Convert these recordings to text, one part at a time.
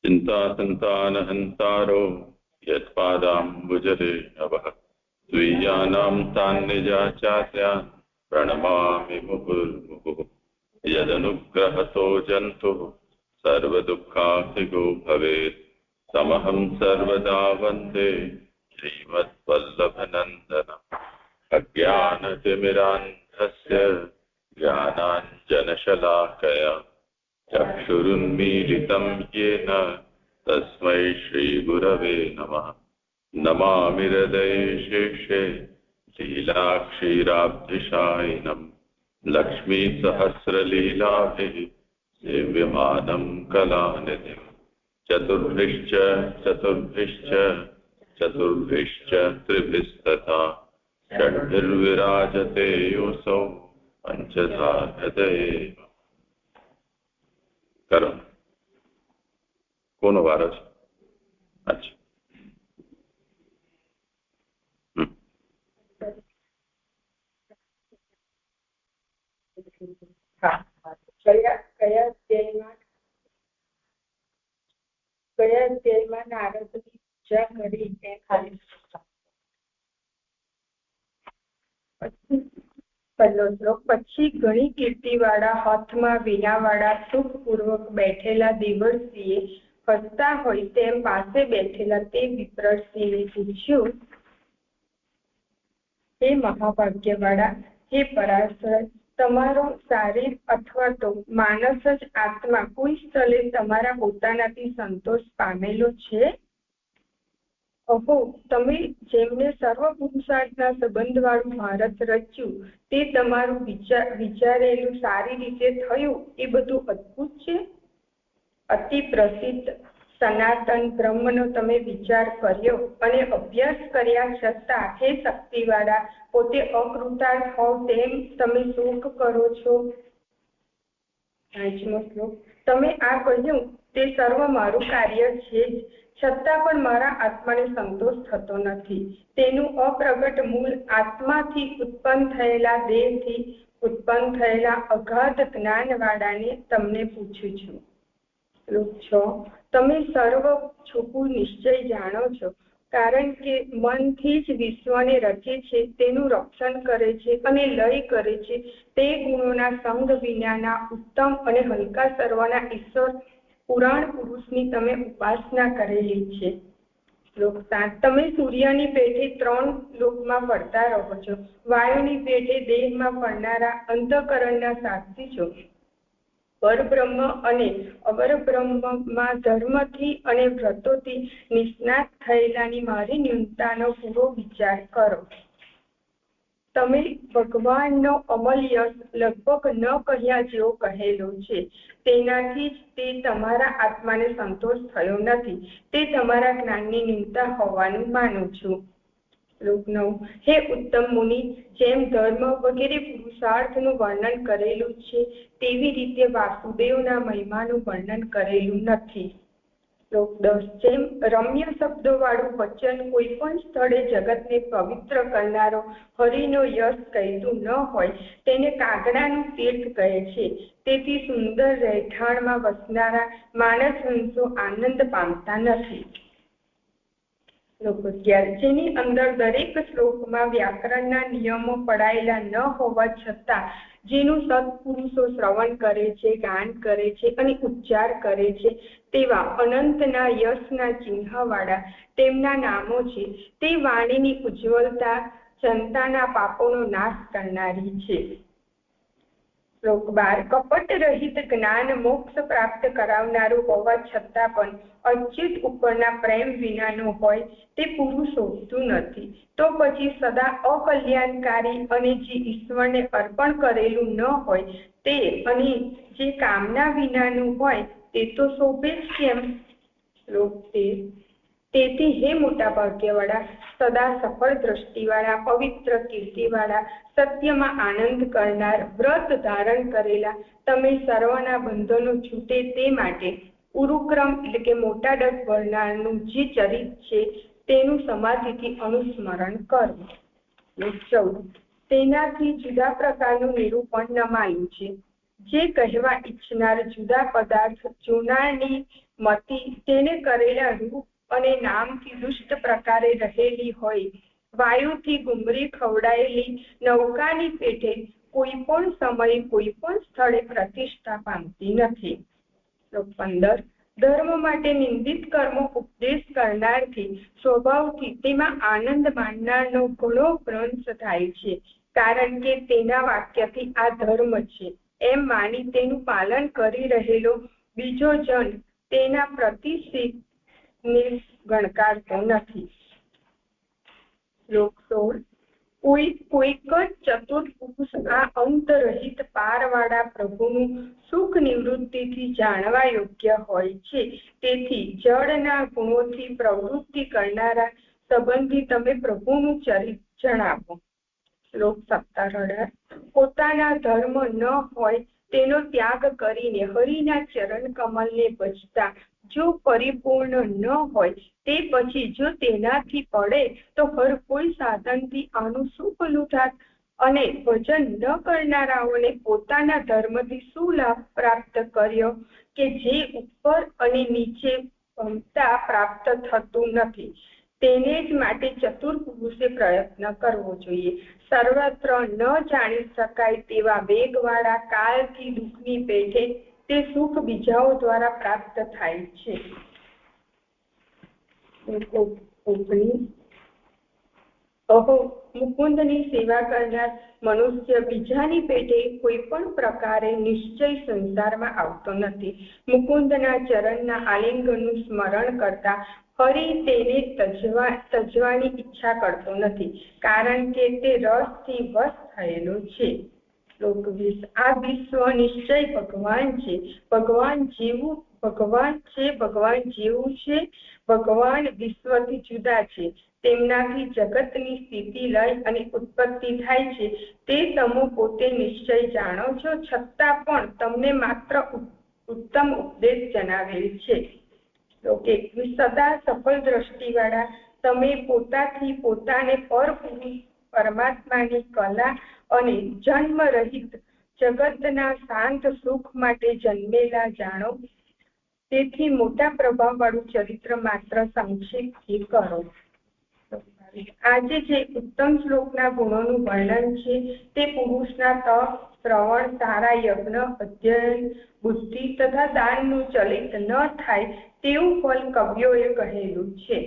चिन्तासन्तानहन्तारो यत्पादाम्बुजरे नवः स्वीयानां तान्निजाचार्यान् प्रणमामि मुहुर्मुहुः यदनुग्रहतो जन्तुः सर्वदुःखाभिगो भवेत् तमहं सर्वदा वन्दे श्रीमद्वल्लभनन्दनम् अज्ञानतिमिरान्धस्य ज्ञानाञ्जनशलाकया चक्षुरुन्मीलितं येन तस्मै श्रीगुरवे नमः। नमामि हृदये शेषे लीलाक्षीराब्धिशायिनं लक्ष्मीसहस्रलीलाभिः सेव्यमानं कलानिधिम् चतुर्भिश्च चतुर्भिश्च चतुर्भिश्च त्रिभिस्तथा षड्भिर्विराजते योऽसौ पञ्चधा हृदये। करो કોનો વારો છે? અચ્છા, કયા અધ્યાયમાં નારદની પૂજા કરી એ ખાલી પહેલો શ્લોક. પછી ઘણી કીર્તિવાળા હાથમાં વીણાવાળા સુખપૂર્વક બેઠેલા દેવર્ષિએ હસતા હોય તેમ પાસે બેઠેલા તે વિપ્રસિંહે પૂછ્યું, હે મહાભાગ્યવાળા, હે પરાશર, તમારો શારીર અથવા તો માનસ જ આત્મા કોઈ સ્થળે તમારા પોતાનાથી સંતોષ પામેલો છે? અહો, તમે જેમને સર્વ પુરુષાર્થના સંબંધવાળું ભારત રચ્યું તે તમારું વિચારેલું સારી રીતે થયું એ બધું અદ્ભુત છે. અતિ પ્રસિદ્ધ સનાતન બ્રહ્મનો તમે વિચાર કર્યો અને અભ્યાસ કર્યા છતાં હે શક્તિવાળા, પોતે અકૃતાર્થ હોવ તેમ તમે શોક કરો છો. 5મો શ્લોક. તમે આ કહ્યું તે સર્વ મારું કાર્ય છે જ, છતાં પણ મારા આત્માને સંતોષ થતો નથી. તેનું અપ્રગટ મૂળ આત્માથી ઉત્પન્ન થયેલા દેહથી ઉત્પન્ન થયેલા અગાધ જ્ઞાનવાળાને તમને પૂછું છું. શ્લોક 6. તમે સર્વ છૂપું નિશ્ચય જાણો છો, કારણ કે મનથી જ વિશ્વને રચે છે, તેનું રક્ષણ કરે છે અને લય કરે છે. તે ગુણોના સંગ વિનાના ઉત્તમ અને હલકા સર્વના ઈશ્વર પુરાણ પુરુષની તમે ઉપાસના કરેલી છે. શ્લોક 7. તમે સૂર્યની પેઠે 3 લોકમાં ફરતા રહો છો, વાયુની પેઠે દેહમાં ફરનારા અંતઃકરણના સાક્ષી છો. પરબ્રહ્મ અને અપરબ્રહ્મમાં ધર્મથી અને વ્રતોથી નિષ્ણાત થયેલાની મારી ન્યૂનતાનો પૂરો વિચાર કરો. તમે ભગવાનનો અમલ યશ લગભગ ન કહ્યા જેવો કહેલો છે, તેનાથી જ તે તમારા આત્માને સંતોષ થયો નથી. તે તમારા જ્ઞાનની ન્યૂનતા હોવાનું માનું છું. શ્લોક 9. હે ઉત્તમ મુનિ, જેમ ધર્મ વગેરે પુરુષાર્થનું વર્ણન કરેલું છે તેવી રીતે વાસુદેવના મહિમાનું વર્ણન કરેલું નથી. શ્લોક 10. જેમ રમ્ય શબ્દોવાળું વચન કોઈ પણ સ્થળે જગતને પવિત્ર કરનારો હરિનો યશ કહેતું ન હોય તેને કાગડાનું તીર્થ કહે છે. તેથી સુંદર રહેઠાણમાં વસનારા માનસ હંસો આનંદ પામતા નથી. શ્લોક 11. જેની અંદર દરેક શ્લોકમાં વ્યાકરણના નિયમો પડાયેલા ન હોવા છતાં જેનું સત્પુરુષો શ્રવણ કરે છે, ગાન કરે છે અને ઉચ્ચાર કરે છે તેવા અનંતના યશના ચિહ્નવાળા તેમના નામો છે. તે વાણીની ઉજ્જવલતા જનતાના પાપોનો નાશ કરનારી છે. શ્લોક 12. કપટ રહિત જ્ઞાન મોક્ષ પ્રાપ્ત કરાવનારું હોવા છતાં પણ અચ્યુત ઉપરના પ્રેમ વિનાનો હોય તે પુરુષ હોતું નથી. તો પછી સદા અકલ્યાણકારી અને જે ઈશ્વરને અર્પણ કરેલું ન હોય તે અને જે કામના વિનાનું હોય તે તો શોભે જ કેમ? શ્લોક 13. તેથી હે મોટા ભાગ્યવાળા, સદા સફળ દ્રષ્ટિવાળા, પવિત્ર કીર્તિવાળા, સત્યમાં આનંદ કરનાર, વ્રત ધારણ કરેલા, તમે સર્વના બંધનો છૂટે તે માટે ઉરુક્રમ એટલે કે મોટા ડગ ભરનારનું જે ચરિત છે તેનું સમાધિથી અનુસ્મરણ કરવું. 14. તેનાથી જુદા પ્રકારનું નિરૂપણ નમાયું છે. જે કહેવા ઈચ્છનાર જુદા પદાર્થ જોનારની મતિ તેને કરેલા રૂપ અને નામથી દુષ્ટ પ્રકારે રહેલી હોય, વાયુથી ગુમરી ખવડાયેલી નૌકાની પેઠે કોઈ પણ સમયે કોઈ પણ સ્થળે પ્રતિષ્ઠા પામતી નથી. 15 ધર્મ માટે નિંદિત કર્મો ઉપદેશ કરનારથી સ્વભાવથી તેમાં આનંદ માનનારનો ઘણો ભ્રંશ થાય છે, કારણ કે તેના વાક્યથી આ ધર્મ છે એમ માની તેનું પાલન કરી રહેલો બીજો જન તેના પ્રતિષેધને ગણકારતો નથી. શ્લોક 16 કોઈક જ ચતુર પુરુષ આ અંતરહિત પારવાળા પ્રભુનું સુખ નિવૃત્તિથી જાણવા યોગ્ય હોય છે. તેથી જળના ગુણોથી પ્રવૃત્તિ કરનારા સંબંધી તમે પ્રભુનું ચરિત્ર જણાવો. શ્લોક 17 પોતાના ધર્મ ન હોય તેનો ત્યાગ કરીને હરિના ચરણ કમલને ભજતા જો પરિપૂર્ણ ન હોય તે પછી જો તેનાથી પડે તો હર કોઈ સાધનથી આનું શું ભલું થાત? અને ભજન ન કરનારાઓને પોતાના ધર્મથી શું લાભ પ્રાપ્ત કર્યો કે જે ઉપર અને નીચે ભમતા પ્રાપ્ત થતું નથી? તેને જ માટે ચતુર પુરુષે પ્રયત્ન કરવો જોઈએ. સર્વત્ર ન જાણી શકાય તેવા વેગવાળા કાળથી દુઃખની પેઠે તે સુખ બીજાઓ દ્વારા પ્રાપ્ત થાય છે. 19 અહો મુકુંદની સેવા કરનાર મનુષ્ય બીજાની પેટે કોઈ પણ પ્રકારે નિશ્ચય સંસારમાં આવતો નથી. મુકુંદના ચરણના આલિંગનનું સ્મરણ કરતા ફરી તેને તજવાની ઈચ્છા કરતો નથી, કારણ કે તે રસથી વશ થયેલો છે. શ્લોક 20 આ વિશ્વ નિશ્ચય ભગવાન છે, ભગવાન જેવું છે. ભગવાન વિશ્વથી જુદા છે, તેમનાથી જગતની સ્થિતિ લય અને ઉત્પત્તિ થાય છે. તે તમે પોતે નિશ્ચય જાણો છો, છતાં પણ તમને માત્ર ઉત્તમ ઉપદેશ જણાવેલ છે. શ્લોક 21 સદા સફળ દ્રષ્ટિવાળા તમે પોતાથી પોતાને પરપુરુષ પરમાત્માની કલા અને જન્મ રહિત જગતના શાંત સુખ માટે જન્મેલા જાણો. તેથી મોટા પ્રભાવવાળું ચરિત્ર માત્ર સંક્ષેપથી કરો. આજે જે ઉત્તમ શ્લોકના ગુણોનું વર્ણન છે તે પુરુષના તપ, શ્રવણ, સારા યજ્ઞ, અધ્યયન, બુદ્ધિ તથા દાનનું ચલિત ન થાય તેવું ફલ કવિઓએ કહેલું છે.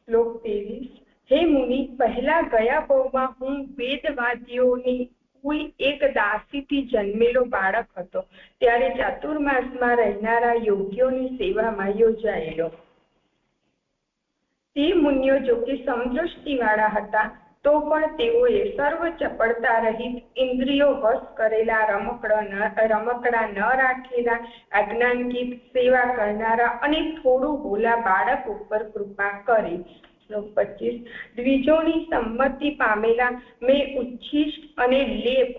શ્લોક 23 હે મુનિ, પહેલા ગયા ભવમાં હું વેદવાદીઓની કોઈ એક દાસીથી જન્મેલો બાળક હતો, ત્યારે ચાતુર્માસમાં રહેનારા યોગ્યોની સેવામાં યોજાયેલો. તે મુનિઓ જોકે સમદ્રષ્ટિવાળા હતા તો પણ તેઓએ સર્વ ચપળતા રહિત ઇન્દ્રિયો વશ કરેલા રમકડા ન રાખેલા અજ્ઞાનકિત સેવા કરનારા અને થોડું ભોલા બાળક ઉપર કૃપા કરી. શ્લોક 25 દ્વિજોની સંમતિ પામેલા મેં ઉચ્છિષ્ટ અને લેપ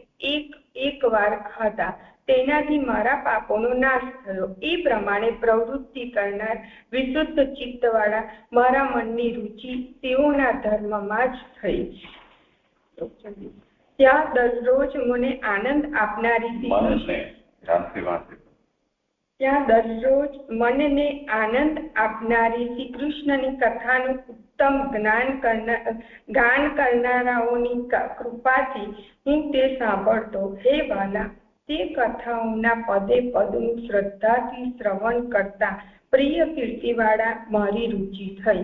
એક વાર ખાધા, તેનાથી મારા પાપોનો નાશ થયો. એ પ્રમાણે પ્રવૃત્તિ કરનાર વિશુદ્ધ ચિત્તવાળા મારા મનની રુચિ તેઓના ધર્મમાં જ થઈ. ત્યાં દરરોજ મને આનંદ આપનારી શ્રી કૃષ્ણની કથાનું ઉત્તમ ગાન કરનારાઓની કૃપાથી હું તે સાંભળતો. હે વાલા, તે કથાઓના પદે પદનું શ્રદ્ધાથી શ્રવણ કરતા પ્રિય કીર્તિવાળા મારી રુચિ થઈ.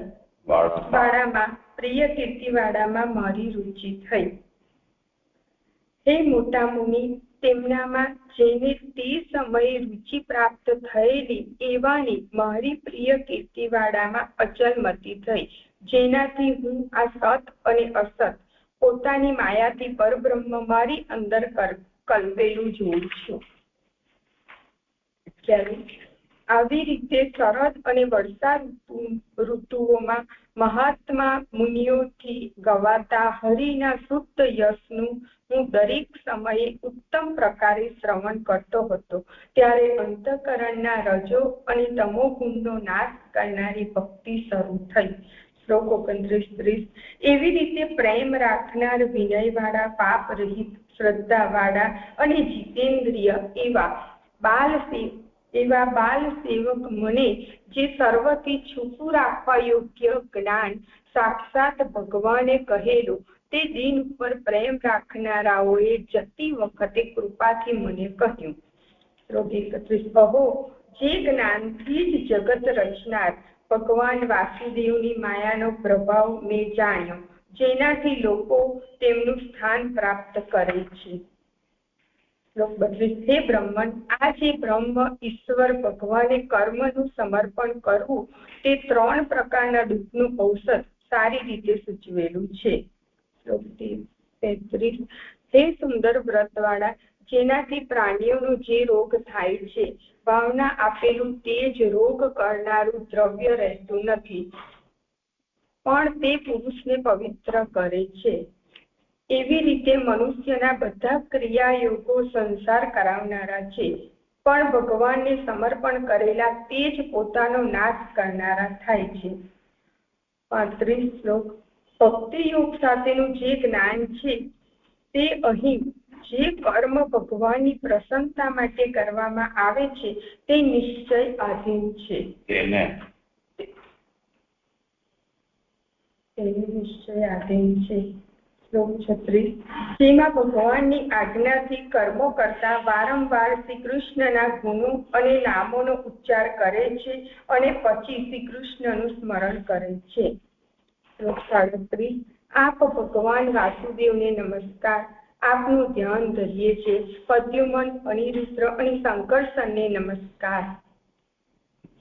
પ્રિય કીર્તિવાળામાં મારી રુચિ થઈ. હે મોટા મુનિ, તેમનામાં જેને તે સમયે રુચિ પ્રાપ્ત થયેલી એવાની મારી પ્રિય કીર્તિવાળામાં અચલ મતિ થઈ, જેનાથી હું આ સત અને અસત પોતાની માયાથી પરબ્રહ્મ મારી અંદર કલ્પેલું જોઉં છું. આવી રીતે શરદ અને વર્ષા ઋતુઓમાં મહાત્મા મુનિઓથી ગવાતા હરિના શુદ્ધ યશનું હું દરેક સમયે ઉત્તમ પ્રકારે શ્રવણ કરતો હતો. ત્યારે અંતઃકરણના રજો અને તમો ગુણનો નાશ કરનારી ભક્તિ શરૂ થઈ. શ્લોક 29-30 એવી રીતે પ્રેમ રાખનાર વિનયવાળા પાપ રહિત શ્રદ્ધાવાળા અને જીતેન્દ્રિય એવા બાલ સેવક મને જે સર્વથી છૂટું રાખવા યોગ્ય જ્ઞાન સાક્ષાત ભગવાને કહેલું તે દિન ઉપર પ્રેમ રાખનારાઓએ જતી વખતે કૃપાથી મને કહ્યું. શ્લોક 31. કહો, જે જ્ઞાનથી જ જગત રચનાર ભગવાન વાસુદેવની માયાનો પ્રભાવ મેં જાણ્યો, જેનાથી લોકો તેમનું સ્થાન પ્રાપ્ત કરે છે. શ્લોક 32. હે બ્રહ્મન, આ જે બ્રહ્મ ઈશ્વર ભગવાને કર્મનું સમર્પણ કરવું તે 3 પ્રકારના દુઃખનું ઔષધ સારી રીતે સૂચવેલું છે. શ્લોક 33. હે સુંદર વ્રતવાળા, જેનાથી પ્રાણીઓનો જે રોગ થાય છે, ભાવના આપેલું તે જ રોગ કરનારું દ્રવ્ય રહેતું નથી, પણ તે પુરુષને પવિત્ર કરે છે. એવી રીતે મનુષ્યના બધા ક્રિયાયોગો સંસાર કરાવનારા છે, પણ ભગવાનને સમર્પણ કરેલા તે જ પોતાનો નાશ કરનારા થાય છે. 35. શ્લોક. ભક્તિ યોગ સાથેનું જે જ્ઞાન છે તે અહીં જે કર્મ ભગવાનની પ્રસન્નતા માટે કરવામાં આવે છે તે નિશ્ચય આધીન છે. શ્લોક 36. જેમાં ભગવાનની આજ્ઞાથી કર્મો કરતા વારંવાર શ્રી કૃષ્ણના ગુણો અને નામોનો ઉચ્ચાર કરે છે અને પછી શ્રી કૃષ્ણનું સ્મરણ કરે છે. શ્લોક 37. આપ ભગવાન વાસુદેવને નમસ્કાર. આપનું ધ્યાન ધરીએ છે. પદ્યુમન, અનિરુદ્ર અને સંકર્ષણને નમસ્કાર.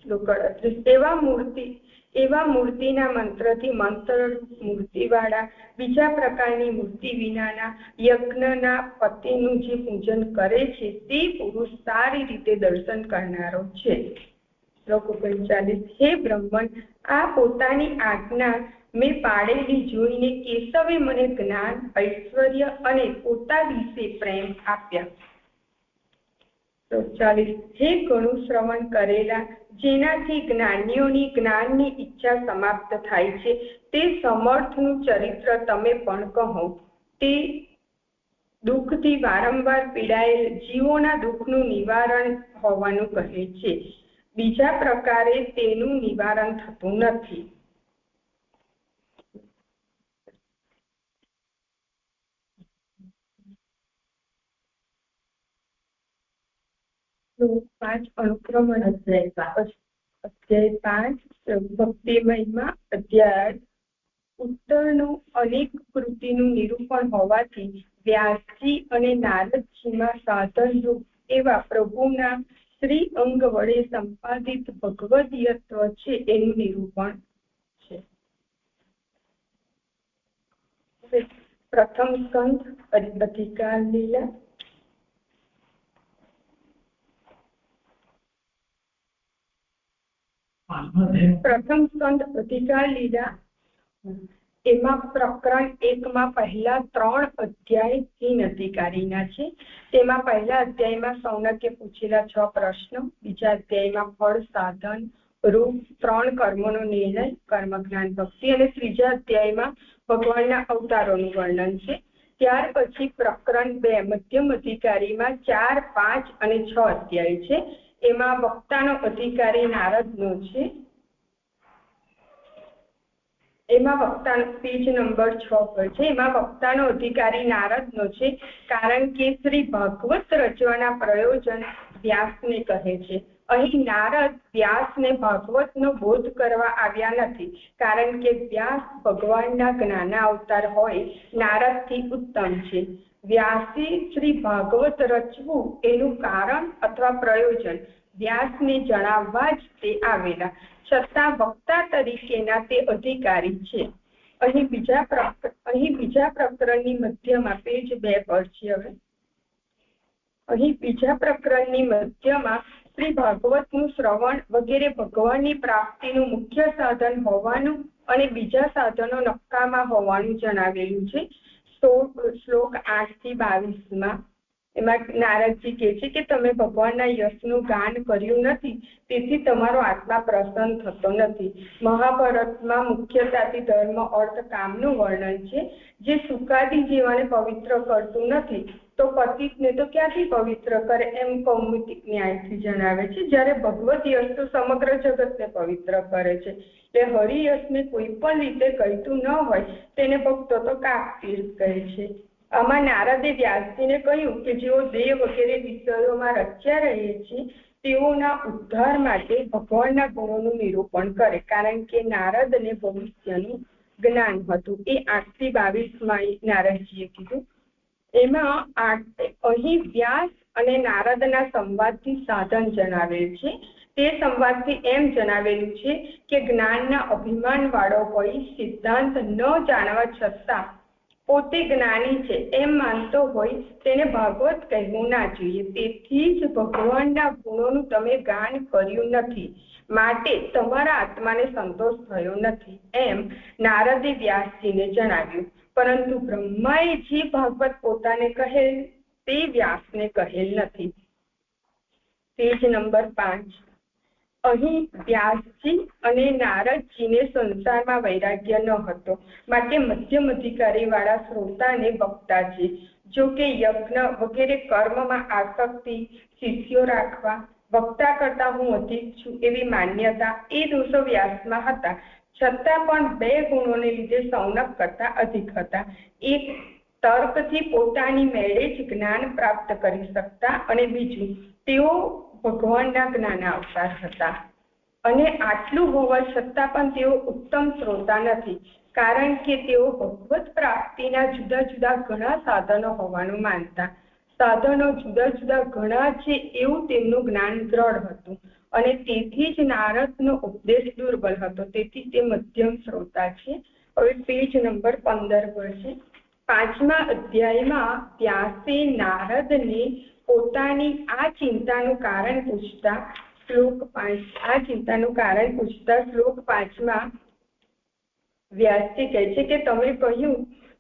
શ્લોક 38. એવા મૂર્તિના મંત્રથી મંત્રરૂપ મૂર્તિવાળા બીજા પ્રકારની મૂર્તિ વિનાના યજ્ઞના પતિનું જે પૂજન કરે છે તે પુરુષ સારી રીતે દર્શન કરનારો છે. શ્લોક 39. હે બ્રહ્મન, આ પોતાની આજ્ઞા મેં પાડેલી જોઈને કેશવે મને જ્ઞાન, ઐશ્વર્ય અને પોતા વિશે પ્રેમ આપ્યા. 40. હે ઘણું શ્રવણ કરેલા, જેનાથી જ્ઞાનીઓની જ્ઞાનની ઈચ્છા સમાપ્ત થાય છે, તે સમર્થનું ચરિત્ર તમે પણ કહો. તે દુઃખથી વારંવાર પીડાયેલ જીવોના દુઃખનું નિવારણ હોવાનું કહે છે. બીજા પ્રકારે તેનું નિવારણ થતું નથી. 5. અનુક્રમણ અધ્યાય 5. ભક્તિ મહિમા અધ્યાય. ઉત્તરનું અનેક કૃતિનું નિરૂપણ હોવાથી વ્યાસજી અને નારદજીમાં સાધનરૂપ એવા પ્રભુના શ્રી અંગ વડે સંપાદિત ભગવદીયત્વ છે એનું નિરૂપણ છે. પ્રથમ સ્કંદ અધિકાર લીલા. પ્રથમ સ્કંદ અધિકાર લીલા. એમાં પ્રકરણ 1 પહેલા 3 અધ્યાય તીન અધિકારીના છે. તેમાં પહેલા અધ્યાયમાં સૌનકે પૂછેલા 6 પ્રશ્નો, બીજા અધ્યાયમાં ફળ, સાધન, રૂપ, 3 કર્મોનો નિર્ણય, કર્મ, જ્ઞાન, ભક્તિ, અને ત્રીજા અધ્યાયમાં ભગવાનના અવતારોનું વર્ણન છે. ત્યાર પછી પ્રકરણ 2 મધ્યમ અધિકારીમાં 4, 5 અને 6 અધ્યાય છે. એમાં વક્તાનો અધિકારી નારદનો છે. એમાં વક્તાનો પેજ નંબર 6 પર છે. એમાં વક્તાનો અધિકારી નારદનો છે, કારણ કે શ્રી ભાગવત રચવાના પ્રયોજન વ્યાસને કહે છે. અહીં નારદ વ્યાસને ભાગવતનો બોધ કરવા આવ્યા નથી, કારણ કે વ્યાસ ભગવાનના જ્ઞાના અવતાર હોય નારદથી ઉત્તમ છે. વ્યાસે શ્રી ભાગવત રચવું એનું કારણ અથવા પ્રયોજન વ્યાસને જણાવવા જ તે આવેલા, છતાં વક્તા તરીકેના તે અધિકારી છે. અહીં બીજા પ્રકરણની મધ્યમાં પેજ 2 પર છે. હવે અહીં બીજા પ્રકરણની મધ્યમાં શ્રી ભાગવતનું શ્રવણ વગેરે ભગવાનની પ્રાપ્તિનું મુખ્ય સાધન હોવાનું અને બીજા સાધનો નકામા હોવાનું જણાવેલું છે. શ્લોક 8 થી 22 એમાં નારદજી કહે છે કે તમે ભગવાનના યશનું ગાન કર્યું નથી, તેથી તમારો આત્મા પ્રસન્ન થતો નથી. મહાભારતમાં મુખ્યતાથી ધર્મ, અર્થ, કામનું વર્ણન છે, જે સુકાદી જીવાને પવિત્ર કરતું નથી, તો પતિતને તો ક્યાંથી પવિત્ર કરે એમ કૌમુદિક ન્યાયથી જણાવે છે, જ્યારે ભગવત યશ તો સમગ્ર જગતને પવિત્ર કરે છે. એટલે હરિયશને કોઈ પણ રીતે કહેતું ન હોય તેને ભક્તો તો કાકતીર્થ કહે છે. આમાં નારદે વ્યાસજીને કહ્યું કે જેઓ દેહ વગેરે વિષયોમાં રચ્યા રહે છે તેઓના ઉદ્ધાર માટે ભગવાનના ગુણોનું નિરૂપણ કરે, કારણ કે નારદને ભવિષ્યનું જ્ઞાન હતું. એ 8 થી 22 નારદજીએ કીધું. એમાં અહીં વ્યાસ અને નારદના સંવાદથી સાધન જણાવેલ છે. તે સંવાદથી એમ જણાવેલું છે કે જ્ઞાનના અભિમાન વાળો હોય સિદ્ધાંત ન જાણવા છતાં પોતે જ્ઞાની છે એમ માનતો હોય તેને ભાગવત કહેવું ના જોઈએ. તેથી જ ભગવાનના ગુણોનું તમે ગાન કર્યું નથી, માટે તમારા આત્માને સંતોષ થયો નથી એમ નારદે વ્યાસજીને જણાવ્યું. પરંતુ બ્રહ્માએ જે ભાગવત પોતાને કહેલ તે વ્યાસને કહેલ નથી. Page number 5. અહીં વ્યાસજી અને નારદજીને સંસારમાં વૈરાગ્ય ન હતો, માટે મધ્યમ અધિકારી વાળા શ્રોતાને વક્તા છે. જો કે યજ્ઞ વગેરે કર્મમાં આસક્તિ, શિષ્યો રાખવા, વક્તા કરતા હું અધિક છું એવી માન્યતા એ દોષો વ્યાસમાં હતા, છતાં પણ 2 ગુણોને લીધે સૌનક કરતા અધિક હતા. એક, તર્કથી પોતાની મેળે જ જ્ઞાન પ્રાપ્ત કરી શકતા, અને બીજું, તેઓ ભગવાનના જ્ઞાન અવતાર હતા. અને આટલું હોવા છતાં પણ તેઓ ઉત્તમ શ્રોતા નથી, કારણ કે તેઓ ભગવત પ્રાપ્તિના જુદા જુદા ઘણા સાધનો હોવાનું માનતા. સાધનો જુદા જુદા ઘણા છે એવું તેમનું જ્ઞાન દ્રઢ હતું, અને તેથી જ નારદનો ઉપદેશ દુર્બલ હતો. તેથી તે મધ્યમ શ્રોતા છે. હવે પેજ નંબર 15 પર છે. 5મા અધ્યાયમાં વ્યાસે નારદને પોતાની આ ચિંતાનું કારણ પૂછતા શ્લોક 5માં વ્યાસજી કહે છે કે તમે કહ્યું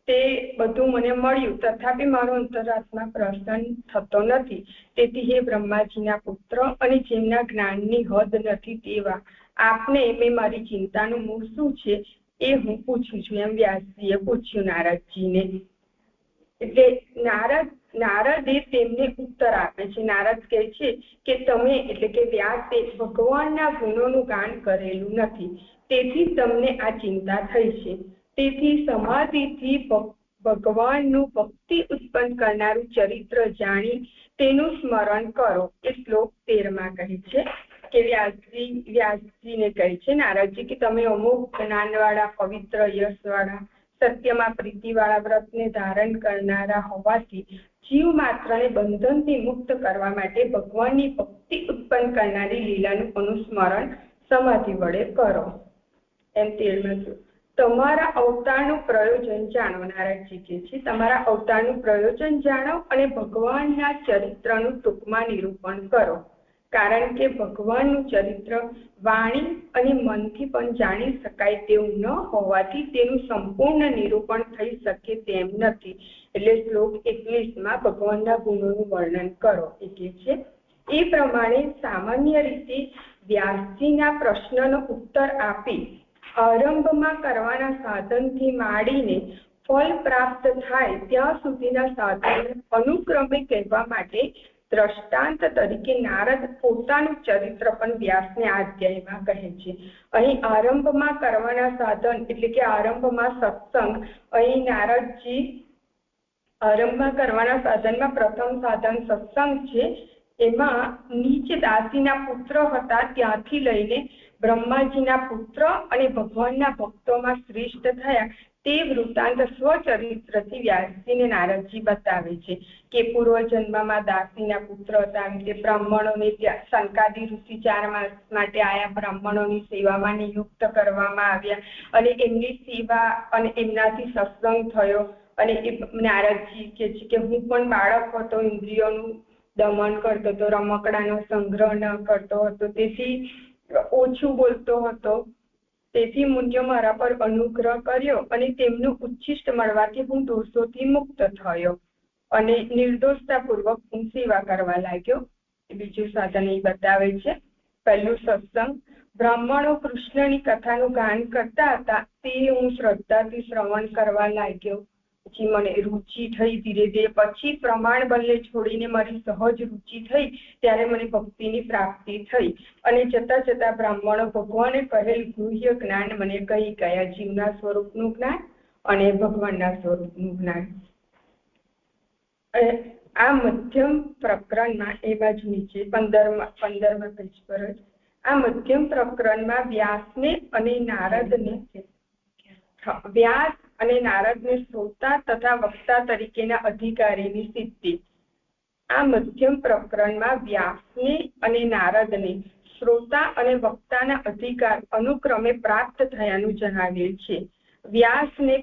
તે બધું મને મળ્યું, તથાપી મારો અંતરાત્મા પ્રસન્ન થતો નથી. તેથી હે બ્રહ્માજીના પુત્ર અને જેમના જ્ઞાનની હદ નથી તેવા આપને મેં મારી ચિંતાનું મૂળ શું છે એ હું પૂછું છું એમ વ્યાસજીએ પૂછ્યું નારદજીને. એટલે નારદે તેમને ઉત્તર આપે છે. નારદ કહે છે કે તમે એટલે કે વ્યાસે ભગવાનના ગુણોનું ગાન કરેલું નથી, તેથી તમને આ ચિંતા થઈ છે. તેથી સમાધિથી ભગવાનનું ભક્તિ ઉત્પન્ન કરનારું ચરિત્ર જાણી તેનું સ્મરણ કરો. એ શ્લોક 13માં કહે છે કે વ્યાસજીને કહે છે નારદજી કે તમે અમુક જ્ઞાનવાળા, પવિત્ર, યશવાળા, સત્યમાં પ્રીતિવાળા વ્રતને ધારણ કરનારા હોવાથી જીવ માત્રને બંધનથી મુક્ત કરવા માટે ભગવાનની ભક્તિ ઉત્પન્ન કરનારી લીલાનું અનુસ્મરણ સમાધિ વડે કરો. એમ 13માં તમારા અવતારનું પ્રયોજન જાણો. નારદજી કહે છે તમારા અવતારનું પ્રયોજન જાણો અને ભગવાનના ચરિત્રનું ટૂંકમાં નિરૂપણ કરો, કારણ કે ભગવાનનું ચરિત્ર વાણી અને મનથી પણ જાણી શકાય તેવું ન હોવાથી તેનું સંપૂર્ણ નિરૂપણ થઈ શકે તેમ નથી. એટલે શ્લોક 21માં ભગવાનના ગુણોનું વર્ણન કરો એ કહે છે. એ પ્રમાણે સામાન્ય રીતે વ્યાસજીના પ્રશ્નનો ઉત્તર આપી આરંભમાં કરવાના સાધનથી માંડીને ફળ પ્રાપ્ત થાય ત્યાં સુધીના સાધનને અનુક્રમે કહેવા માટે દ્રષ્ટાંત તરીકે નારદ પોતાનું ચરિત્ર પણ વ્યાસને આ અધ્યાયમાં કહે છે. અહીં આરંભમાં કરવાના સાધન એટલે કે આરંભમાં સત્સંગ, અહીં નારદજી આરંભમાં કરવાના સાધનમાં પ્રથમ સાધન સત્સંગ છે. એમાં નીચ દાસીના પુત્ર હતા ત્યાંથી લઈને બ્રહ્માજીના પુત્ર અને ભગવાનના ભક્તોમાં શ્રેષ્ઠ થયા તે વૃત્તાંત સ્વચરિત્રથી વ્યાસજીને નારદજી બતાવે છે કે પૂર્વજન્મમાં દાસીના પુત્ર હતા, તે બ્રાહ્મણોને સંકાદી ઋષિ 4 માસ માટે આયા બ્રાહ્મણોની સેવામાં નિયુક્ત કરવામાં આવ્યા અને એમની સેવા અને એમનાથી સત્સંગ થયો. અને એ નારદજી કહે છે કે હું પણ બાળક હતો, ઇન્દ્રિયોનું દમન કરતો હતો, રમકડાનો સંગ્રહ ન કરતો હતો, તેથી ઓછું બોલતો હતો. તેથી મુનિએ મારા પર અનુગ્રહ કર્યો અને તેમનું ઉચ્છિષ્ટ મળવાથી હું દોષોથી મુક્ત થયો અને નિર્દોષતાપૂર્વક હું સેવા કરવા લાગ્યો. બીજું સાધન એ બતાવે છે. પહેલું સત્સંગ. બ્રાહ્મણો કૃષ્ણની કથાનું ગાન કરતા હતા તે હું શ્રદ્ધાથી શ્રવણ કરવા લાગ્યો પછી મને રુચિ થઈ ધીરે ધીરે, પછી પ્રમાણ બલને છોડીને મારી સહજ રુચિ થઈ, ત્યારે મને ભક્તિની પ્રાપ્તિ થઈ. અને જતા જતા બ્રાહ્મણો ભગવાને કહેલ ગુહ્ય જ્ઞાન મને કહી ગયા, જીવના સ્વરૂપનું જ્ઞાન અને ભગવાનના સ્વરૂપનું જ્ઞાન. આ મધ્યમ પ્રકરણમાં એમાં જ નીચે 15મા પેજ પર જ આ મધ્યમ પ્રકરણમાં વ્યાસ અને નારદને શ્રોતા તથા વક્તા તરીકેના અધિકારીની સિદ્ધિ. આ મધ્યમ પ્રકરણમાં વ્યાસને અને નારદને શ્રોતા અને વક્તાના અધિકાર અનુક્રમે પ્રાપ્ત થયાનું જણાવેલ છે. વ્યાસને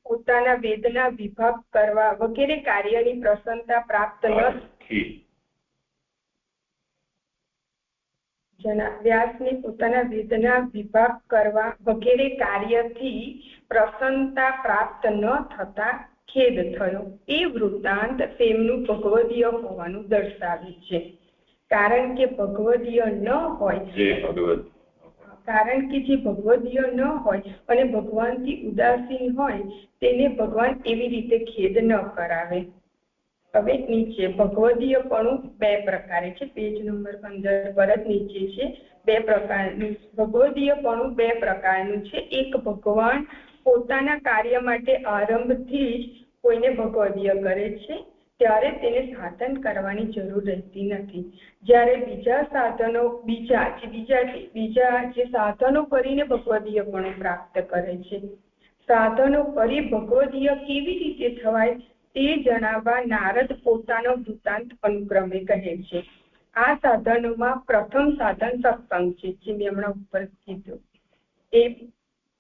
પોતાના વેદના વિભાગ કરવા વગેરે કાર્યની પ્રસન્નતા પ્રાપ્ત વ્યાસને પોતાના વેદના વિભાગ કરવા વગેરે કાર્યથી પ્રસન્નતા પ્રાપ્ત ન થતા ખેદ થયો. એ વૃત્તાંત તેમનું ભગવદીય હોવાનું દર્શાવે છે. કારણ કે જે ભગવદીય ન હોય અને ભગવાનથી ઉદાસીન હોય તેને ભગવાન એવી રીતે ખેદ ન કરાવે. હવે નીચે ભગવદીયપણું 2 પ્રકારે છે. પેજ નંબર 15 પર જ નીચે છે. 2 પ્રકારનું ભગવદીયપણું 2 પ્રકારનું છે. એક, ભગવાન પોતાના કાર્ય માટે આરંભથી જ કોઈને ભગવદીય કરે છે, ત્યારે તેને સાધન કરવાની જરૂર રહેતી નથી. જ્યારે બીજા જે સાધનો કરીને ભગવદીયપણું પ્રાપ્ત કરે છે. સાધનો કરી ભગવદીય કેવી રીતે થવાય તે જણાવવા નારદ પોતાનો વૃત્તાંત અનુક્રમે કહે છે. આ સાધનોમાં પ્રથમ સાધન સત્સંગ છે, જે મેં હમણાં ઉપર કીધું. એ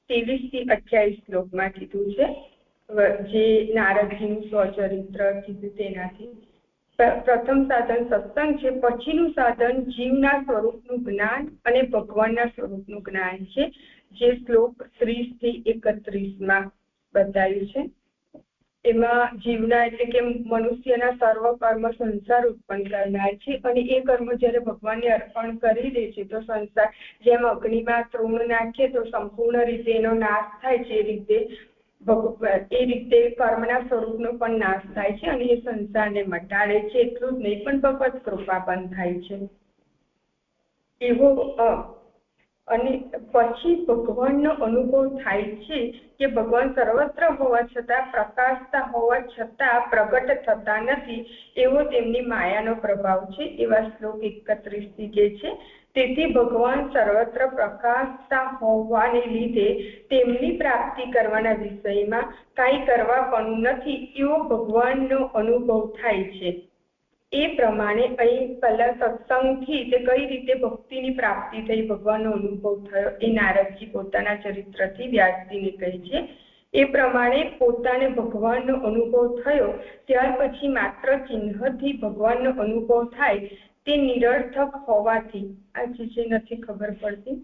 23 થી 28 શ્લોકમાં કીધું છે, જે નારદજીનું સ્વચરિત્ર કીધું તેનાથી. પ્રથમ સાધન સત્સંગ છે. પછીનું સાધન જીવના સ્વરૂપનું જ્ઞાન અને ભગવાનના સ્વરૂપનું જ્ઞાન છે, જે શ્લોક 30 થી 31માં બતાવ્યું છે. એમાં જીવના એટલે કે મનુષ્યના સર્વ કર્મ સંસાર ઉત્પન્ન કરનાર છે, અને એ કર્મ જ્યારે ભગવાનને અર્પણ કરી દે છે તો સંસાર જેમ અગ્નિમાં તૃણ નાખે તો સંપૂર્ણ રીતે એનો નાશ થાય છે, એ રીતે કર્મના સ્વરૂપનો પણ નાશ થાય છે અને એ સંસારને મટાડે છે. એટલું જ નહીં પણ ભગવત કૃપા પણ થાય છે. એવો અને પછી ભગવાનનો અનુભવ થાય છે કે ભગવાન સર્વત્ર હોવા છતાં, પ્રકાશતા હોવા છતાં પ્રગટ થતા નથી, એવો તેમની માયાનો પ્રભાવ છે. એવા શ્લોક 31 થી કહે છે. તેથી ભગવાન સર્વત્ર પ્રકાશતા હોવાને લીધે તેમની પ્રાપ્તિ કરવાના વિષયમાં કાંઈ કરવા પણ નથી, એવો ભગવાનનો અનુભવ થાય છે. એ પ્રમાણે અહીં પહેલા સત્સંગથી તે કઈ રીતે ભક્તિની પ્રાપ્તિ થઈ, ભગવાનનો અનુભવ થયો, એ નારદજી પોતાના ચરિત્રથી વ્યાસજીને કહે છે. એ પ્રમાણે પોતાને ભગવાનનો અનુભવ થયો, ત્યાર પછી માત્ર ચિહ્નથી ભગવાનનો અનુભવ થાય તે નિરર્થક હોવાથી, આ જે નથી ખબર પડતી,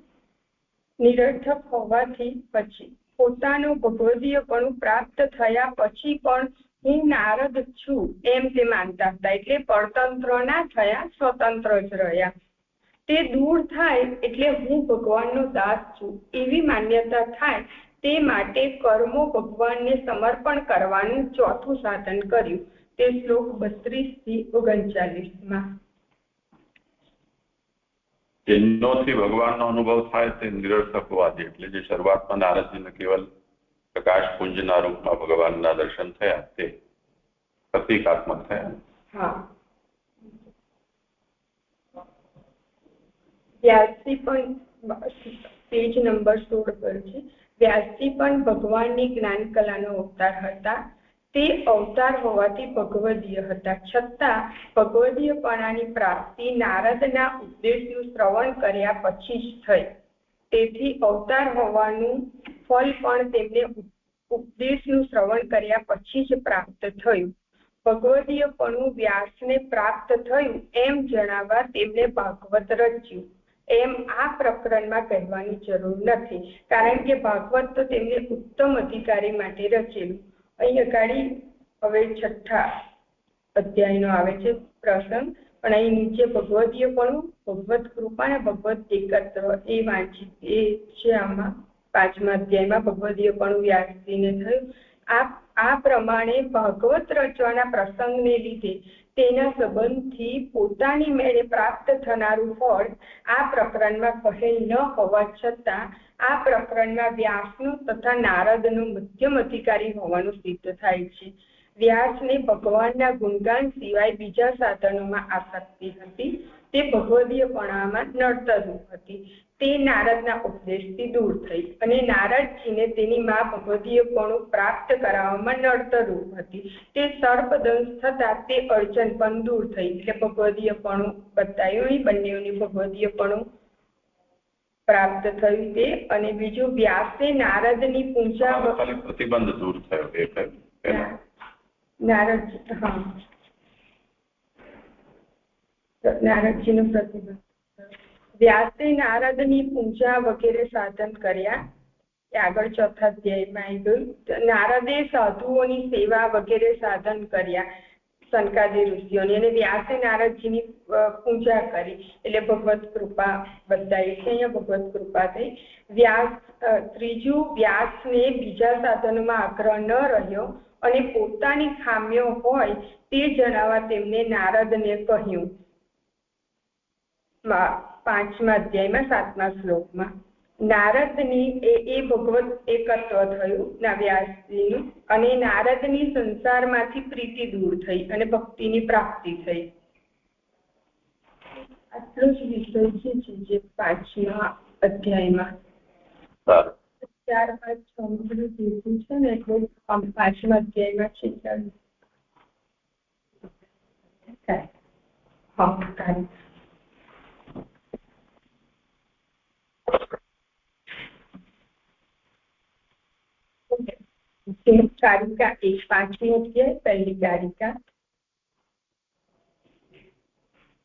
નિરર્થક હોવાથી પછી પોતાનું ભગવદીયપણું પ્રાપ્ત થયા પછી પણ હું નારદ છું એમ તે માનતા હતા. એટલે પરતંત્ર ના થયા, સ્વતંત્ર જ રહ્યા. તે દૂર થાય એટલે હું ભગવાનનો દાસ છું એવી માન્યતા થાય, તે માટે કર્મો ભગવાનને સમર્પણ કરવાનું ચોથું સાધન કર્યું. તે શ્લોક 32 થી 39માં. ચિહ્નોથી ભગવાનનો અનુભવ થાય તે નિરર્થક હોવાથી, એટલે જે શરૂઆતમાં નારદજીને કેવલ પ્રકાશ પુંજના રૂપમાં ભગવાનના દર્શન થયા તે પ્રતિકાત્મક થયા. હા, વ્યાસજી પણ પેજ નંબર 16 પર છે. વ્યાસજી પણ ભગવાનની જ્ઞાન કલાનો અવતાર હતા. તે અવતાર હોવાથી ભગવદીય હતા, છતાં ભગવદીયપણાની પ્રાપ્તિ નારદના ઉપદેશનું શ્રવણ કર્યા પછી જ થઈ. તેથી અવતાર હોવાનું ફળ પણ તેમને ઉપદેશનું શ્રવણ કર્યા પછી જ પ્રાપ્ત થયું. ભગવદીયપણું વ્યાસને પ્રાપ્ત થયું એમ જણાવવા તેમને ભાગવત રચ્યું એમ આ પ્રકરણમાં કહેવાની જરૂર નથી, કારણ કે ભાગવત તો તેમને ઉત્તમ અધિકારી માટે રચેલું. અહીં અગાડી હવે 6થા અધ્યાયનો આવે છે પ્રસંગ, પણ અહીં નીચે ભગવદીયપણું, ભગવત કૃપા અને ભગવત એકત્ર એ વાંચિત એ છે. આમાં 5મા અધ્યાયમાં ભગવદીયપણું વ્યાસજીને થયું. આ પ્રમાણે ભાગવત રચવાના પ્રસંગને લીધે તેના સંબંધથી પોતાની મેળે પ્રાપ્ત થનારું ફળ આ પ્રકરણમાં કહેલ ન હોવા છતાં આ પ્રકરણમાં વ્યાસનું તથા નારદનું મધ્યમ અધિકારી હોવાનું સિદ્ધ થાય છે. વ્યાસને ભગવાનના ગુણગાન સિવાય બીજા સાધનોમાં આસક્તિ હતી. તે ભગવદીયપણામાં નડતરરૂપ હતી. તે નારદના ઉપદેશથી દૂર થઈ અને નારદજીને તેની માં ભગવદીયપણું પ્રાપ્ત કરાવવામાં નડતરરૂપ હતી. તે સર્પદંશ થતા તે અડચણ પણ દૂર થઈ. એટલે ભગવદીયપણું બતાવ્યું, બંનેઓની ભગવદીયપણું પ્રાપ્ત થયું તે. અને બીજું, વ્યાસે નારદની પૂજા પ્રતિબંધ દૂર થયો. નારદજીનું પ્રતિબંધ. વ્યાસે નારદની પૂજા વગેરે સાધન કર્યા. એ આગળ ચોથા અધ્યાયમાં આવી ગયું. નારદે સાધુઓની સેવા વગેરે સાધન કર્યા સનકાદી ઋષિઓની, અને વ્યાસે નારદજીની પૂજા કરી. એટલે ભગવત કૃપા બતાવી છે અહીંયા, ભગવત કૃપા થઈ. ત્રીજું, વ્યાસને બીજા સાધનોમાં આગ્રહ ન રહ્યો અને પોતાની ખામીઓ હોય તે જણાવવા તેમને નારદને કહ્યું. 5મા અધ્યાયમાં 7મા શ્લોકમાં નારદની એ ભગવત એકત્વ થયું વ્યાસજીનું, અને નારદની સંસારમાંથી પ્રીતિ દૂર થઈ અને ભક્તિની પ્રાપ્તિ થઈ. આટલો જ વિષય છે જે 5મા અધ્યાયમાં. 4-5 સમગ્ર ભેગું છે ને, એટલે 5મા અધ્યાયમાં છે. કારિકા 1, 5મી અધ્યાય, પહેલી કારિકા.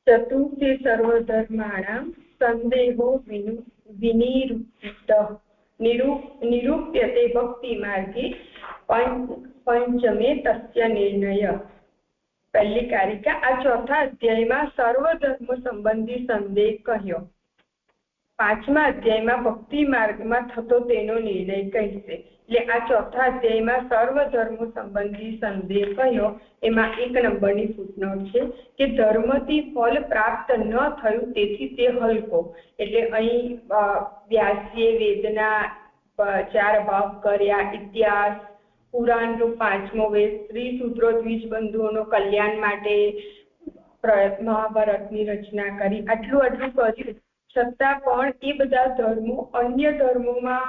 ચતુર્થે સર્વધર્માણામ સંદેહો નિરૂપ્યતે ભક્તિ માર્ગે પંચમે તસ્ય નિર્ણય. પહેલી કારિકા. આ ચોથા અધ્યાયમાં સર્વધર્મ સંબંધી સંદેહ કહ્યો. 5મા અધ્યાયમાં ભક્તિ માર્ગમાં થતો તેનો નિર્ણય કહેશે. એટલે આ ચોથા અધ્યાયમાં સર્વધર્મો સંબંધી સંદેહ કહ્યો. એમાં 1 નંબરની ફૂટનોટ છે કે ધર્મથી ફળ પ્રાપ્ત ન થયું તેથી તે હલકો. એટલે અહીં વ્યાસજીએ વેદના 4 ભાગ કર્યા, ઇતિહાસ, પુરાણનું 5મો વેદ, ત્રિસૂત્રો દ્વિજબંધુઓનો કલ્યાણ માટે મહાભારતની રચના કરી. આટલું કર્યું છતાં પણ એ બધા ધર્મો અન્ય ધર્મોમાં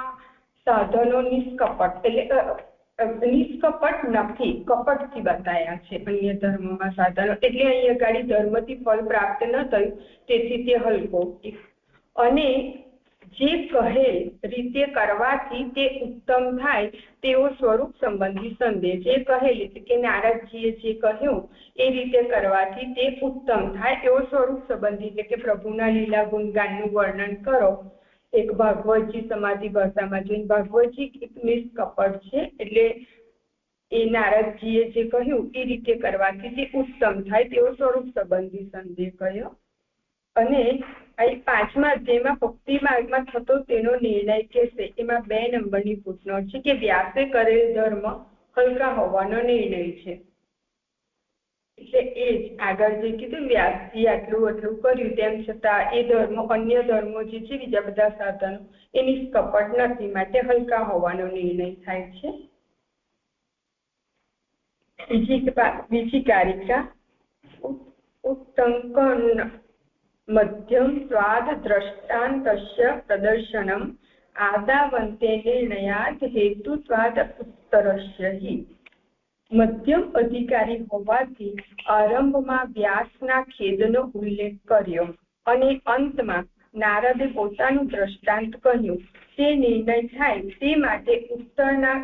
સાધનો નિષ્કપટ, એટલે નિષ્કપટ નથી, કપટથી બતાયા છે અન્ય ધર્મોમાં સાધનો. એટલે અહીં આગળ ધર્મથી ફળ પ્રાપ્ત ન થયું તેથી તે હલકો. અને જે કહેલ રીતે કરવાથી તે ઉત્તમ થાય તેવો સ્વરૂપ સંબંધી સંદેહ. જે કહેલ એટલે કે નારદજીએ જે કહ્યું એ રીતે કરવાથી તે ઉત્તમ થાય એવો સ્વરૂપ સંબંધી, એટલે કે પ્રભુના લીલા ગુણગાનનું વર્ણન કરો. એક ભાગવતજી સમાધિ ભાષામાં જોઈને, ભાગવતજી એક નિષ્કપટ છે, એટલે એ નારદજીએ જે કહ્યું એ રીતે કરવાથી તે ઉત્તમ થાય તેવો સ્વરૂપ સંબંધી સંદેહ કહ્યો. અને અહીં 5મા અધ્યાયમાં ભક્તિ માર્ગમાં થતો તેનો નિર્ણય કહેશે. એમાં 2 નંબરની ફૂટનોટ છે કે વ્યાસે કરેલ ધર્મ હલકા હોવાનો નિર્ણય છે. એટલે એ જ આગળ જે કીધું વ્યાસજી આટલું કર્યું તેમ છતાં એ ધર્મો અન્ય ધર્મો જે છે બીજા બધા સાધનો એ નિષ્કપટ નથી, માટે હલકા હોવાનો નિર્ણય થાય છે. બીજી કારિકા. ઉત્તંકન મધ્યમ સ્વાદ દ્રષ્ટાંતસ્ય પ્રદર્શનમ આદાવંતે નિર્ણયાત હેતુ સ્વાદ ઉત્તરસ્ય હિ. મધ્યમ અધિકારી હોવાથી આરંભમાં વ્યાસના ખેદનો ઉલ્લેખ કર્યો અને અંતમાં નારદે પોતાનું દ્રષ્ટાંત કહ્યું. તે નિર્ણય થાય તે માટે ઉત્તરના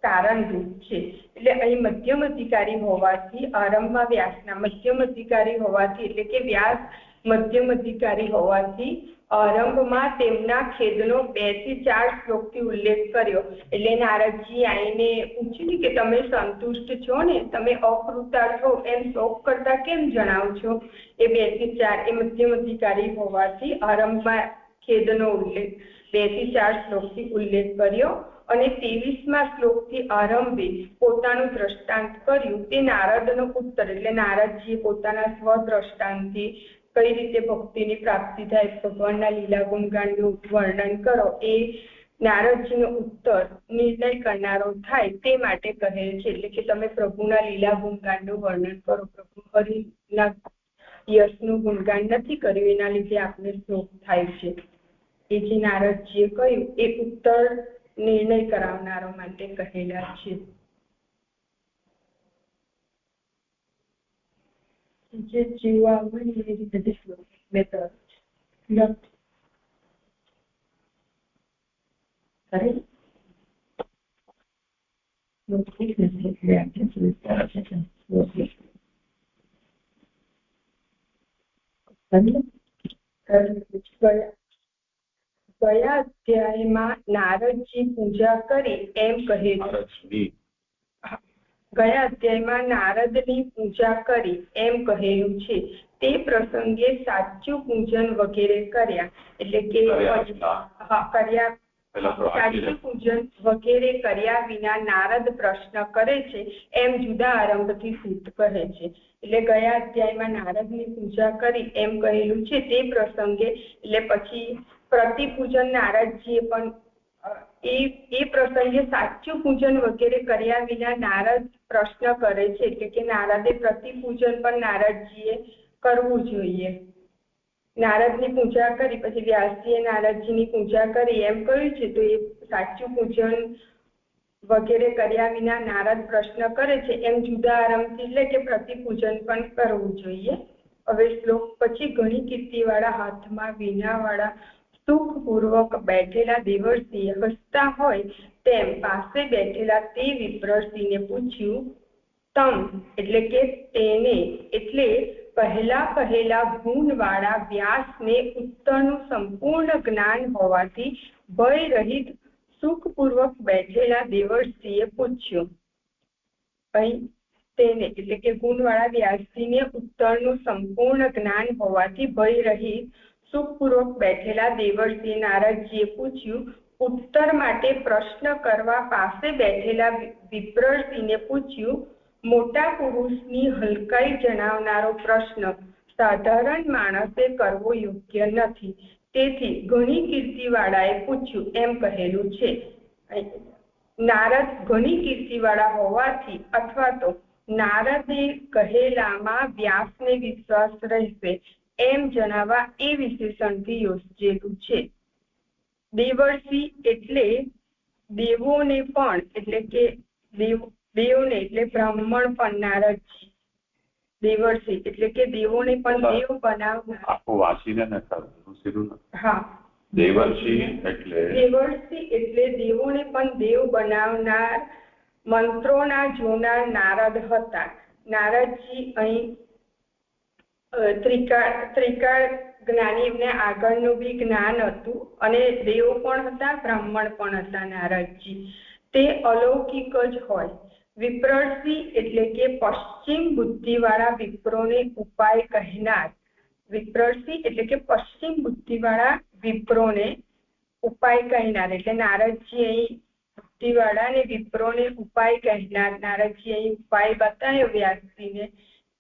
કારણરૂપ છે. એટલે અહીં મધ્યમ અધિકારી હોવાથી આરંભમાં વ્યાસના મધ્યમ અધિકારી હોવાથી, એટલે કે વ્યાસ મધ્યમ અધિકારી હોવાથી આરંભમાં તેમના ખેદનો 2 થી 4 શ્લોકથી ઉલ્લેખ કર્યો. એટલે નારદજી આવીને પૂછ્યું કે તમે સંતુષ્ટ છો ને, તમે અકૃતા છો એમ શોક કરતા કેમ જણાવો છો? એ 2 થી 4 એ મધ્યમ અધિકારી હોવાથી આરંભમાં ખેદનો ઉલ્લેખ 2 થી 4 શ્લોકથી ઉલ્લેખ કર્યો અને 23મા શ્લોકથી આરંભે પોતાનું દ્રષ્ટાંત કર્યું. તે નારદનો ઉત્તર, એટલે નારદજીએ પોતાના સ્વદ્રષ્ટાંતથી કઈ રીતે ભક્તિની પ્રાપ્તિ થાય, ભગવાનના લીલા ગુણગાનનું વર્ણન કરો, એ નારદજીનો ઉત્તર નિર્ણય કરનારો થાય તે માટે કહે છે. એટલે કે તમે પ્રભુના લીલા ગુણગાનનું વર્ણન કરો, પ્રભુ હરિના યશનું ગુણગાન નથી કર્યું, એના લીધે આપને શોક થાય છે. એ જે નારદજીએ કહ્યું એ ઉત્તર નિર્ણય કરાવનારો માટે કહેલા છે. જે જીવા હોય એ રીતે શ્લોક બેટર ગયા અધ્યાયમાં નારદજી પૂજા કરી એમ કહે છે. ગયા અધ્યાયમાં નારદની પૂજા કરી એમ કહેલું છે. તે પ્રસંગે સાચું પૂજન વગેરે કર્યા, એટલે કે સાચું પૂજન વગેરે કર્યા વિના નારદ પ્રશ્ન કરે છે એમ જુદા આરંભથી સૂત કહે છે. એટલે ગયા અધ્યાયમાં નારદની પૂજા કરી એમ કહેલું છે. તે પ્રસંગે એટલે પછી પ્રતિપૂજન નારદજીએ પણ એ પ્રસંગે સાચું પૂજન વગેરે કર્યા વિના નારદ પ્રશ્ન કરે છે, એટલે કે નારદે પ્રતિપૂજન પણ નારદજીએ કરવું જોઈએ. નારદની પૂજા કરી પછી વ્યાસજીએ નારદજીની પૂજા કરી એમ કહ્યું છે, તો એ સાચું પૂજન વગેરે કર્યા વિના નારદ પ્રશ્ન કરે છે એમ જુદા આરંભથી, એટલે કે પ્રતિપૂજન પણ કરવું જોઈએ. હવે શ્લોક પછી ઘણી કીર્તિવાળા હાથમાં વીણાવાળા સુખપૂર્વક બેઠેલા દેવર્ષિએ હસતા હોય તેમ પાસે બેઠેલા તે વિપ્રર્ષિને પૂછ્યું. તમ એટલે કે તેને, એટલે પહેલા ગુણવાળા વ્યાસને ઉત્તરનું સંપૂર્ણ જ્ઞાન હોવાથી ભય રહિત સુખપૂર્વક બેઠેલા દેવર્ષિએ પૂછ્યું. અહીં તેને એટલે કે ગુણવાળા વ્યાસજીને ઉત્તરનું સંપૂર્ણ જ્ઞાન હોવાથી ભય રહિત સુખપૂર્વક બેઠેલા દેવર્ષિએ નારદજીએ પૂછ્યું. ઉત્તર માટે પ્રશ્ન કરવા પાસે બેઠેલા વિપ્રર્ષિને પૂછ્યું. મોટા પુરુષની હલકાઈ જણાવનારો પ્રશ્ન સાધારણ માણસે કરવો યોગ્ય નથી, તેથી ઘણી કીર્તિવાળાએ પૂછ્યું એમ કહેલું છે. નારદ ઘણી કીર્તિવાળા હોવાથી અથવા તો નારદે કહેલામાં વ્યાસને વિશ્વાસ રહેશે એમ જણાવવા એ વિશેષણથી યોજેલું છે. દેવર્ષિ એટલે દેવોને પણ, એટલે કે દેવોને એટલે બ્રાહ્મણ પણ નારદજી. દેવર્ષિ એટલે કે દેવોને પણ દેવ બનાવનાર. આખું વાંચીને ને હા, દેવર્ષિ એટલે દેવોને પણ દેવ બનાવનાર મંત્રોના જોનાર નારદ હતા. નારદજી અહીં ત્રિકાળ જ્ઞાની, એમને આગળનું બી જ્ઞાન હતું અને દેવ પણ હતા, બ્રાહ્મણ પણ હતા નારદજી. તે અલૌકિક જ હોય. વિપ્રર્ષિ એટલે કે પશ્ચિમ બુદ્ધિવાળા વિપ્રોને ઉપાય કહેનાર. વિપ્રર્ષિ એટલે કે પશ્ચિમ બુદ્ધિવાળા વિપ્રોને ઉપાય કહેનાર, એટલે નારદજી અહીં બુદ્ધિવાળા ને વિપ્રોને ઉપાય કહેનાર. નારદજી અહીં ઉપાય બતાવ્યો વ્યાસજીને,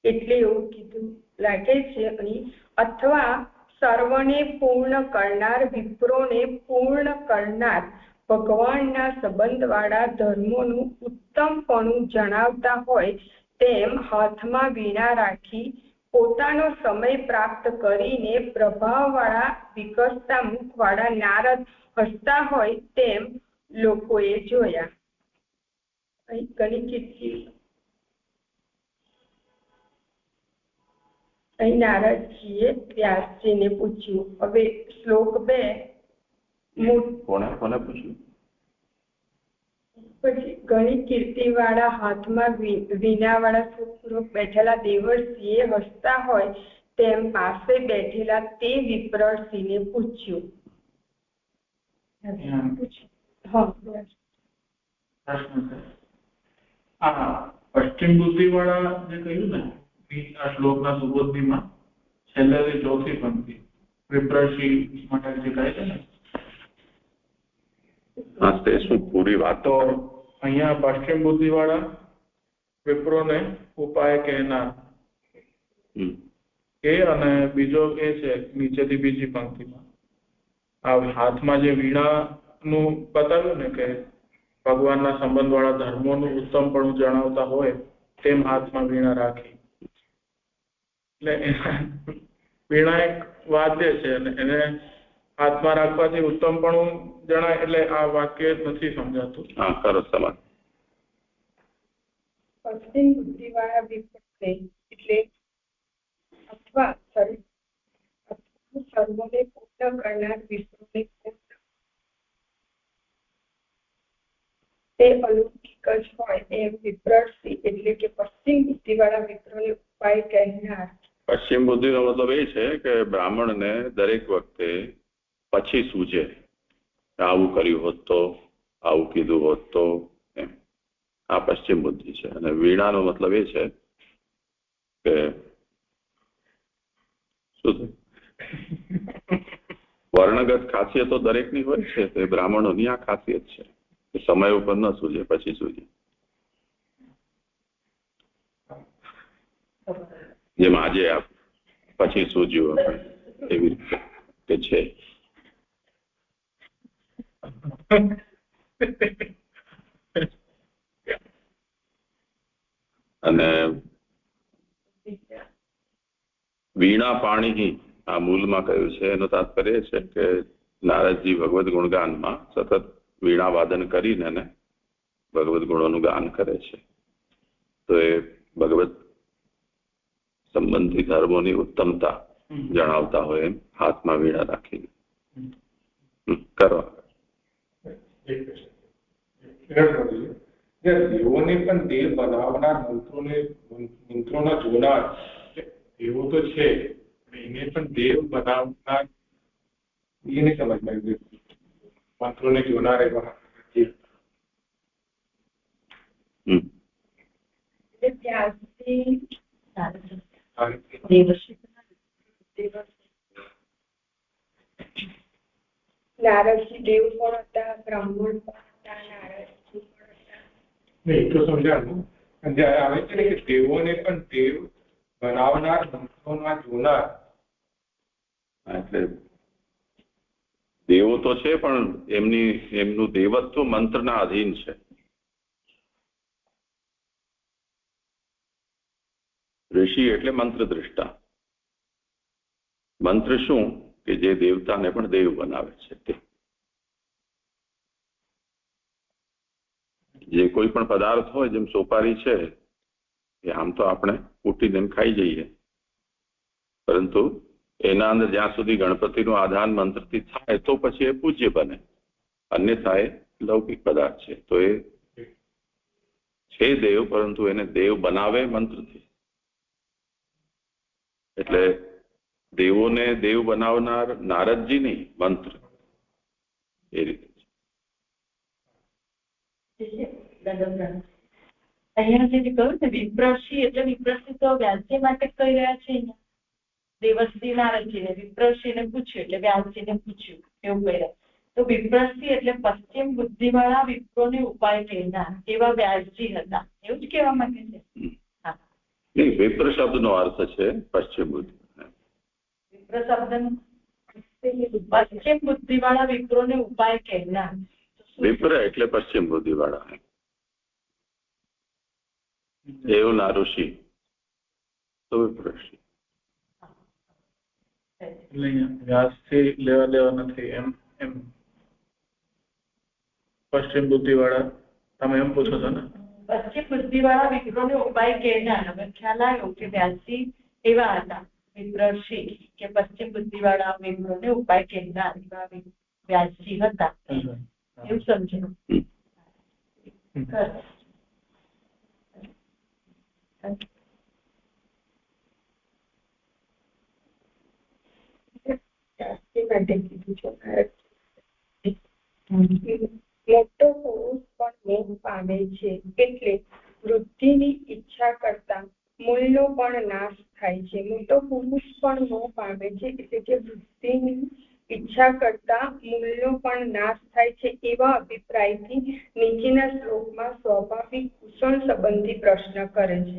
એટલે એવું કીધું લાગે છે અહીં. અથવા સર્વને પૂર્ણ કરનાર, વિપ્રોને પૂર્ણ કરનાર, ભગવાનના સંબંધવાળા ધર્મોનું ઉત્તમપણું જણાવતા હોય તેમ હાથમાં વીણા રાખી પોતાનો સમય પ્રાપ્ત કરીને પ્રભાવવાળા વિકસતા મુખવાળા નારદ હસતા હોય તેમ લોકોએ જોયા. અહીં ઘણી કીર્તિ. અહીં નારદજીએ વ્યાસજીને પૂછ્યું. હવે શ્લોક 2. કોને પૂછ્યું? પછી ઘણી કીર્તિવાળા હાથમાં વીણાવાળા સુખપૂર્વક બેઠેલા દેવર્ષિએ હસતા હોય તેમ પાસે બેઠેલા તે વિપ્રર્ષિને પૂછ્યું. પશ્ચિમ બુદ્ધિવાળા જે કહ્યું ને આ શ્લોકના સુબોધનીમાં છેલ્લેથી ચોથી પંક્તિ, વિપ્રષી માટે જે કહે છે ને, હા તે શું પૂરી વાત તો અહીંયા પશ્ચિમ બુદ્ધિ વાળા વિપ્રોને ઉપાય કહેનાર એ, અને બીજો એ છે નીચેથી બીજી પંક્તિમાં આ હાથમાં જે વીણાનું બતાવ્યું ને કે ભગવાનના સંબંધ વાળા ધર્મોનું ઉત્તમપણું જણાવતા હોય તેમ હાથમાં વીણા રાખી, એટલે વીણા એક વાદ્ય છે અને એને હાથમાં રાખવાથી ઉત્તમપણું જણાય, એટલે આ વાક્ય નથી સમજાતું. હા કરો સમાન. પશ્ચિમ બુદ્ધિવાળા વિપ્રને એટલે અથવા સર્વોને પૂર્ણ કરનાર વિપ્રોને તે અલૌકિક જ હોય એમ વિપ્રર્ષી એટલે કે પશ્ચિમ બુદ્ધિવાળા વિપ્રોને ઉપાય કહેનાર. પશ્ચિમ બુદ્ધિનો મતલબ એ છે કે બ્રાહ્મણને દરેક વખતે પછી સૂજે, આવું કર્યું હોત તો, આવું કીધું હોત તો, એમ આ પશ્ચિમ બુદ્ધિ છે. અને વીણાનો મતલબ એ છે કે શું વર્ણગત ખાસિયતો દરેકની હોય છે, તે બ્રાહ્મણોની આ ખાસિયત છે કે સમય ઉપર ન સૂજે, પછી સૂજે. જેમ આજે આપ પછી સૂજ્યું એવી રીતે કે છે. અને વીણા પાણી આ મૂલમાં કહ્યું છે, એનો તાત્પર્ય છે કે નારદજી ભગવદ ગુણગાનમાં સતત વીણા વાદન કરીને ભગવદ ગુણોનું ગાન કરે છે. તો એ ભગવત સંબંધી ધર્મોની ઉત્તમતા જણાવતા હોય એમ હાથમાં વીણા રાખીને કરવા. દેવોને પણ દેવ બનાવનાર મંત્રોના જોનાર દેવો તો છે, એને પણ દેવ બનાવનાર એ નહીં સમજમાં મંત્રોને જોનાર એવા નારદજી દેવ પણ હતા, બ્રાહ્મણ પણ હતા, નારદજી પણ હતા. નહીં તો સમજાણું. જ્યારે આવે છે ને કે દેવોને પણ દેવ બનાવનાર મંત્રોના જોનાર, એટલે દેવો તો છે પણ એમનું દેવત્વ મંત્રના અધીન છે. ઋષિ એટલે મંત્ર દ્રષ્ટા. મંત્ર શું કે જે દેવતાને પણ દેવ બનાવે છે. તે જે કોઈ પણ પદાર્થ હોય, જેમ સોપારી છે એ આમ તો આપણે કૂટીને ખાઈ જઈએ, પરંતુ એના અંદર જ્યાં સુધી ગણપતિનું આધાન મંત્રથી થાય તો પછી એ પૂજ્ય બને, અન્યથા એ લૌકિક પદાર્થ છે. તો એ છે દેવ, પરંતુ એને દેવ બનાવે મંત્રથી. એટલે દેવોને દેવ બનાવનાર નારદજી નહીં, મંત્ર એ રીતે. અહીંયા જે કહ્યું ને વિપ્રષી, એટલે વિપ્રષી તો વ્યાસજી માટે કહી રહ્યા છે. અહીંયા દેવશ્રી નારદજીને વિપ્રષીને પૂછ્યું એટલે વ્યાસજીને પૂછ્યું એવું કહી રહ્યા. તો વિપ્રષી એટલે પશ્ચિમ બુદ્ધિવાળા વિપ્રોને ઉપાય કહેનાર એવા વ્યાસજી હતા, એવું જ કહેવા માંગે છે. હા, વિપ્ર શબ્દનો અર્થ છે પશ્ચિમ બુદ્ધિ. વિપ્ર શબ્દ પશ્ચિમ બુદ્ધિવાળા વિપ્રોને ઉપાય કહેનાર. વિપ્ર એટલે પશ્ચિમ બુદ્ધિવાળા, એવું ના ઋષિ તો વિપ્રષી. એટલે વ્યાસથી લેવા દેવા નથી એમ. પશ્ચિમ બુદ્ધિવાળા તમે એમ પૂછો છો ને? પશ્ચિમ બુદ્ધિવાળા વિપ્રોને ઉપાય કહેનાર. હવે ખ્યાલ આવ્યો કે વ્યાસજી એવા હતા વિપ્રષી કે પશ્ચિમ બુદ્ધિવાળા વિપ્રોને ઉપાય કહેનાર એવા વ્યાસજી હતા, એવું સમજો. માટે કીધું છે. મોટો પુરુષ પણ મોહ પામે છે, એટલે વૃદ્ધિની ઈચ્છા કરતા મૂળનો પણ નાશ થાય છે. મોટો પુરુષ પણ મોહ પામે છે, એટલે કે વૃદ્ધિની ઈચ્છા કરતા મૂળનો પણ નાશ થાય છે. એવા અભિપ્રાયથી નીચેના શ્લોકમાં સ્વાભાવિક કુશળ સંબંધી પ્રશ્ન કરે છે.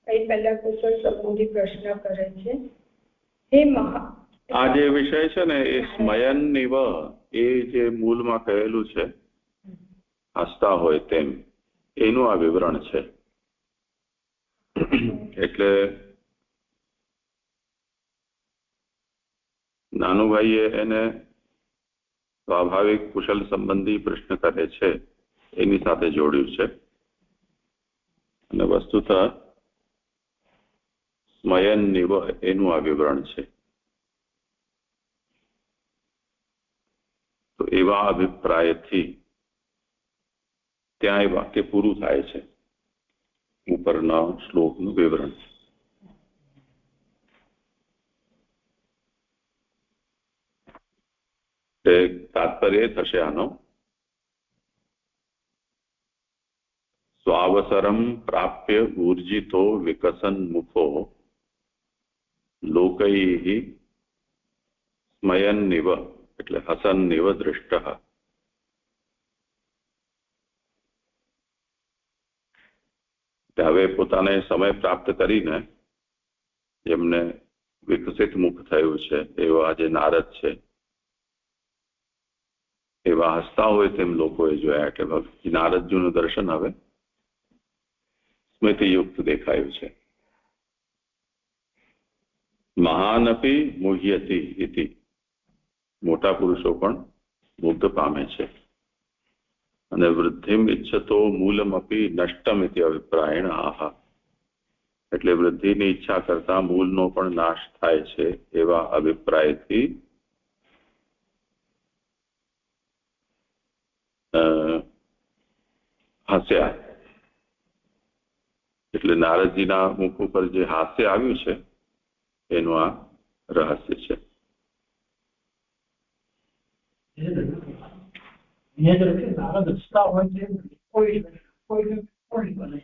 અહીં પહેલા કુશળ સંબંધી પ્રશ્ન કરે છે. હે મહા આ જે વિષય છે ને એ સ્મયન નિવ એ જે મૂળમાં કહેલું છે હસતા હોય તેમ એનું આ વિવરણ છે. એટલે નાનુભાઈએ એને સ્વાભાવિક કુશલ સંબંધી પ્રશ્ન કરે છે એની સાથે જોડ્યું છે અને વસ્તુતઃ સ્મયન નિવ એનું આ વિવરણ છે. તો એવા અભિપ્રાયથી ત્યાં એ વાક્ય પૂરું થાય છે. ઉપરના શ્લોકનું વિવરણ. તાત્પર્ય થશે આનો સ્વાવસરમ પ્રાપ્ય ઊર્જિતો વિકસન મુખો લોકૈઃ સ્મયન્નિવ એટલે હસન્નિવ દૃષ્ટઃ. હવે પોતાને સમય પ્રાપ્ત કરીને જેમને વિકસિત મુખ થયું છે એવા જે નારદ છે એવા હસતા હોય તેમ લોકોએ જોયા. એટલે નારદજીનું દર્શન હવે સ્મૃતિયુક્ત દેખાયું છે. મહાનપી મુહ્યતિ ઇતિ મોટા પુરુષો પણ મુગ્ધ પામે છે. અને વૃદ્ધિમ ઈચ્છતો મૂલમપી નષ્ટમ ઇતિ અભિપ્રાયણ આહા એટલે વૃદ્ધિની ઈચ્છા કરતા મૂળનો પણ નાશ થાય છે એવા અભિપ્રાયથી હસ્યા. એટલે નારદજીના મુખ ઉપર જે હાસ્ય આવ્યું છે એનું આ રહસ્ય છે. નારદ હસતા હોય છે કોઈ બને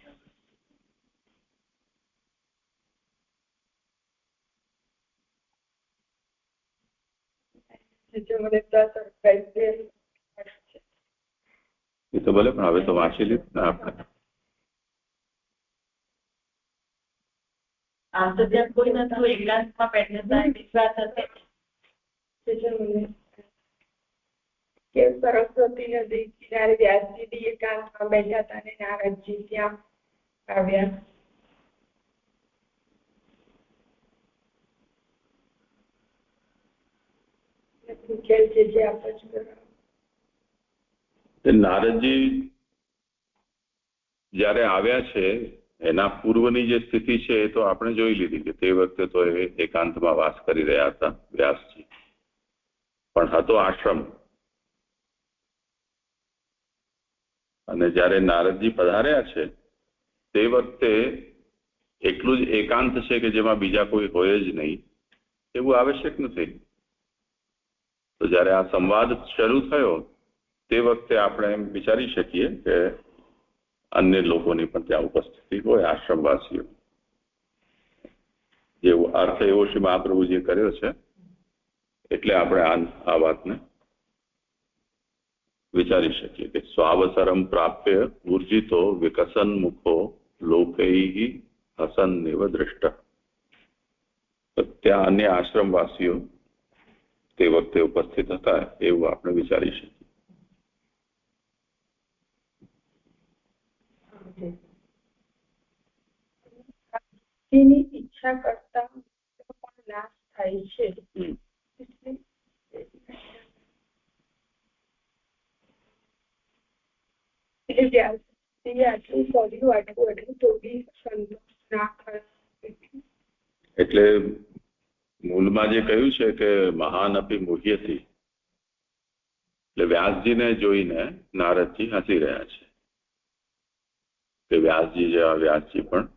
એ તો ભલે પણ હવે તો વાંચી લીધું ને આપણે. આમ તો ત્યાં કોઈ નતું એકાંતમાં બેઠા વિશ્વાસ હશે કે સરસ્વતી નદી કિનારે વ્યાસજી એકાંતમાં બેઠા હતા અને નારદજી ત્યાં આવ્યા. નારદજી જયારે આવ્યા છે એના પૂર્વની જે સ્થિતિ છે એ તો આપણે જોઈ લીધી કે તે વખતે તો એ એકાંતમાં વાસ કરી રહ્યા હતા વ્યાસજી, પણ હતો આશ્રમ. અને જયારે નારદજી પધાર્યા છે તે વખતે એટલું જ એકાંત છે કે જેમાં બીજા કોઈ હોય જ નહીં એવું આવશ્યક નથી. તો જયારે આ સંવાદ શરૂ થયો તે વખતે આપણે એમ વિચારી શકીએ કે અન્ય લોકોની પણ ત્યાં ઉપસ્થિતિ હોય, આશ્રમવાસીઓ. જેવો અર્થ એવો શ્રી મહાપ્રભુજીએ કર્યો છે એટલે આપણે આ વાતને વિચારી શકીએ કે સ્વાવસરમ પ્રાપ્ય ઉર્જિતો વિકસન મુખો લોકૈઃ હસન્નિવ દૃષ્ટ. ત્યાં અન્ય આશ્રમવાસીઓ તે વખતે ઉપસ્થિત હતા એવું આપણે વિચારી શકીએ. ની ઈચ્છા કરતા પણ નાશ થાય છે. એટલે મૂળમાં જે કહ્યું છે કે મહાન અપી મુહ્યથી એટલે વ્યાસજીને જોઈને નારદજી હસી રહ્યા છે કે વ્યાસજી જેવા વ્યાસજી પણ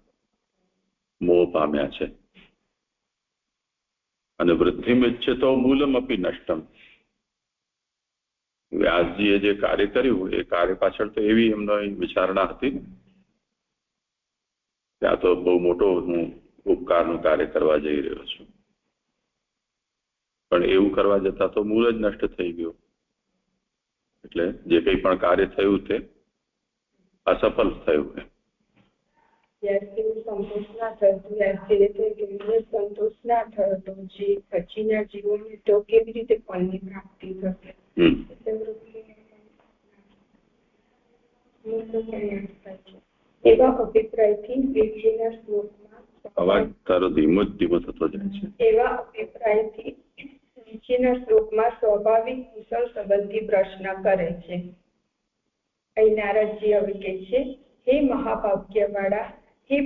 મોહ પામ્યા છે. અને વૃદ્ધિમ ઈચ્છતો મૂલમ અપી નષ્ટમ. વ્યાસજીએ જે કાર્ય કર્યું એ કાર્ય પાછળ તો એવી એમનો વિચારણા હતી ત્યાં તો બહુ મોટો હું ઉપકારનું કાર્ય કરવા જઈ રહ્યો છું, પણ એવું કરવા જતા તો મૂળ જ નષ્ટ થઈ ગયું. એટલે જે કંઈ પણ કાર્ય થયું તે અસફળ થયું. સંતોષ ના થયો સંતોષ ના થયો તો જે પછીના જીવોને તો કેવી રીતે ફળની પ્રાપ્તિ થશે? એવા અભિપ્રાયથી વેચીના શ્લોકમાં અવાજ તારો ધીમો થતો જાય છે. એવા અભિપ્રાયથી નીચેના શ્લોકમાં સ્વાભાવિક કુશળ સંબંધી પ્રશ્ન કરે છે. અહીં નારદજી હવે કહે છે, હે મહાભાગ્યવાળા, હે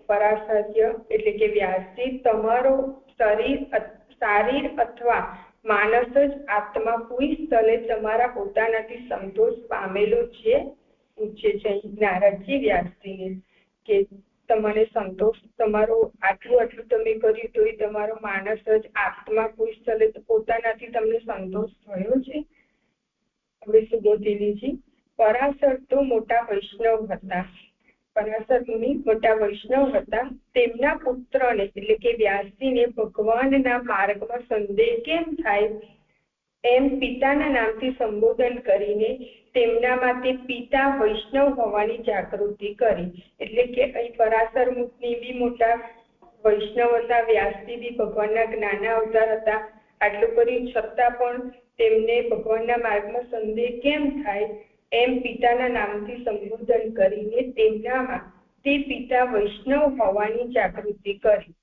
પરાશર્ય એટલે કે વ્યાસજી, તમારો શારીર અથવા માનસ જ આત્મા કોઈ સ્થળે તમારા પોતાનાથી સંતોષ પામેલો છે? પૂછે છે નારદજી વ્યાસજીને કે તમારે સંતોષ, તમારો આટલું તમે કર્યું તો એ તમારો માનસ જ આત્મા કોઈ સ્થળે પોતાનાથી તમને સંતોષ થયો છે? હવે સુબોધિનીજી, પરાશર તો મોટા વૈષ્ણવ હતા. પરાશર મુનિ મોટા વૈષ્ણવ હતા. તેમના પુત્રને એટલે કે વ્યાસજીને ભગવાનના માર્ગમાં સંદેહ કેમ થાય એમ પિતાના નામથી સંબોધન કરીને તેમનામાં તે પિતા વૈષ્ણવ હોવાની જાગૃતિ કરી. એટલે કે અહીં પરાશર મુનિ બી મોટા વૈષ્ણવ હતા, વ્યાસજી બી ભગવાનના જ્ઞાના અવતાર હતા. આટલું કર્યું છતાં પણ તેમને ભગવાનના માર્ગમાં સંદેહ કેમ થાય એમ પિતાના નામથી સંબોધન કરીને તેમનામાં તે પિતા વૈષ્ણવ હોવાની જાગૃતિ કરી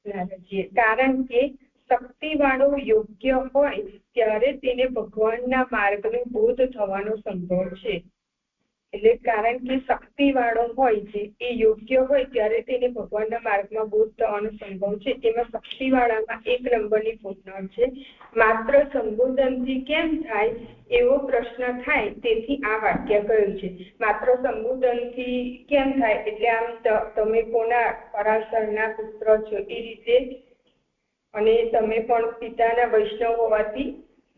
નારદજીએ. કારણ કે શક્તિવાળો યોગ્ય હોય ત્યારે તેને ભગવાનના માર્ગનો બોધ થવાનો સંભવ છે. એટલે કારણ કે શક્તિવાળો હોય છે એ યોગ્ય હોય ત્યારે તેને ભગવાનના માર્ગમાં બોધ થવાનો સંભવ છે. એમાં શક્તિવાળામાં 1 નંબરની ફૂટનોટ છે. માત્ર સંબોધનથી કેમ થાય એવો પ્રશ્ન થાય, તેથી આ વાક્ય કહ્યું છે. માત્ર સંબોધનથી કેમ થાય એટલે આમ તમે કોના પરાશરના પુત્ર છો એ રીતે, અને તમે પણ પિતાના વૈષ્ણવ હોવાથી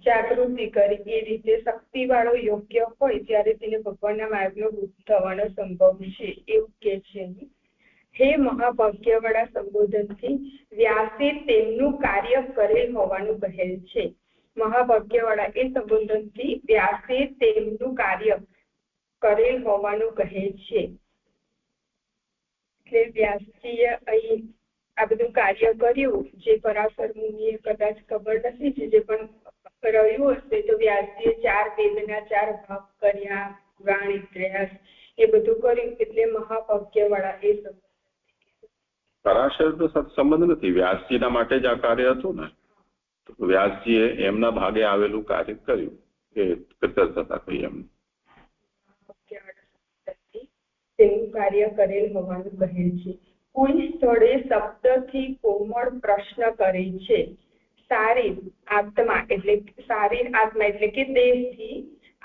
જાગૃતિ કરી એ રીતે શક્તિવાળો યોગ્ય હોય ત્યારે તેને ભગવાનના માર્ગનો બોધ થવાનો સંભવ છે એવું કે છે. હે મહાભાગ્યવાળા સંબોધનથી વ્યાસે તેમનું કાર્ય કરેલ હોવાનું કહેલ છે. મહાભાગ્યવાળા એ સંબોધનથી વ્યાસે તેમનું કાર્ય કરેલ હોવાનું કહે છે. એટલે વ્યાસજીએ અહીં આ બધું કાર્ય કર્યું જે પરાશર મુનિએ કદાચ ખબર નથી, જે પણ રહ્યું હશે તો વ્યાસજીએ 4 વેદના 4 ભાગ કર્યા, પુરાણ ઇતિહાસ એ બધું કર્યું. એટલે મહાભાગ્યવાળા એ પરાશર તો સત્સંબંધ નથી, વ્યાસજીના માટે જ આ કાર્ય હતું ને. તો વ્યાસજીએ એમના ભાગે આવેલું કાર્ય કર્યું એ કૃતજ્ઞતા કહી એમને. તેનું કાર્ય કરેલ હોવાનું કહેલ છે. કોઈ સ્થળે શબ્દથી કોમળ પ્રશ્ન કરે છે. શારીર આત્મા એટલે કે દેહથી,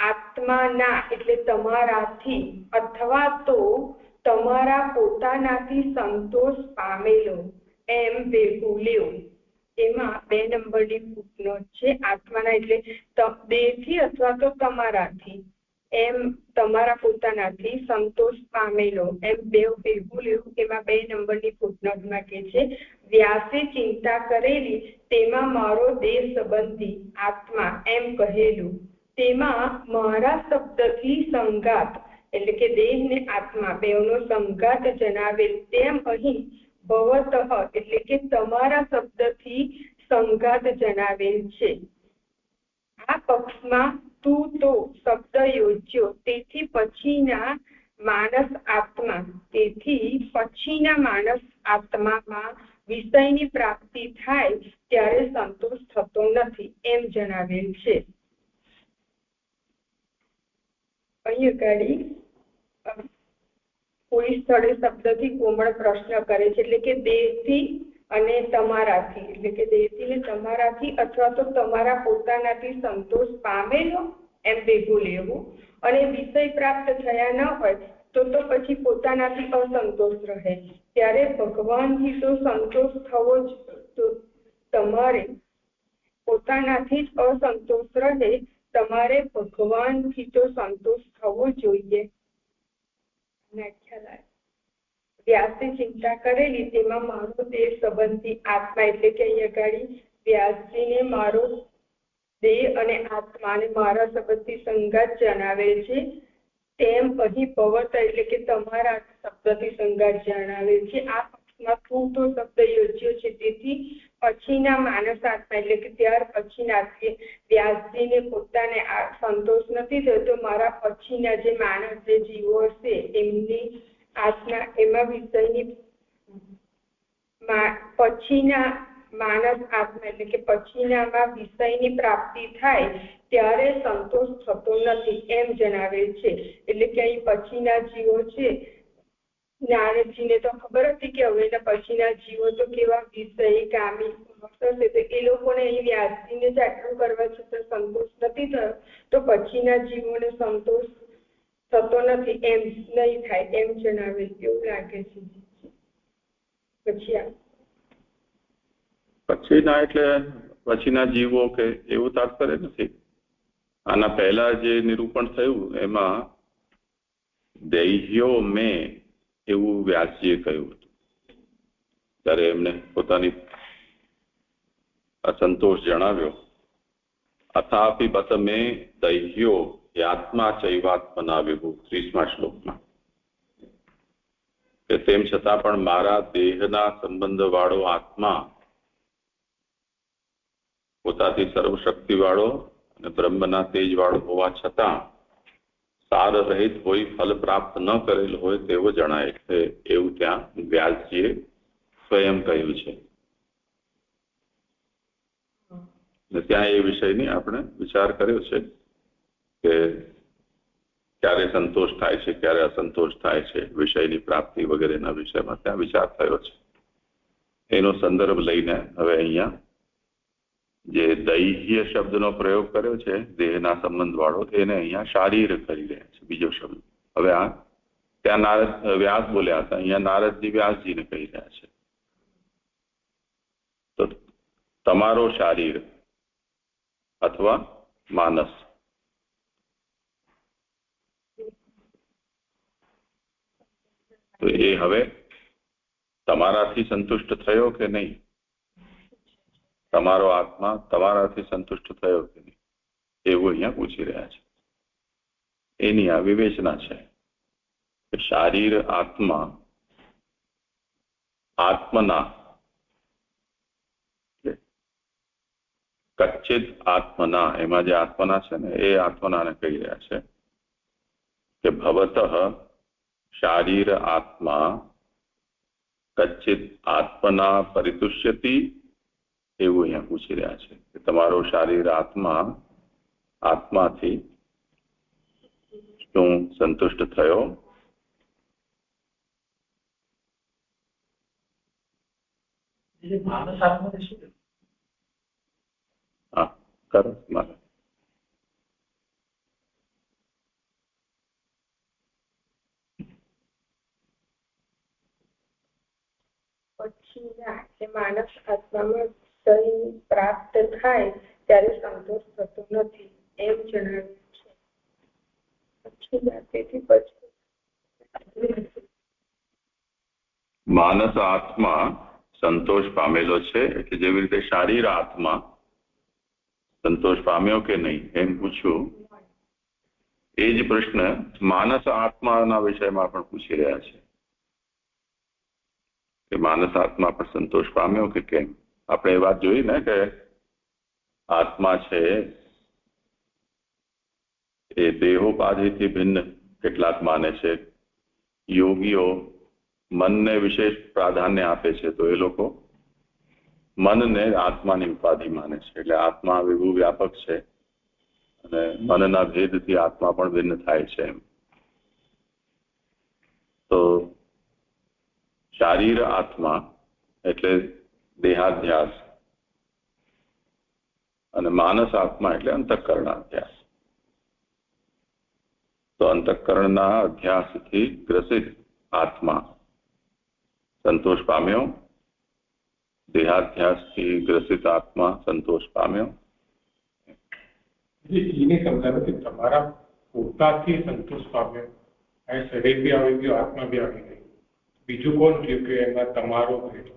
આત્માના એટલે તમારાથી, અથવા તો તમારા પોતાનાથી સંતોષ પામેલો એમ ભેગું લેવું. એમાં 2 નંબરની ફૂટનોટ છે. આત્માના એટલે દેહથી અથવા તો તમારાથી, એમ તમારા પોતાનાથી સંતોષ પામેલો એમ ભેગું લેવું. એમાં 2 નંબરની ફૂટનોટમાં કે છે, વ્યાસે ચિંતા કરેલી તેમાં મારો દેહ સંબંધી આત્મા એમ કહેલું. તેમાં મારા શબ્દથી સંઘાત એટલે કે દેહ ને આત્મા બેવનો સંઘાત જણાવેલ તેમ અહીં ભવતઃ એટલે કે તમારા શબ્દથી સંઘાત જણાવેલ છે. આ પક્ષમાં તું તો શબ્દ યોજ્યો, તેથી પછીના માનસ આત્મામાં વિષયની પ્રાપ્તિ થાય ત્યારે સંતોષ થતો નથી એમ જણાવેલ છે. અહીં આગળ કોઈ સ્થળે શબ્દથી કોમળ પ્રશ્ન કરે છે એટલે કે દેહથી અને તમારાથી, એટલે કે દેહથી ને તમારાથી અથવા તો તમારા પોતાનાથી સંતોષ પામેલો એમ ભેગું લેવું. અને વિષય પ્રાપ્ત થયા ન હોય તો પછી પોતાનાથી અસંતોષ રહે, ત્યારે ભગવાનથી તો સંતોષ થવો જ, તો તમારે પોતાનાથી જ અસંતોષ રહે, તમારે ભગવાનથી તો સંતોષ થવો જોઈએ. વ્યાસે ચિંતા કરેલી તેમાં મારો દેહ સંબંધી આત્મા એટલે કે અહીંયા ગાડી વ્યાસજીને મારો દેહ અને આત્માને મારા સંબંધી સંગાત જણાવેલ છે, તેમ અહીં ભવત એટલે કે તમારા શબ્દથી સંગાત જણાવેલ છે. આ પક્ષમાં પૂરતો શબ્દ યોજ્યો છે, તેથી પછીના માનસ આત્મા એટલે કે ત્યાર પછીના વ્યાસજીને પોતાને સંતોષ નથી થતો. મારા પછીના જે માનસ જે જીવો હશે એમની આત્મા એમાં વિષયની પછીના માનસ આત્મા એટલે કે પછીનામાં વિષયની પ્રાપ્તિ થાય ત્યારે સંતોષ થતો નથી એમ જણાવેલ છે. એટલે કે અહીં પછીના જીવો છે, નારદજીને તો ખબર હતી કે હવે પછીના જીવો તો કેવા વિષય કામી થશે, તો એ લોકોને અહીં વ્યાસજીને જ આટલું કરવા છતાં સંતોષ નથી થયો, તો પછીના જીવોને સંતોષ થતો નથી એમ નહીં થાય એમ જણાવેલ એવું લાગે છે. પછીના એટલે પછીના જીવો કે એવું તાત્પર્ય નથી. આના પહેલા જે નિરૂપણ થયું એમાં દૈહ્યો મેં એવું વ્યાસજીએ કહ્યું હતું, ત્યારે એમને પોતાની અસંતોષ જણાવ્યો. અથાપી બત મેં દૈહ્યો આત્મા ચૈવાત્મના વિભુ 30મા શ્લોકમાં, કે તેમ છતાં પણ મારા દેહના સંબંધ વાળો આત્મા પોતાથી સર્વશક્તિ વાળો અને બ્રહ્મના તેજ વાળો હોવા છતાં સાર રહિત હોય, ફલ પ્રાપ્ત ન કરેલ હોય તેવો જણાય છે, એવું ત્યાં વ્યાસજીએ સ્વયં કહ્યું છે. ત્યાં એ વિષયની આપણે વિચાર કર્યો છે કે ક્યારે સંતોષ થાય છે, ક્યારે અસંતોષ થાય છે, વિષયની પ્રાપ્તિ વગેરેના વિષયમાં ત્યાં વિચાર થયો છે. એનો સંદર્ભ લઈને હવે અહીંયા જે દૈહ્ય શબ્દનો પ્રયોગ કર્યો છે દેહના સંબંધ વાળો, એને અહીંયા શારીર કરી રહ્યા છે બીજો શબ્દ. હવે આ ત્યાં નારદ વ્યાસ બોલ્યા હતા, અહીંયા નારદજી વ્યાસજીને કહી રહ્યા છે. તો તમારો શારીર અથવા માનસ, તો એ હવે તમારાથી સંતુષ્ટ થયો કે નહીં? તમારો આત્મા તમારાથી સંતુષ્ટ થયો કે નહીં એવું અહીંયા પૂછી રહ્યા છે. એની આ વિવેચના છે કે શારીર આત્મા આત્મના કચ્ચિત આત્મના, એમાં જે આત્મના છે ને એ આત્મનાને કહી રહ્યા છે કે ભવતઃ શારીર આત્મા કચ્ચિત આત્મના પરિતુષ્યતિ, એવું અહીંયા પૂછી રહ્યા છે કે તમારો શારીર આત્મા આત્માથી શું સંતુષ્ટ થયો? હા કરો મારે. પછીના કે માનસ આત્મામાં પ્રાપ્ત થાય ત્યારે સંતોષ થતો નથી એમ જણાવ્યું છે. પછીના તેથી પછી માનસ આત્મા સંતોષ પામેલો છે, એટલે જેવી રીતે શારીર આત્મા સંતોષ પામ્યો કે નહીં એમ પૂછ્યું, એ જ પ્રશ્ન માનસ આત્માના વિષયમાં પણ પૂછી રહ્યા છે કે માનસ આત્મા પણ સંતોષ પામ્યો કે કેમ. આપણે એ વાત જોઈ ને કે આત્મા છે એ દેહોપાધિથી ભિન્ન કેટલાક માને છે. યોગીઓ મનને વિશેષ પ્રાધાન્ય આપે છે, તો એ લોકો મનને આત્માની ઉપાધિ માને છે. એટલે આત્મા વિભુ વ્યાપક છે અને મનના ભેદથી આત્મા પણ ભિન્ન થાય છે એમ. તો શારીર આત્મા એટલે દેહાધ્યાસ અને માનસ આત્મા એટલે અંતઃકરણાધ્યાસ. તો અંતઃકરણના અધ્યાસથી ગ્રસિત આત્મા સંતોષ પામ્યો, દેહાધ્યાસથી ગ્રસિત આત્મા સંતોષ પામ્યો. એને સમજાવે કે તમારા પોતાથી સંતોષ પામ્યો, આ શરીર બી આવી ગયું, આત્મા બી આવી ગઈ, બીજું કોણ થયું કે એમાં તમારો ભેટો?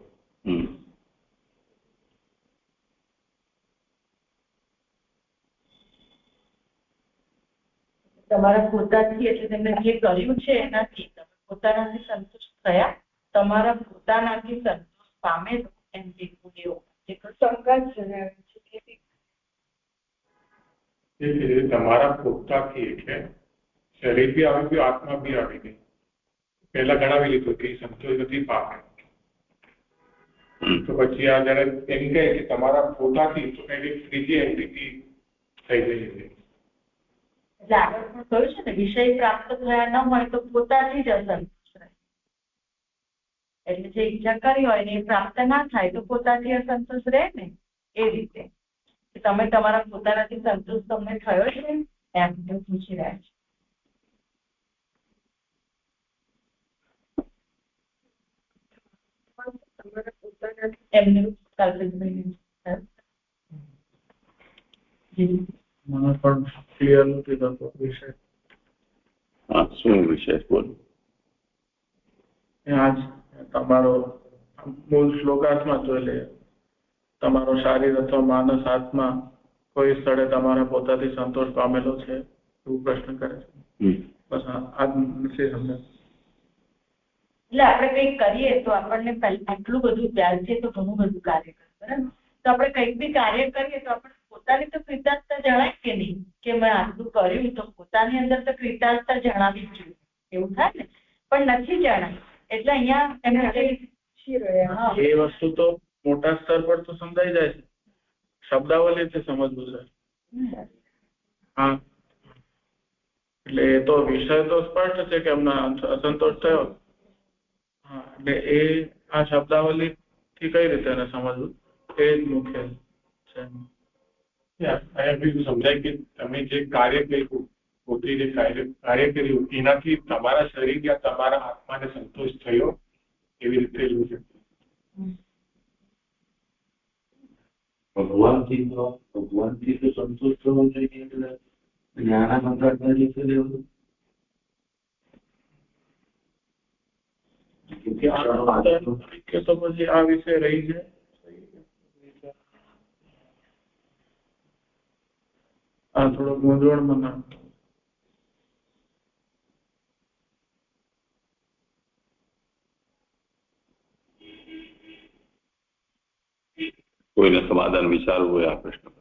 તમારા પોતાથી એટલે તમે જે કર્યું છે એનાથી તમે પોતાનાથી સંતુષ્ટ થયા, તમારા પોતાનાથી સંતોષ પામે એમ કીધું એવું શંકા જણાવે છે તમારા પોતાથી એટલે શરીર બી આવી ગયું, આત્મા બી આવી ગઈ. પહેલા ગણાવી લીધું કે સંતોષ નથી પામે. તો પછી આ જયારે એમ કહે કે તમારા પોતાથી, તો એની ત્રીજી એન્ટિટી થઈ ગઈ છે. એટલે આગળ પણ કહ્યું છે ને, વિષય પ્રાપ્ત થયા ન હોય તો પોતાથી જ અસંતોષ રહે. એટલે જે ઈચ્છા કરી હોય ને એ પ્રાપ્ત ના થાય તો પોતાથી અસંતોષ રહે ને. એ રીતે તમે તમારા પોતાનાથી સંતોષ તમને થયો છે એમ પૂછી રહ્યા છે. એમને મને પણ ક્લિયર નથી થતો વિષય. શું વિષય બોલો? આજ તમારો મૂળ શ્લોકાર્થમાં જોઈ લે, તમારો શારીર અથવા માનસ આત્મા કોઈ સ્થળે તમારા પોતાથી સંતોષ પામેલો છે એવું પ્રશ્ન કરે છે. બસ આ નથી સમજાય. એટલે આપણે કંઈક કરીએ તો આપણને આટલું બધું ધ્યાન છે તો ઘણું બધું કાર્ય કરે, બરાબર? તો આપણે કંઈક બી કાર્ય કરીએ તો આપણે પોતાની તો કૃતાર્થતા જણાય કે નહીં, કે મેં આટલું કર્યું, તો પોતાની અંદર તો કૃતાર્થતા જણાવી જ જોઈએ. એવું થાય ને, પણ નથી જણાય. એટલે અહીંયા એમને એ વસ્તુ તો મોટા સ્તર પર તો સમજાઈ જાય છે, શબ્દાવલીથી સમજવું છે. હા, એટલે એ તો વિષય તો સ્પષ્ટ છે કે એમને અસંતોષ થયો. હા, એટલે એ આ શબ્દાવલી થી કઈ રીતે એને સમજવું એ જ મુખ્ય છે. સમજાય કે તમે જે કાર્ય કર્યું, પોતે જે કાર્ય કર્યું એનાથી તમારા શરીર યા તમારા આત્માને સંતોષ થયો, એવી રીતે એવું છે. ભગવાનથી તો સંતોષ થવો જોઈએ. એટલે જ્ઞાનાનંદના રીતે લેવું તો પછી આ વિષય રહી છે. આ થોડો મૂંઝવણમાં નાખતો. કોઈને સમાધાન વિચારવું હોય આ પ્રશ્ન પર?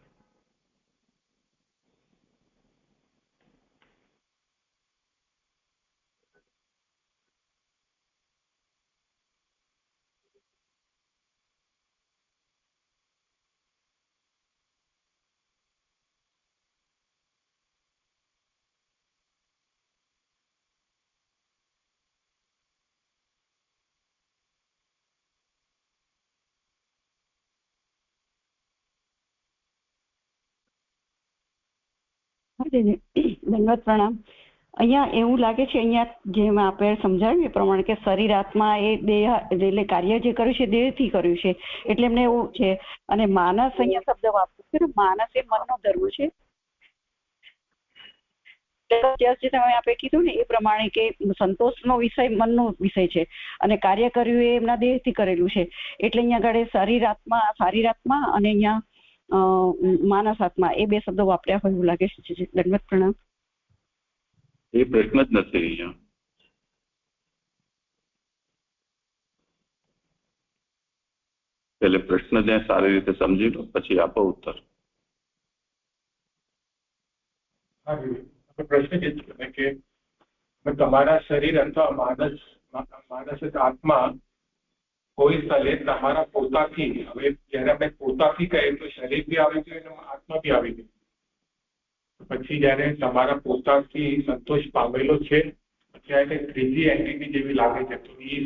ધન્યવાદ, પ્રણામ. અહીંયા એવું લાગે છે, અહીંયા જેમ આપણે સમજાવ્યું એ પ્રમાણે કે શરીર આત્મા એ દેહ એટલે કાર્ય જે કર્યું છે દેહથી કર્યું છે, એટલે એમને એવું છે. અને માનસ અહીંયા શબ્દ વાપર્યો છે ને, માનસ એ મનનો ધર્મ છે. જે તમે આપણે કીધું ને એ પ્રમાણે કે સંતોષનો વિષય મનનો વિષય છે અને કાર્ય કર્યું એ એમના દેહથી કરેલું છે. એટલે અહીંયા આગળ શારીર આત્મા અને અહીંયા માનસ આત્મા એ બે શબ્દો વાપર્યા હોય એવું લાગે છે. દંડવત, પ્રણામ. એ પ્રશ્ન જ નથી અહીંયા. એટલે પ્રશ્ન ત્યાં સારી રીતે સમજી લો, પછી આપો ઉત્તર. પ્રશ્ન એ છે કે તમારા શરીર અથવા માનસ આત્મા કોઈ સ્થળે તમારા પોતાથી, હવે જયારે આપણે પોતાથી કહીએ તો શરીર બી આવી ગયું અને આત્મા બી આવી ગયું. પછી જયારે તમારા પોતાથી સંતોષ પામેલો છે, ત્યારે ત્રીજી એન્ટિટી જેવી લાગે છે, તો એ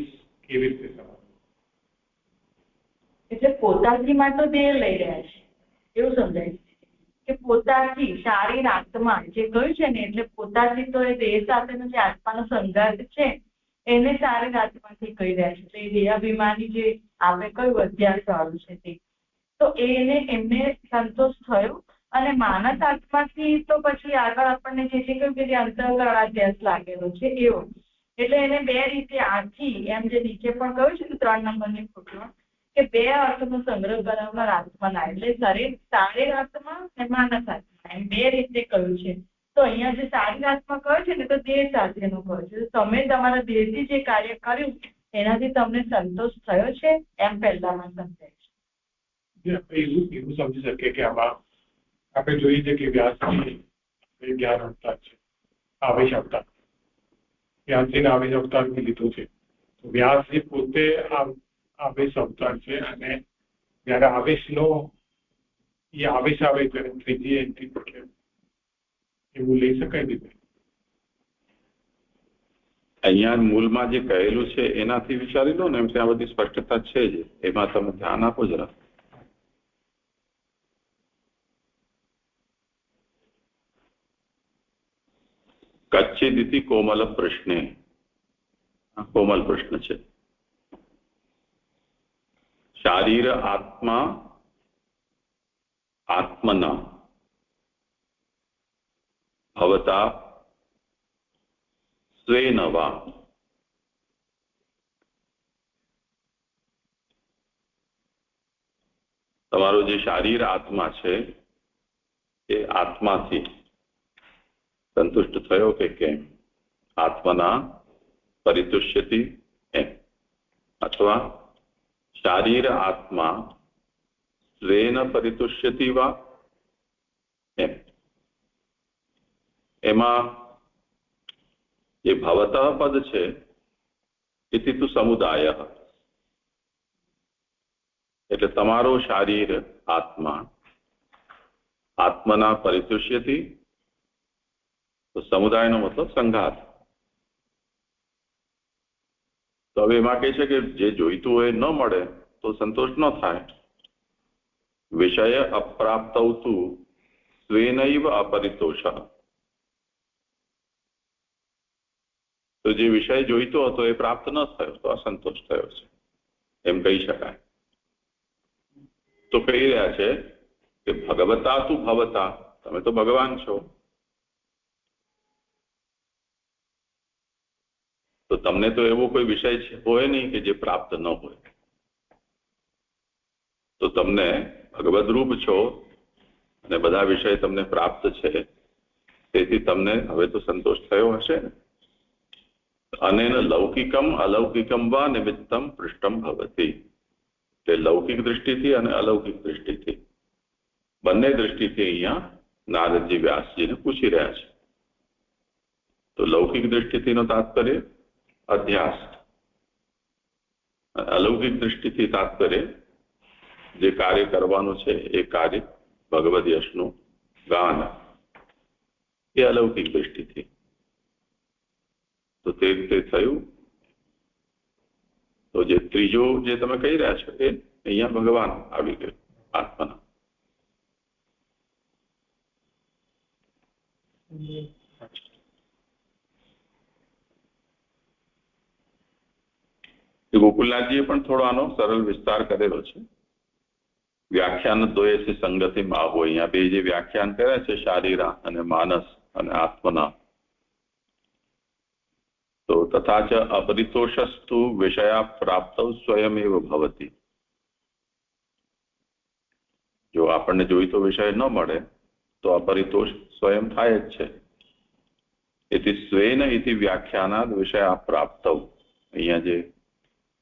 કેવી રીતે સમજ? એટલે પોતાથી માં તો દેહ લઈ રહ્યા છે એવું સમજાય છે કે પોતાથી શારીર આત્મા જે કહ્યું છે ને, એટલે પોતાથી તો એ દેહ સાથેનો જે આત્માનો સંઘર્ષ છે એને શારીર આત્માથી કહી રહ્યા છે. તો એ દેહાભિમાની જે આપણે કયું અધ્યાસ વાળું છે તે, તો એમને સંતોષ થયો. અને માનસ આત્માથી તો પછી આગળ આપણને જે કહ્યું કે જે અંતઃકરણાધ્યાસ લાગેલો છે એવો, એટલે એને બે રીતે આથી એમ જે નીચે પણ કહ્યું છે ને 3 નંબરની ફૂટમાં કે બે અર્થનો સંગ્રહ કરાવનાર આત્માના એટલે શારીર આત્મા અને માનસ આત્મા એમ બે રીતે કહ્યું છે. તો અહીંયા જે શારીર આત્મા કહ્યું છે ને તો દેહ સાથેનું કહ્યું છે. તમે તમારા દેહથી જે કાર્ય કર્યું એનાથી તમને સંતોષ થયો છે એમ પહેલામાં સમજાય છે. એવું સમજી શકીએ કે આમાં આપણે જોઈએ છે કે વ્યાસજી જ્ઞાન અવતાર છે, આવેશ અવતાર. વ્યાસજીને આવેશ અવતાર લીધું છે. વ્યાસજી પોતે આવેશ અવતાર છે અને જયારે આવેશનો એ આવેશ આવે ત્યારે ત્રીજી એન્ટ્રી એવું લઈ શકાય દીધું. અહીંયા મૂળમાં જે કહેલું છે એનાથી વિચારી લો ને, એમ ત્યાં બધી સ્પષ્ટતા છે જ, એમાં તમે ધ્યાન આપો જરા. કચ્છિદિતિ કોમલ પ્રશ્ને, કોમલ પ્રશ્ન છે. શારીર આત્મા આત્મના ભવતા સ્વેન વા. તમારો જે શારીર આત્મા છે એ આત્માથી સંતુષ્ટ થયો કે કેમ? આત્મના પરિતુષ્યતિ એમ, અથવા શારીર આત્મા સ્વેન પરિતુષ્યતિ વા એમ. એમાં જે ભવતઃ પદ છે ઇતિ તુ સમુદાય, એટલે તમારો શારીર આત્મા આત્મના પરિતુષ્યતિ, તો સમુદાયનો મતલબ સંઘાત. તો હવે એમાં કહે છે કે જે જોઈતું હોય ન મળે તો સંતોષ ન થાય. વિષય અપ્રાપ્તૌ તુ સ્વેનૈવ અપરિતોષ. તો જે વિષય જોઈતો હતો એ પ્રાપ્ત ન થયો તો અસંતોષ થયો છે એમ કહી શકાય. તો કહી રહ્યા છે કે ભગવતા તું ભવતા, તમે તો ભગવાન છો, તો તમને તો એવો કોઈ વિષય હોય નહીં કે જે પ્રાપ્ત ન હોય. તો તમને ભગવદ રૂપ છો અને બધા વિષય તમને પ્રાપ્ત છે, તેથી તમને હવે તો સંતોષ થયો હશે ને. અનેન લૌકિકમ અલૌકિકમ વા નિમિત્તમ પૃષ્ટમ ભવતી. તે લૌકિક દૃષ્ટિથી અને અલૌકિક દૃષ્ટિથી બંને દૃષ્ટિથી અહીંયા નારદજી વ્યાસજીને પૂછી રહ્યા છે. તો લૌકિક દૃષ્ટિથીનો તાત્પર્ય અધ્યાસ, અલૌકિક દૃષ્ટિથી તાત્પર્ય જે કાર્ય કરવાનું છે એ કાર્ય ભગવદ યશનું ગાન, એ અલૌકિક દૃષ્ટિથી. તો તે રીતે થયું. તો જે ત્રીજો જે તમે કહી રહ્યા છો એ અહીંયા ભગવાન આવી ગયું આત્માના. ગોકુલનાથજીએ પણ થોડો આનો સરળ વિસ્તાર કરેલો છે. વ્યાખ્યાન દ્વયથી સંગતિમાં આવો. અહીંયા બે જે વ્યાખ્યાન કર્યા છે શારીર અને માનસ અને આત્મના. તો તથા ચ અપરિતોષસ્તુ વિષયા પ્રાપ્ત સ્વયમેવ ભવતી. જો આપણને જોઈતો વિષય ન મળે તો અપરિતોષ સ્વયં થાય જ છે. ઇતિ સ્વેન ઇતિ વ્યાખ્યાનાદ વિષયા પ્રાપ્ત. અહીંયા જે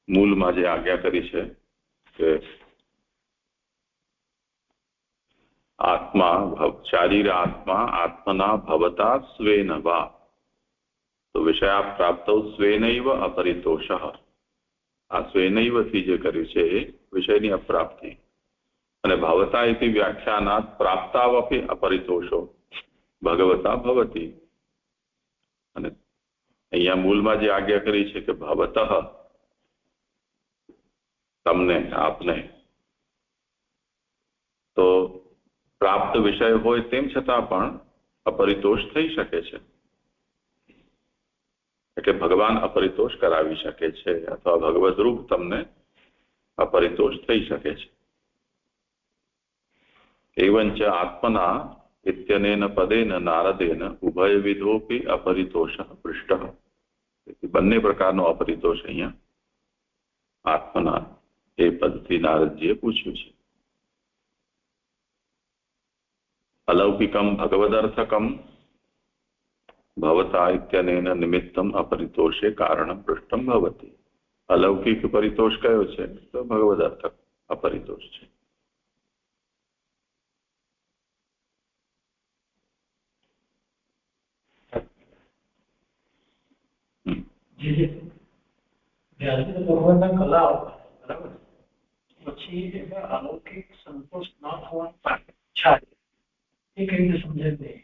મૂળમાં જે આજ્ઞા કરી છે કે આત્મા શારીર આત્મા આત્મના ભવતા સ્વેન વા, તો વિષયા પ્રાપ્ત સ્વેનૈવ અપરિતોષ. આ સ્વેનૈવથી જે કર્યું છે એ વિષયની અપ્રાપ્તિ. અને ભવતા ઇતિ વ્યાખ્યાનાત પ્રાપ્તાવપી અપરિતોષો ભગવતા ભવતી. અને અહીંયા મૂળમાં જે આજ્ઞા કરી છે કે ભવતઃ, તમને આપને, તો પ્રાપ્ત વિષય હોય તેમ છતાં પણ અપરિતોષ થઈ શકે છે. એટલે ભગવાન અપરિતોષ કરાવી શકે છે, અથવા ભગવદ રૂપ તમને અપરિતોષ થઈ શકે છે. એવંચ આત્મના ઇત્યનેન પદેન નારદેન ઉભયવિધોપી અપરિતોષ પૃષ્ટઃ. બંને પ્રકારનો અપરિતોષ અહીંયા આત્મના એ પદથી નારદજીએ પૂછ્યું છે. અલૌકિકમ ભગવદર્થકમ ભવતા ઇત્યનેન નિમિત્તમ અપરિતોષે કારણમ પૃષ્ટમ ભવતી. અલૌકિક પરિતોષ કયો છે? તો ભગવદર્થક અપરિતોષ છે. ભગવાનના કલા બરાબર, પછી એમાં અલૌકિક સંતોષ ન થવાનું કારણ ઈચ્છા એ કઈ રીતે સમજાય નહીં.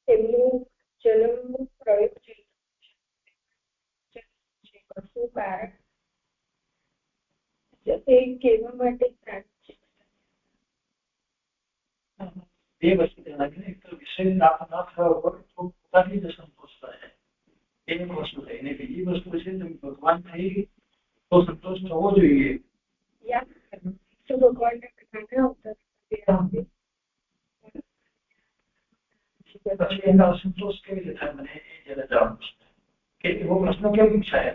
એમનું જન્મનું પ્રયોગ કશું કારણ એ કહેવા માટે બે વસ્તુ ધ્યાન એક તો વિષય પ્રાપ્ત ન થયો હોય તો પોતાની જ સંતોષ થાય, એક વસ્તુ થઈ. અને બીજી વસ્તુ છે ભગવાન થઈ તો સંતોષ થવો જોઈએ. પછી એનો અસંતોષ કેવી રીતે થાય? મને એ જરા જવાબ કે એવો પ્રશ્ન કેમ પૂછાય?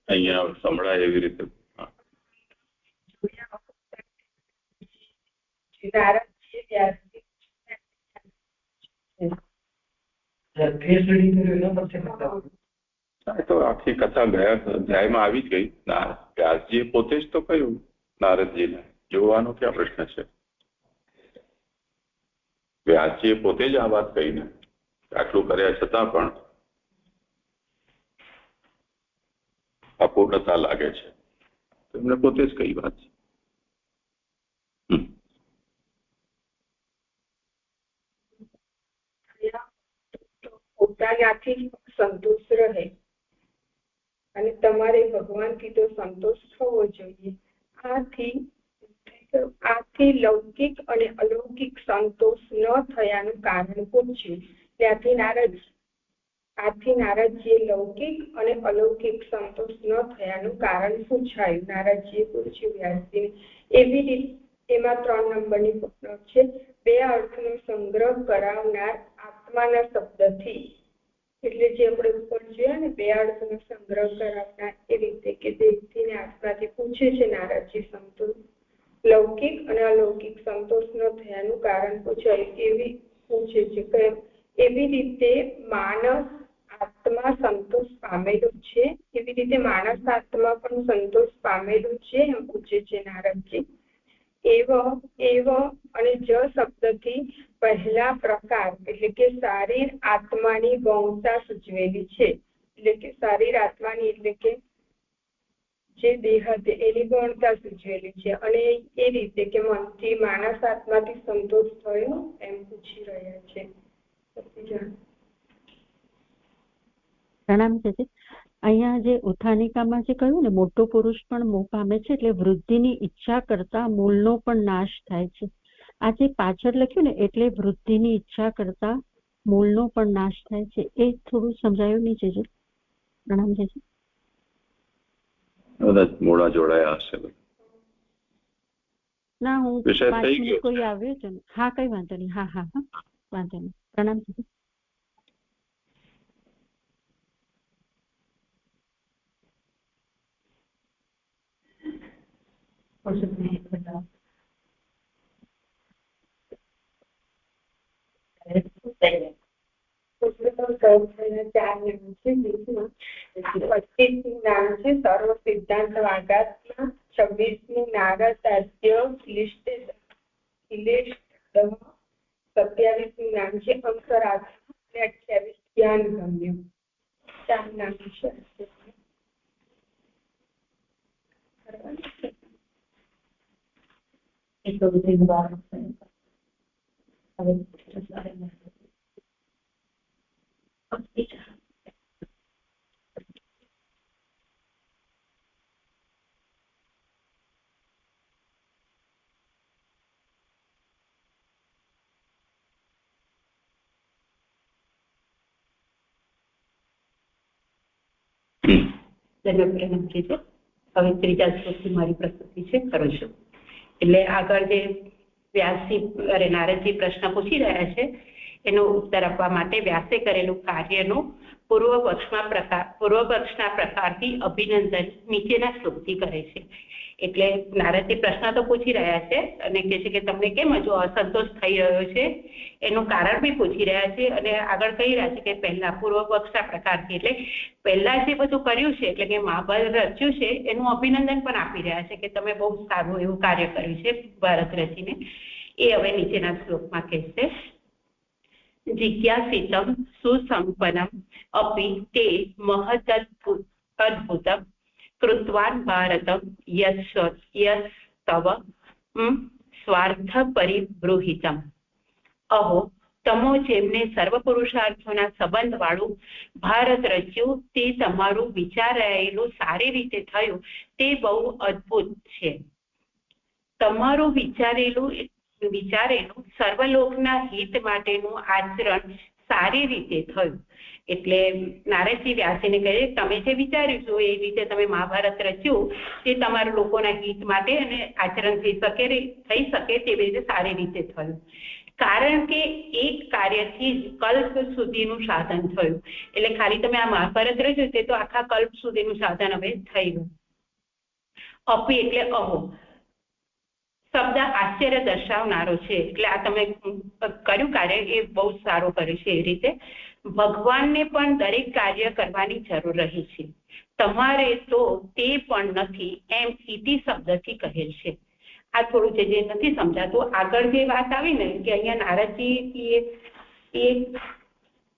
અહીંયા સંભળાય એવી રીતે તો આખી કથા ગયા અધ્યાયમાં આવી જ ગઈ. વ્યાસજીએ પોતે જ તો કહ્યું નારદજીને. જોવાનો ક્યાં પ્રશ્ન છે? વ્યાસજીએ પોતે જ આ વાત કહીને આટલું કર્યા છતાં પણ અપૂર્ણતા લાગે છે. એમને પોતે જ કઈ વાત છે. પોતાનાથી સંતોષ રહે અને તમારે ભગવાનથી તો સંતોષ થવો જોઈએ. આથી લૌકિક અને અલૌકિક સંતોષ ન થયાનું કારણ પૂછ્યું. આથી નારદજીએ લૌકિક અને અલૌકિક સંતોષ ન થયાનું કારણ પૂછાયું. નારદજીએ પૂછ્યું વ્યાસજીને. એવી રીતે એમાં 3 નંબરની ફૂટનોટ છે. બે અર્થનો સંગ્રહ કરાવનાર આત્માના શબ્દથી, એટલે જે આપણે ઉપર જોયા ને બે અર્થનો સંગ્રહ કરાવનાર, એ રીતે કે દેહથી ને આત્માથી પૂછે છે નારદજી સંતોષ લૌકિક અને અલૌકિક સંતોષ ન થયાનું કારણ પૂછાયું. એવી પૂછે છે કે એવી રીતે માનસ આત્મા સંતોષ પામેલો છે, એવી રીતે માણસ આત્મા પણ સંતોષ પામેલો છે એમ પૂછે છે નારદજી. એવ અને જ શબ્દથી પહેલા પ્રકાર એટલે કે શારીર આત્માની ગૌણતા સૂચવેલી છે. એટલે કે શારીર આત્માની એટલે કે જે દેહ એની ગૌણતા સૂચવેલી છે. અને એ રીતે કે મનથી માનસ આત્માથી સંતોષ થયો એમ પૂછી રહ્યા છે. પ્રણામ છે. અહીંયા જે ઉત્થાનિકામાં જે કહ્યું ને મોટો પુરુષ પણ મોહ પામે છે, એટલે વૃદ્ધિની ઈચ્છા કરતા મૂળનો પણ નાશ થાય છે. આ જે પાછળ લખ્યું ને એટલે વૃદ્ધિની ઈચ્છા કરતા મૂળનો પણ નાશ થાય છે, એ થોડું સમજાયું નહીં છે. પ્રણામ છે. મોડા જોડાયા હશે ના, હું વિષય થઈ ગયો કોઈ આવ્યો છે ને. હા, કઈ વાંધો નહીં. હા હા હા, વાંધો નહીં. પ્રણામ છે. સર્વ સિદ્ધાંત વાગાતના 26મી નારદાદ્ય ક્લિષ્ટ 27નું નામ છે અંતરાત્મા અને 28 જ્ઞાન ગમ્ય. 4 નામ છે. એટલું બધું વાર હવે પ્રણામજી છે. હવે ત્રીજા શ્લોકથી મારી પ્રસ્તુતિ છે કરું છું. એટલે આગળ જે વ્યાસજી નારદજી પ્રશ્ન પૂછી રહ્યા છે એનો ઉત્તર આપવા માટે વ્યાસે કરેલું કાર્યનું પૂર્વ પક્ષના પ્રકારથી અભિનંદન નીચેના શ્લોકથી કરે છે. એટલે નારદજી પ્રશ્ન તો પૂછી રહ્યા છે અને કહે છે કે તમને કેમ હજુ અસંતોષ થઈ રહ્યો છે એનું કારણ બી પૂછી રહ્યા છે અને આગળ કહી રહ્યા છે કે પહેલા પૂર્વ પક્ષના પ્રકારથી એટલે પહેલા જે બધું કર્યું છે એટલે કે મહાભારત રચ્યું છે એનું અભિનંદન પણ આપી રહ્યા છે કે તમે બહુ સારું એવું કાર્ય કર્યું છે ભારત રચીને. એ હવે નીચેના શ્લોકમાં કહેશે. જિજ્ઞાસિતમ સુસંપન્નમ અપી તે મહદદ્ભુતમ કૃત્વાન ભારતમ યસ્તવ સ્વાર્થ પરિબૃહિતમ. અહો તમો જેમને સર્વ પુરુષાર્થોના સંબંધ વાળું ભારત રચ્યું તે તમારું વિચારાયેલું સારી રીતે થયું તે બહુ અદ્ભુત છે. તમારું વિચારેલું સર્વલોકના હિત માટેનું આચરણ સારી રીતે થયું. એટલે નારદજી વ્યાસજીને કહે તમે જે વિચાર્યું છો એ રીતે તમે મહાભારત રચ્યું તે તમારા લોકોના હિત માટે અને આચરણ થઈ શકે તેવી રીતે સારી રીતે થયું. કારણ કે એક કાર્યથી જ કલ્પ સુધીનું સાધન થયું. એટલે ખાલી તમે આ મહાભારત રચ્યું તે તો આખા કલ્પ સુધીનું સાધન હવે થઈ ગયું. અપી એટલે અહો શબ્દ આશ્ચર્ય દર્શાવનારો છે. એટલે આ તમે કર્યું કાર્ય એ બહુ સારું કર્યું છે. એ રીતે ભગવાનને પણ દરેક કાર્ય કરવાની જરૂર રહી છે. તમારે તો તે પણ નથી એમ ઇતિ શબ્દથી કહેલ છે. આ થોડું જે નથી સમજાતું આગળ જે વાત આવી ને કે અહીંયા નારદજી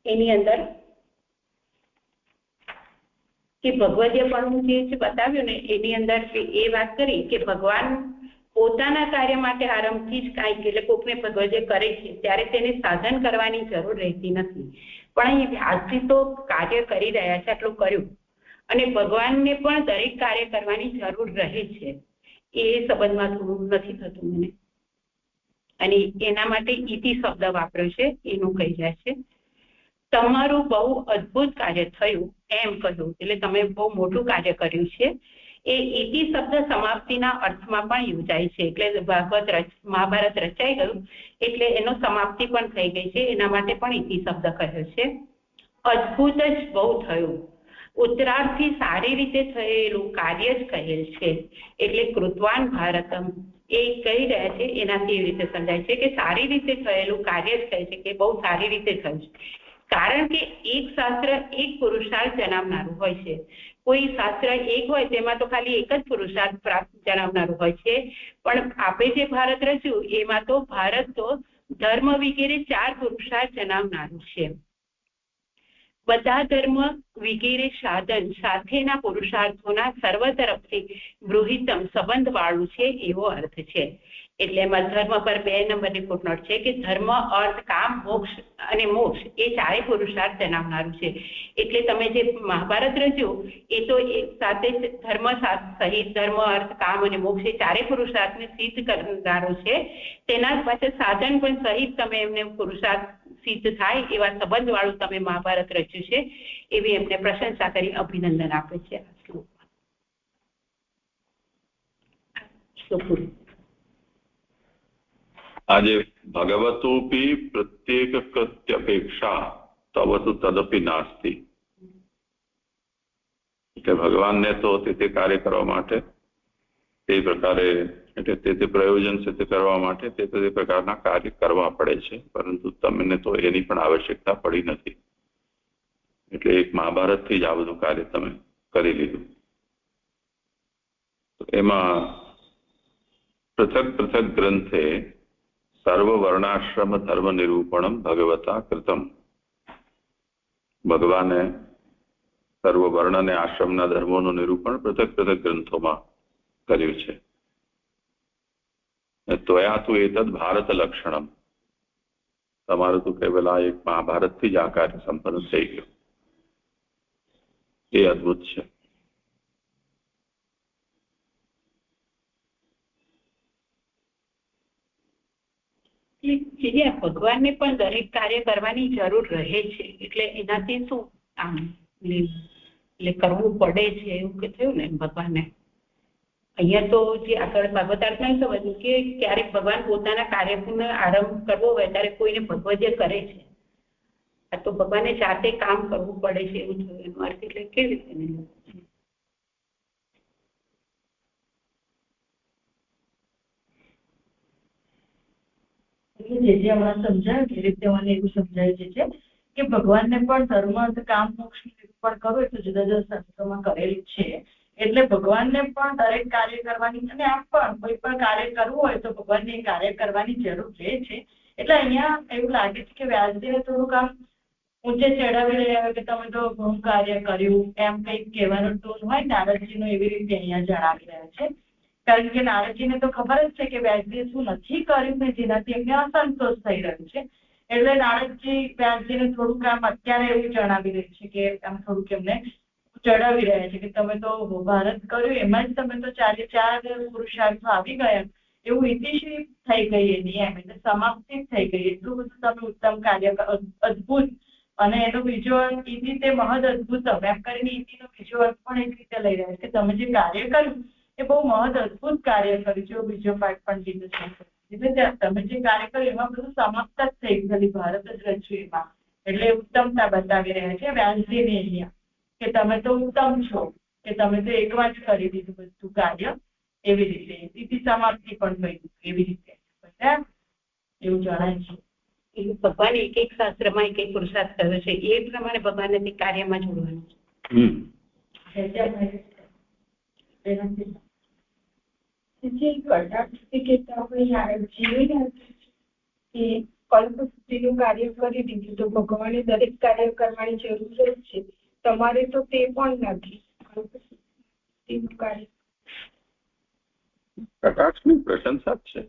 એની અંદર કે ભગવદીય પણ જે બતાવ્યું ને એની અંદર એ વાત કરી કે ભગવાન પોતાના કાર્ય માટે આરંભથી જ કાંઈક એટલે કોકને ભગવદે કરે છે ત્યારે તેને સાધન કરવાની જરૂર રહેતી નથી. પણ અહીં વ્યાસજી તો કાર્ય કરી રહ્યા છે આટલું કર્યું અને ભગવાનને પણ દરેક કાર્ય કરવાની જરૂર રહે છે. એ સંબંધમાં થોડું નથી થતું મને અને એના માટે ઇતિ શબ્દ વાપર્યો છે એનું કહી રહ્યા છે. તમારું બહુ અદ્ભુત કાર્ય થયું એમ કહ્યું એટલે તમે બહુ મોટું કાર્ય કર્યું છે. એ ઇતિ શબ્દ સમાપ્તિના અર્થમાં પણ યોજાય છે. એટલે મહાભારત રચાઈ ગયું એટલે એનો સમાપ્તિ પણ થઈ ગઈ છે એના માટે પણ ઇતિ શબ્દ કહ્યો છે. અદ્ભુત જ બહુ થયું ઉત્તરાર્થથી સારી રીતે થયેલું કાર્ય જ કહેલ છે. એટલે કૃતવાન ભારતમ એ કહી રહ્યા છે એનાથી એવી રીતે સમજાય છે કે સારી રીતે થયેલું કાર્ય જ કહે છે કે બહુ સારી રીતે થયું છે. કારણ કે એક શાસ્ત્ર એક પુરુષાર્થ જણાવનારું હોય છે. કોઈ શાસ્ત્ર એક હોય તેમાં તો ખાલી એક જ પુરુષાર્થ પ્રાપ્ત જણાવનારું હોય છે. પણ આપણે જે ભારત રચ્યું એમાં તો ભારત તો ધર્મ વગેરે 4 પુરુષાર્થ જણાવનારું છે. બધા ધર્મ વગેરે સાધન સાથેના પુરુષાર્થોના સર્વ તરફથી ગૃહિતમ સંબંધ વાળું છે એવો અર્થ છે. એટલે એમાં ધર્મ પર 2 નંબરની ફૂટનોટ છે કે ધર્મ અર્થ કામ મોક્ષ અને મોક્ષ એ 4 પુરુષાર્થ જણાવનારું છે. એટલે તમે જે મહાભારત રચ્યું એ તો એક સાથે ધર્મ સહિત ધર્મ અર્થ કામ અને મોક્ષ એ 4 પુરુષાર્થને સિદ્ધ કરનારો છે. તેના પાછળ સાધન પણ સહિત તમે એમને પુરુષાર્થ સિદ્ધ થાય એવા સંબંધ વાળું તમે મહાભારત રચ્યું છે એવી એમને પ્રશંસા કરી અભિનંદન આપે છે. આજે ભગવતોપી પ્રત્યેક કૃત્યપેક્ષા તવ તો તદપી નાસ્તિ. એટલે ભગવાનને તો તે કાર્ય કરવા માટે તે પ્રકારે એટલે તે પ્રયોજન છે તે કરવા માટે તે પ્રકારના કાર્ય કરવા પડે છે. પરંતુ તમને તો એની પણ આવશ્યકતા પડી નથી. એટલે એક મહાભારતથી જ આ બધું કાર્ય તમે કરી લીધું. એમાં પૃથક પૃથક ગ્રંથે સર્વ વર્ણાશ્રમ ધર્મ નિરૂપણમ ભગવતા કૃતમ. ભગવાને સર્વ વર્ણ અને આશ્રમના ધર્મોનું નિરૂપણ પૃથક પૃથક ગ્રંથોમાં કર્યું છે. ત્વયા તુ એતદ ભારત લક્ષણમ. તમારું તો કેવલ આ એક મહાભારતથી જ આ કાર્ય સંપન્ન થઈ ગયું. એ અદ્ભુત છે. ભગવાનને પણ દરેક કાર્ય કરવાની જરૂર રહે છે એટલે એનાથી શું આમ એટલે કરવું પડે છે એવું કે થયું ને ભગવાનને. અહીંયા તો જે આગળ ભાગવતાર્થમાં સમજ્યું કે ક્યારેક ભગવાન પોતાના કાર્યનો આરંભ કરવો હોય ત્યારે કોઈને ભગવદ્ય કરે છે. આ તો ભગવાનને જાતે કામ કરવું પડે છે એવું થયું એનો અર્થ. એટલે કેવી રીતે જે હમણાં સમજાયું એ રીતે મને એવું સમજાયું છે કે ભગવાનને પણ ધર્મ કામ મોક્ષ પણ કરવું એ તો જુદા જુદા શાસ્ત્રોમાં કરેલું છે. એટલે ભગવાનને પણ દરેક કાર્ય કરવાની, અને આમ પણ કોઈ પણ કાર્ય કરવું હોય તો ભગવાનને એ કાર્ય કરવાની જરૂર રહે છે. એટલે અહીંયા એવું લાગે છે કે વ્યાસજીને થોડુંક આમ ઊંચે ચડાવી રહ્યા હોય કે તમે તો ઘણું કાર્ય કર્યું એમ કંઈક કહેવાનો ટોન હોય નારદજીનો, એવી રીતે અહીંયા જણાવી રહ્યા છે. કારણ કે નારદજીને તો ખબર જ છે કે વ્યાસજીએ શું નથી કર્યું ને જેનાથી એમને અસંતોષ થઈ રહ્યો છે. એટલે નારદજી વ્યાસજીને થોડુંક આમ અત્યારે એવું જણાવી રહ્યું છે કે આમ થોડુંક એમને ચડાવી રહ્યા છે કે તમે તો ભારત કર્યું એમાં જ તમે તો 4 પુરુષાર્થો આવી ગયા એવું ઇતિશ્રી થઈ ગઈ એની, એમ એટલે સમાપ્તિ જ થઈ ગઈ. એટલું બધું તમે ઉત્તમ કાર્ય, અદભુત. અને એનો બીજો અર્થ ઇતિ તે મહદ અદભુતમ એમ કરીને ઇતિનો બીજો અર્થ પણ એક રીતે લઈ રહ્યા છે કે તમે જે કાર્ય કર્યું એ બહુ મહદ અદભુત કાર્ય કર્યું છે. બીજો પાઠ પણ કીધું છે. એટલે તમે જે કાર્ય કર્યું એમાં બધું સમાપ્ત જ થઈ ગયેલી, ભારત જ રચ્યું એમાં. એટલે ઉત્તમતા બતાવી રહ્યા છે વ્યાસજીને અહીંયા કે તમે તો ઉત્તમ છો, કે તમે તો એકવાર જ કરી દીધું બધું કાર્ય. એવી રીતે ઇતિ સમાપ્તિ પણ થઈ ગયું એવી રીતે એવું જણાય છે. ભગવાન એક એક શાસ્ત્રમાં એક એક પુરુષાર્થ કર્યો છે એ પ્રમાણે ભગવાનને તે કાર્યમાં જોડવાનું છે. જે કટાક્ષથી કહેતા હોય જીવી કે કલ્પ સુધીનું કાર્ય કરી દીધું તો ભગવાને દરેક કાર્ય કરવાની જરૂર જ છે. તમારે તો તે પણ નથી. કલ્પ સુધીનું કાર્ય કટાક્ષની પ્રશંસા જ છે.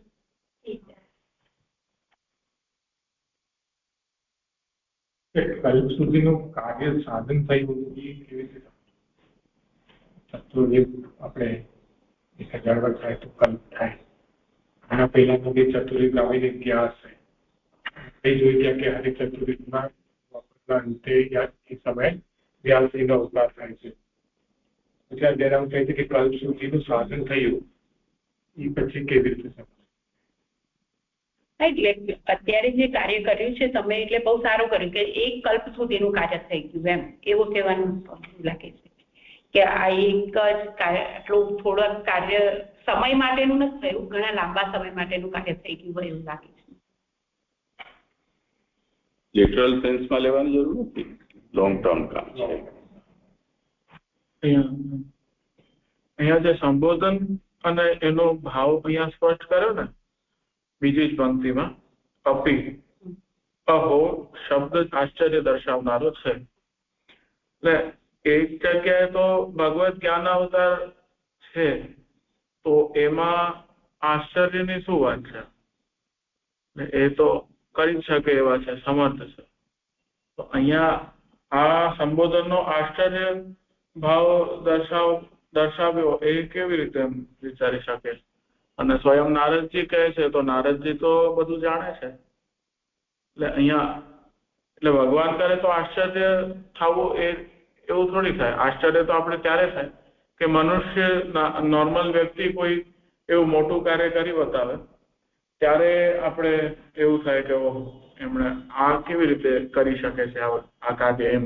કલ્પ સુધીનું કાર્ય સાધન થયું એ કેવી રીતે? ચતુર્યુગ આપણે 1000 વર્ષ થાય તો કલ્પ થાય. આના પહેલાનો બી ચતુર્યુગ આવીને ગયા હશે. એ જોઈ ગયા કે હરે ચતુર્યુગમાં અંતે એ સમયે વ્યાસજીનો અવતાર થાય છે. એટલે જયારે હું કહે છે કે કલ્પ સુધીનું સાધન થયું એ પછી કેવી રીતે? એટલે અત્યારે જે કાર્ય કર્યું છે તમે એટલે બહુ સારું કર્યું કે એક કલ્પ સુધીનું કાર્ય થઈ ગયું એમ એવું કહેવાનું લાગે છે કે આ એક જ આટલું થોડુંક કાર્ય સમય માટેનું નથી થયું, ઘણા લાંબા સમય માટેનું કાર્ય થઈ ગયું હોય એવું લાગે છે. લિટરલ સેન્સમાં લેવાની જરૂર નથી, લોંગ ટર્મ કામ છે. અહીંયા જે સંબોધન અને એનો ભાવ અહીંયા સ્પષ્ટ કર્યો ને બીજી જ પંક્તિમાં, અપી અહો શબ્દ આશ્ચર્ય દર્શાવનારો છે. એટલે એક જગ્યાએ તો ભગવત જ્ઞાન અવતાર છે તો એમાં આશ્ચર્યની શું વાત છે? એ તો કરી શકે એવા છે, સમર્થ છે. તો અહીંયા આ સંબોધનનો આશ્ચર્ય ભાવ દર્શાવ્યો એ કેવી રીતે વિચારી શકે? અને સ્વયં નારદજી કહે છે તો નારદજી તો બધું જાણે છે. એટલે અહીંયા એટલે ભગવાન કરે તો આશ્ચર્ય થવું એ એવું થોડી થાય. આશ્ચર્ય તો આપણે ત્યારે થાય કે મનુષ્ય નોર્મલ વ્યક્તિ કોઈ એવું મોટું કાર્ય કરી બતાવે ત્યારે આપણે એવું થાય કે એમણે આ કેવી રીતે કરી શકે છે આ કાર્ય, એમ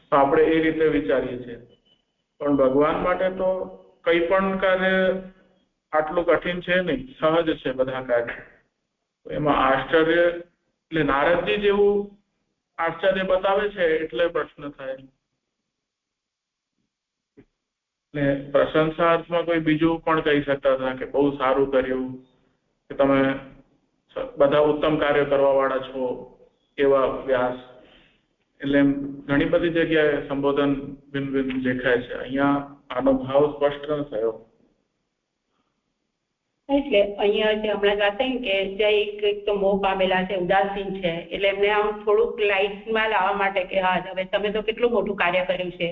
તો આપણે એ રીતે વિચારીએ છીએ. પણ ભગવાન માટે તો કંઈ પણ કાર્ય આટલું કઠિન છે નહીં, સહજ છે બધા કાર્ય. એમાં આશ્ચર્ય એટલે નારદજી જેવું આશ્ચર્ય બતાવે છે એટલે પ્રશ્ન થાય. એટલે પ્રશંસાર્થમાં કોઈ બીજું પણ કહી શકતા હતા કે બહુ સારું કર્યું, કે તમે બધા ઉત્તમ કાર્ય કરવા વાળા છો એવા વ્યાસ. એટલે ઘણી બધી જગ્યાએ સંબોધન ભિન્ન ભિન્ન દેખાય છે. અહીંયા આનો ભાવ સ્પષ્ટ ન થયો. એટલે અહીંયા જે હમણાં વાત થઈ કે જે એક તો મોહ પામેલા છે, ઉદાસીન છે, એટલે એમને આમ થોડુંક લાઇટમાં લાવવા માટે કે હા હવે તમે તો કેટલું મોટું કાર્ય કર્યું છે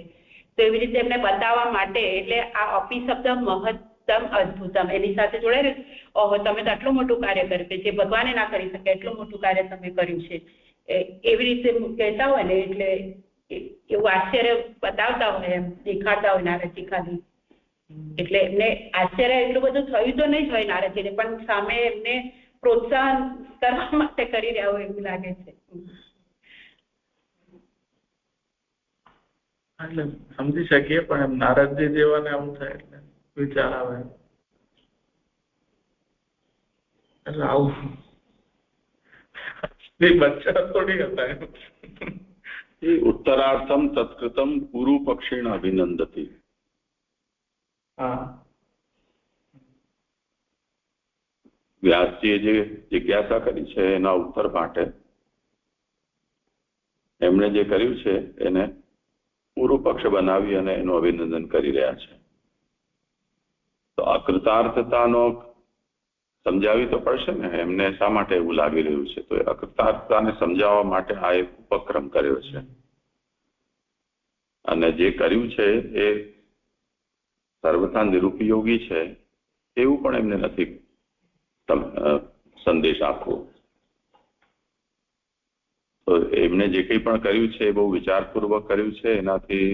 તો એવી રીતે એમને બતાવવા માટે એટલે આ અપી શબ્દ મહત્તમ અદ્ભુતમ એની સાથે જોડાયેલું. ઓહો તમે તો આટલું મોટું કાર્ય કર્યું કે જે ભગવાને ના કરી શકે એટલું મોટું કાર્ય તમે કર્યું છે એવી રીતે કહેતા હોય ને એટલે એવું આશ્ચર્ય બતાવતા હોય, એમ દેખાડતા હોય નારદજી ખાલી. એટલે એમને આશ્ચર્ય એટલું બધું થયું તો નહીં જ હોય નારદજીને, પણ સામે એમને પ્રોત્સાહન કરવા માટે કરી રહ્યા હોય એવું લાગે છે. એટલે સમજી શકીએ, પણ એમ નારદજી જેવાને આવું થાય એટલે વિચાર આવે. એટલે આવું બચ્ચા થોડી હતા એમ. उत्तरार्थम तत्कृतम पूर्व पक्षेण अभिनंदती. વ્યાસજીએ જે જિજ્ઞાસા કરી છે એના ઉત્તર માટે એમણે જે કર્યું છે એને પૂર્વ પક્ષ બનાવી અને એનું અભિનંદન કરી રહ્યા છે. તો અકૃતાર્થતાનો સમજાવી તો પડશે ને એમને, શા માટે એવું લાગી રહ્યું છે. તો એ અકૃતાર્થતાને સમજાવવા માટે આ એક ઉપક્રમ કર્યો છે. અને જે કર્યું છે એ સર્વથા નિરુપયોગી છે એવું પણ એમને નથી સંદેશ આપવો. તો એમને જે કંઈ પણ કર્યું છે એ બહુ વિચારપૂર્વક કર્યું છે. એનાથી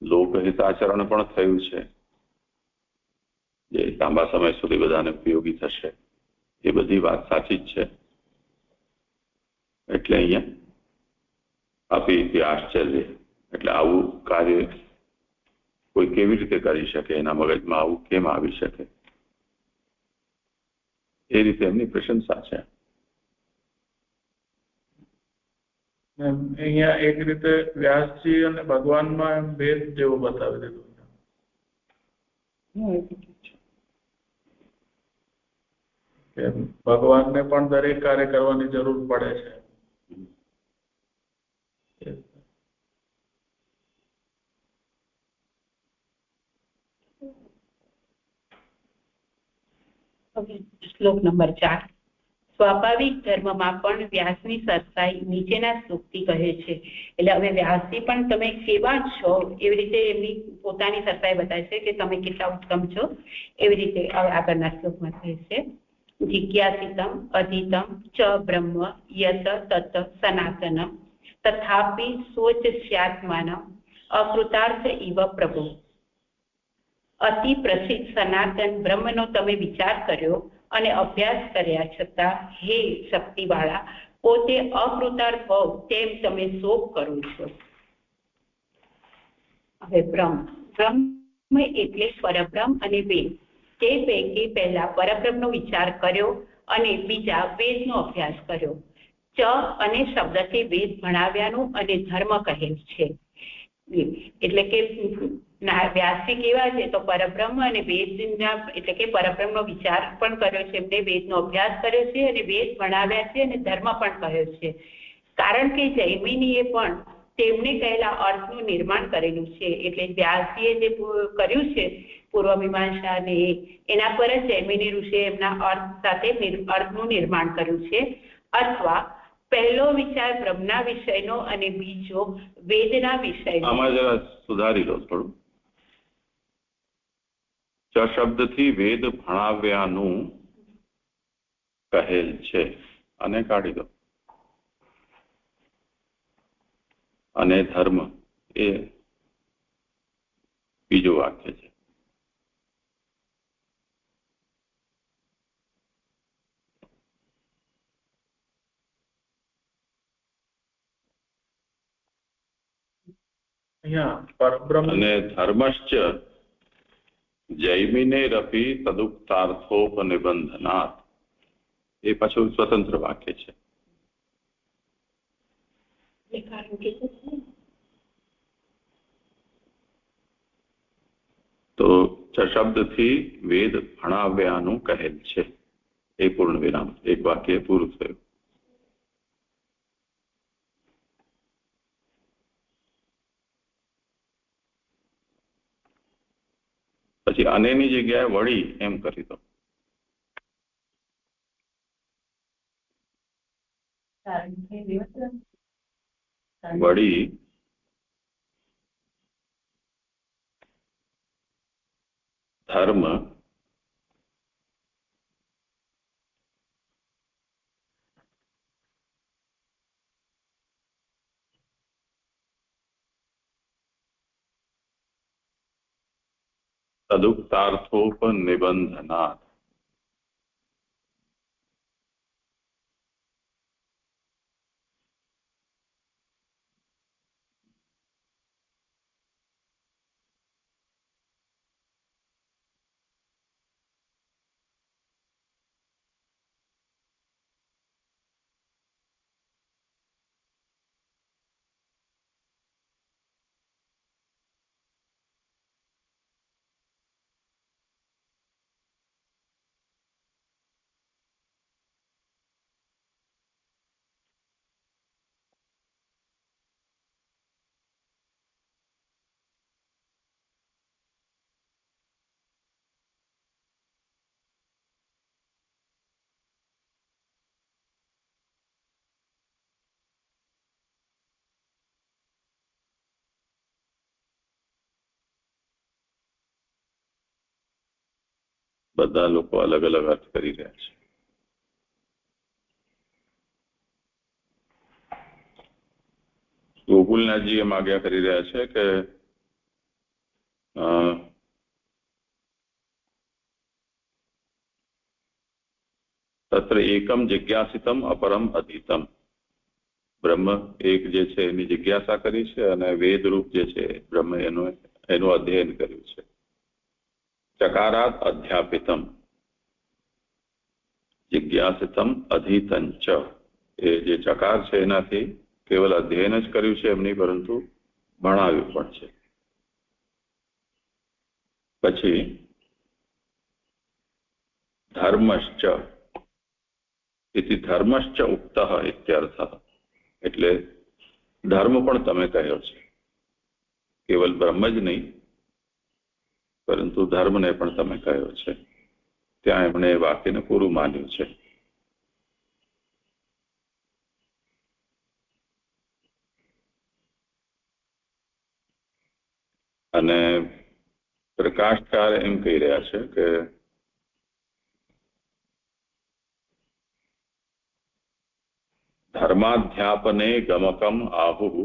લોકહિતાચરણ પણ થયું છે, જે લાંબા સમય સુધી બધાને ઉપયોગી થશે. એ બધી વાત સાચી જ છે. એટલે અહીંયા આપી આશ્ચર્ય, એટલે આવું કાર્ય કોઈ કેવી રીતે કરી શકે, એના મગજમાં આવું કેમ આવી શકે, એ રીતે એમની પ્રશંસા છે. અહીંયા એક રીતે વ્યાસજી અને ભગવાનમાં એમ ભેદ જેવો બતાવી દીધું. ભગવાનને પણ દરેક કાર્ય કરવાની જરૂર પડે છે. શ્લોક નંબર 4. સ્વાભાવિક ધર્મમાં પણ વ્યાસની સરસાઈ નીચેના શ્લોકથી કહે છે. એટલે હવે વ્યાસજી પણ તમે કેવા છો એવી રીતે એમની પોતાની સરસાઈ બતાવે છે કે તમે કેટલા ઉત્તમ છો. એવી રીતે આગળના શ્લોકમાં કહે છે, જિજ્ઞાસિતમ અધિતમ ચ બ્રહ્મ યત તત સનાતનમ તથાપિ સોચસ્યાત્માનમ અકૃતાર્થ ઇવ પ્રભુ. અતિ પ્રસિદ્ધ સનાતન બ્રહ્મનો તમે વિચાર કર્યો અને અભ્યાસ કર્યા છતાં હે શક્તિવાળા પોતે અકૃતાર્થ હોવ તેમ તમે શોક કરો છો. હવે બ્રહ્મ એટલે પરબ્રહ્મ અને વેદ. તે પૈકી પહેલા પરબ્રહ્મનો વિચાર કર્યો અને બીજા વેદનો અભ્યાસ કર્યો. ચ અને શબ્દથી વેદ ભણાવ્યાનું અને ધર્મ કહેલ છે. એટલે કે વ્યાસજી કેવા છે તો પરબ્રહ્મ અને વેદના, એટલે કે પરબ્રહ્મનો વિચાર પણ કર્યો છે, એમને વેદનો અભ્યાસ કર્યો છે અને વેદ ભણાવ્યા છે અને ધર્મ પણ કહ્યો છે. કારણ કે જૈમિનીએ પણ તેમને કહેલા અર્થનું નિર્માણ કરેલું છે. એટલે વ્યાસજીએ જે કર્યું છે પૂર્વમીમાંસા ને એના પર જ જૈમિની ઋષિએ એમના અર્થ સાથે અર્થનું નિર્માણ કર્યું છે. અથવા પહેલો વિચાર બ્રહ્મના વિષયનો અને બીજો વેદના વિષયનો. આમાં જરા સુધારી લો થોડું. ચ શબ્દથી વેદ ભણાવ્યાનું કહેલ છે અને કાઢી દો. અને ધર્મ એ બીજું વાક્ય છે. અને ધર્મશ્ચ જૈમિનેરપી તદુક્તાર્થોપનિબંધનાત, એ પાછું સ્વતંત્ર વાક્ય છે. તો શબ્દથી વેદ ભણાવ્યાનું કહેલ છે, એ પૂર્ણ વિરામ, એક વાક્ય પૂરું થયું. પછી અનેની જગ્યાએ વળી એમ કરી દો. વળી ધર્મ તદુક્તાર્થોપનિબંધનાत्. બધા લોકો અલગ અલગ અર્થ કરી રહ્યા છે. ગોકુલનાથજી એમ આજ્ઞા કરી રહ્યા છે કે તત્ર એકમ જિજ્ઞાસિતમ અપરમ અધીતમ. બ્રહ્મ એક જે છે એની જિજ્ઞાસા કરી છે અને વેદરૂપ જે છે બ્રહ્મ એનું અધ્યયન કર્યું છે. ચકારાત અધ્યાપિતમ જિજ્ઞાસિતમ અધીતં ચ. એ જે ચકાર છે એનાથી કેવલ અધ્યયન જ કર્યું છે એમ નહીં, પરંતુ ભણાવ્યું પણ છે. પછી ધર્મશ્ચ ઇતિ ધર્મશ્ચ ઉક્તઃ ઇત્યર્થઃ. એટલે ધર્મ પણ તમે કહ્યો છે, કેવલ બ્રહ્મ જ નહીં પરંતુ ધર્મને પણ તમે કહ્યો છે. ત્યાં એમણે એ વાક્યને પૂરું માન્યું છે. અને પ્રકાશકાર એમ કહી રહ્યા છે કે ધર્માધ્યાપને ગમકમ આહુઃ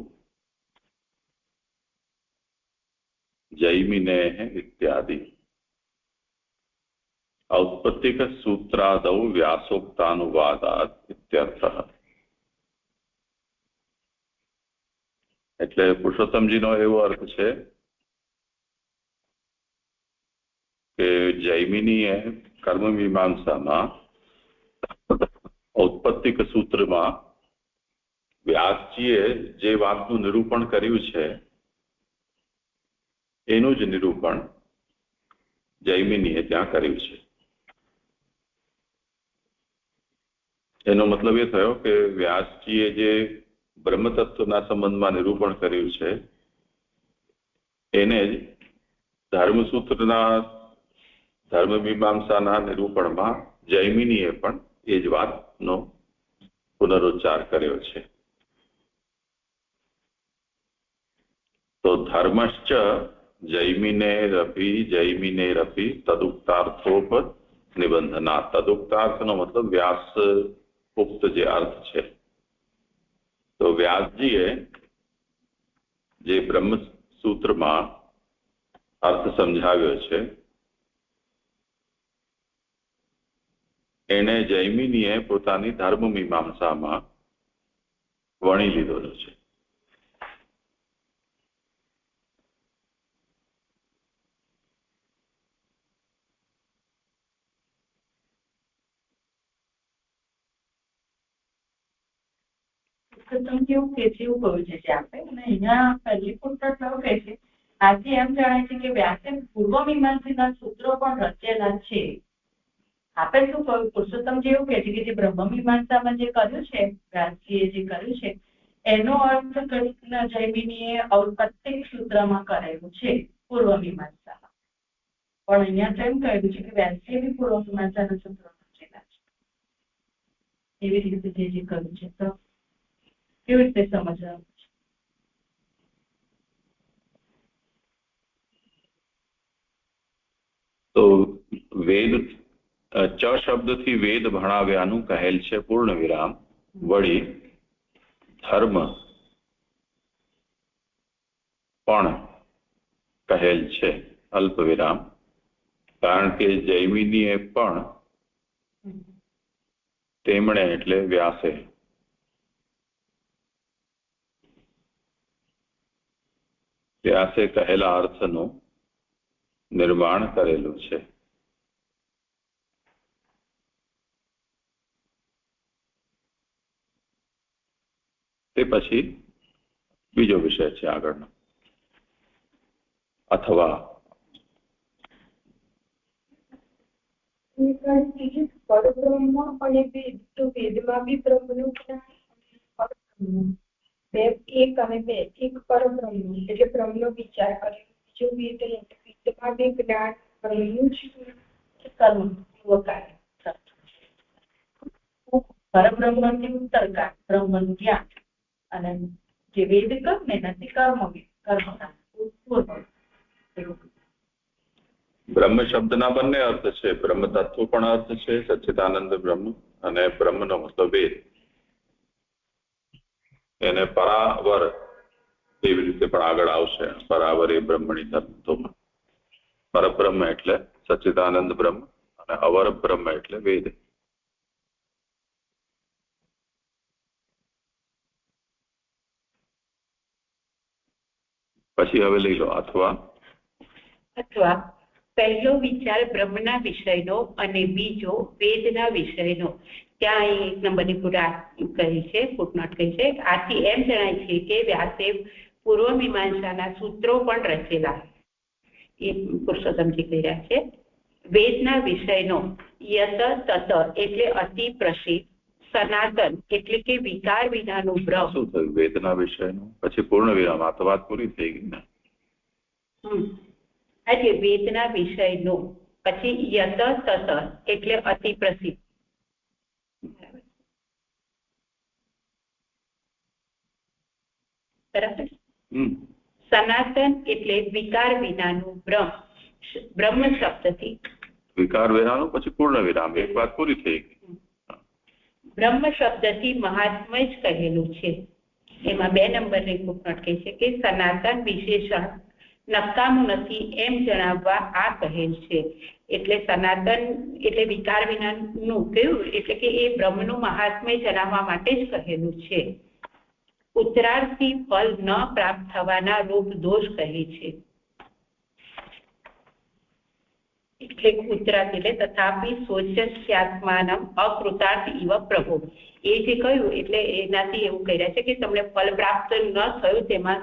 જૈમિનેઃ ઇત્યાદિ ઔત્પત્તિક સૂત્રાદૌ વ્યાસોક્તાનુવાદાત ઇત્યર્થઃ. એટલે પુરુષોત્તમજીનો એવો અર્થ છે કે જૈમિનીએ કર્મ મીમાંસામાં ઔત્પત્તિક સૂત્રમાં વ્યાસજીએ જે વાતનું નિરૂપણ કર્યું છે એનું જ નિરૂપણ જૈમિનીએ ત્યાં કર્યું છે. એનો મતલબ એ થયો કે વ્યાસજીએ જે બ્રહ્મતત્વના સંબંધમાં નિરૂપણ કર્યું છે એને જ ધર્મસૂત્રના ધર્મમીમાંસાના નિરૂપણમાં જૈમિનીએ પણ એ જ વાતનો પુનરુચ્ચાર કર્યો છે. તો ધર્મશ્ચ જૈમિનેરપી તદુક્તાર્થોપનિબંધના. તદુક્તાર્થનો મતલબ વ્યાસ ઉક્ત જે અર્થ છે. તો વ્યાસજીએ જે બ્રહ્મસૂત્રમાં અર્થ સમજાવ્યો છે એને જૈમિનીએ પોતાની ધર્મમીમાંસામાં વણી લીધેલો છે. તમે કેવું કે છે એવું કહ્યું છે કે આપણે અને અહીંયા પહેલી પુસ્તક એવું કહે છે આજે એમ જણાય છે કે વ્યાસે પૂર્વ મીમાંસાના સૂત્રો પણ રચેલા છે. આપણે શું કહ્યું પુરુષોત્તમજી એવું કહે છે કે જે બ્રહ્મ મીમાંસામાં જે કર્યું છે વ્યાસજીએ જે કર્યું છે એનો અર્થ જૈમિનીએ ઔત્પત્તિક સૂત્રમાં કરેલું છે પૂર્વ મીમાંસામાં. પણ અહીંયા તો એમ કહ્યું છે કે વ્યાસજીએ બી પૂર્વ મીમાંસાના સૂત્રો રચેલા છે. એવી રીતે જે કર્યું છે તો કેવી રીતે સમજવાનું છે? તો વેદ ચ શબ્દથી વેદ ભણાવ્યાનું કહેલ છે પૂર્ણ વિરામ. વળી ધર્મ પણ કહેલ છે અલ્પ વિરામ. કારણ કે જૈમિનીએ પણ તેમણે એટલે વ્યાસે કહેલા અર્થનું નિર્માણ કરેલું છે. તે પછી બીજો વિષય છે આગળનો, અથવા પરબ્રહ્મ અને વેદ, તો વેદમાં બી બ્રહ્મનું જ્ઞાન, એક અને બે, એક પરબ્રહ્મ એટલે બ્રહ્મનો વિચાર કરે, બીજો વેદ વેદમાં બી જ્ઞાન બ્રહ્મનું જ કર્મ કાર્ય. પરબ્રહ્મથી ઉત્તરકાર બ્રહ્મનું જ્ઞાન, અને જે વેદ કર્મ ને નથી કર્મ બ્રહ્મ શબ્દના બંને અર્થ છે. બ્રહ્મ તત્વ પણ અર્થ છે, સચ્ચિદાનંદ બ્રહ્મ, અને બ્રહ્મનો મતલબ વેદ. એને પરાવર એવી રીતે પણ આગળ આવશે. પરાવર એ બ્રહ્મણી તત્વમાં. પરબ્રહ્મ એટલે સચ્ચિદાનંદ બ્રહ્મ અને અવર બ્રહ્મ એટલે વેદ. પછી હવે લઈ લો અથવા પહેલો વિચાર બ્રહ્મના વિષયનો અને બીજો વેદના વિષયનો. ત્યાં એક નંબરની કહી છે, ફૂટનોટ કહી છે. આથી એમ જણાય છે કે વ્યાસે પૂર્વ મીમાંસાના સૂત્રો પણ રચેલા, એ પુરુષોત્તમજી કહી રહ્યા છે. વેદના વિષયનો યત તત એટલે અતિ પ્રસિદ્ધ, સનાતન એટલે કે વિકાર વિનાનું બ્રહ્મ. શું થયું? વેદના વિષયનું પછી પૂર્ણ વિરામ, આ તો વાત પૂરી થઈ ગઈ ને. એટલે વેદના વિષયનો પછી યત તત એટલે અતિ પ્રસિદ્ધ. બરાબર. સનાતન એટલે વિકાર વિનાનું બ્રહ્મ. બ્રહ્મ શબ્દથી વિકાર વિનાનું પછી પૂર્ણ વિરામ, એક વાત પૂરી થઈ ગઈ. બ્રહ્મ શબ્દથી મહાત્મય જ કહેલું છે. એમાં 2 નંબરની ફૂટનોટ કહે છે કે સનાતન વિશેષણ નકામું નથી એમ જણાવવા આ કહેલ છે. એટલે સનાતન એટલે વિકાર વિનાનું કયું, એટલે કે એ બ્રહ્મનું મહાત્મ્ય જણાવવા માટે જ કહેલું છે. ઉત્તરાર્થી ફળ ન પ્રાપ્ત થવાના રૂપ દોષ કહે છે. એટલે ઉત્તરાર્થ એટલે તથાપિ શોચ્યાત્માનમ અકૃતાર્થ ઇવ પ્રભુ. એ જે કહ્યું એટલે એનાથી એવું કહી રહ્યા છે કે તમને ફળ પ્રાપ્ત ન થયું તેમાં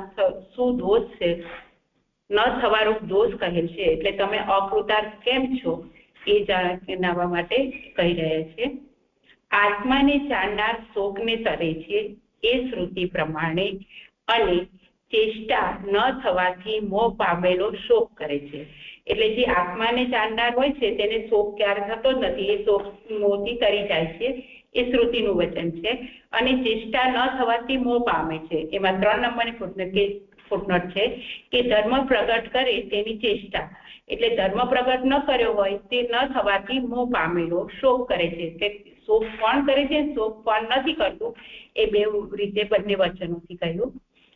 શું દોષ છે, ન થવાનો દોષ કહેલ છે. એટલે તમે અકૃતાર્થ કેમ છો એ જણાવવા માટે કહી રહ્યા છે. આત્માને જાણનાર શોકને તરે છે એ શ્રુતિ પ્રમાણે, અને ચેષ્ટા ન થવાથી મોહ પામેલો શોક કરે છે. એટલે જે આત્માને જાણનાર હોય છે તેને શોક ક્યારે થતો જ નથી, એ શોક મોહથી તરી જાય છે, એ શ્રુતિનું વચન છે. અને ચેષ્ટા ન થવાથી મોહ પામે છે. એમાં 3 નંબરની ફૂટનોટ છે કે ધર્મ પ્રગટ કરે તેની ચેષ્ટા, એટલે ધર્મ પ્રગટ ન કર્યો હોય તે ન થવાથી મોહ પામેલો શોક કરે છે. એટલે શોક કોણ કરે છે, શોક કોણ નથી કરતું, એ 2 રીતે બંને વચનોથી કહ્યું.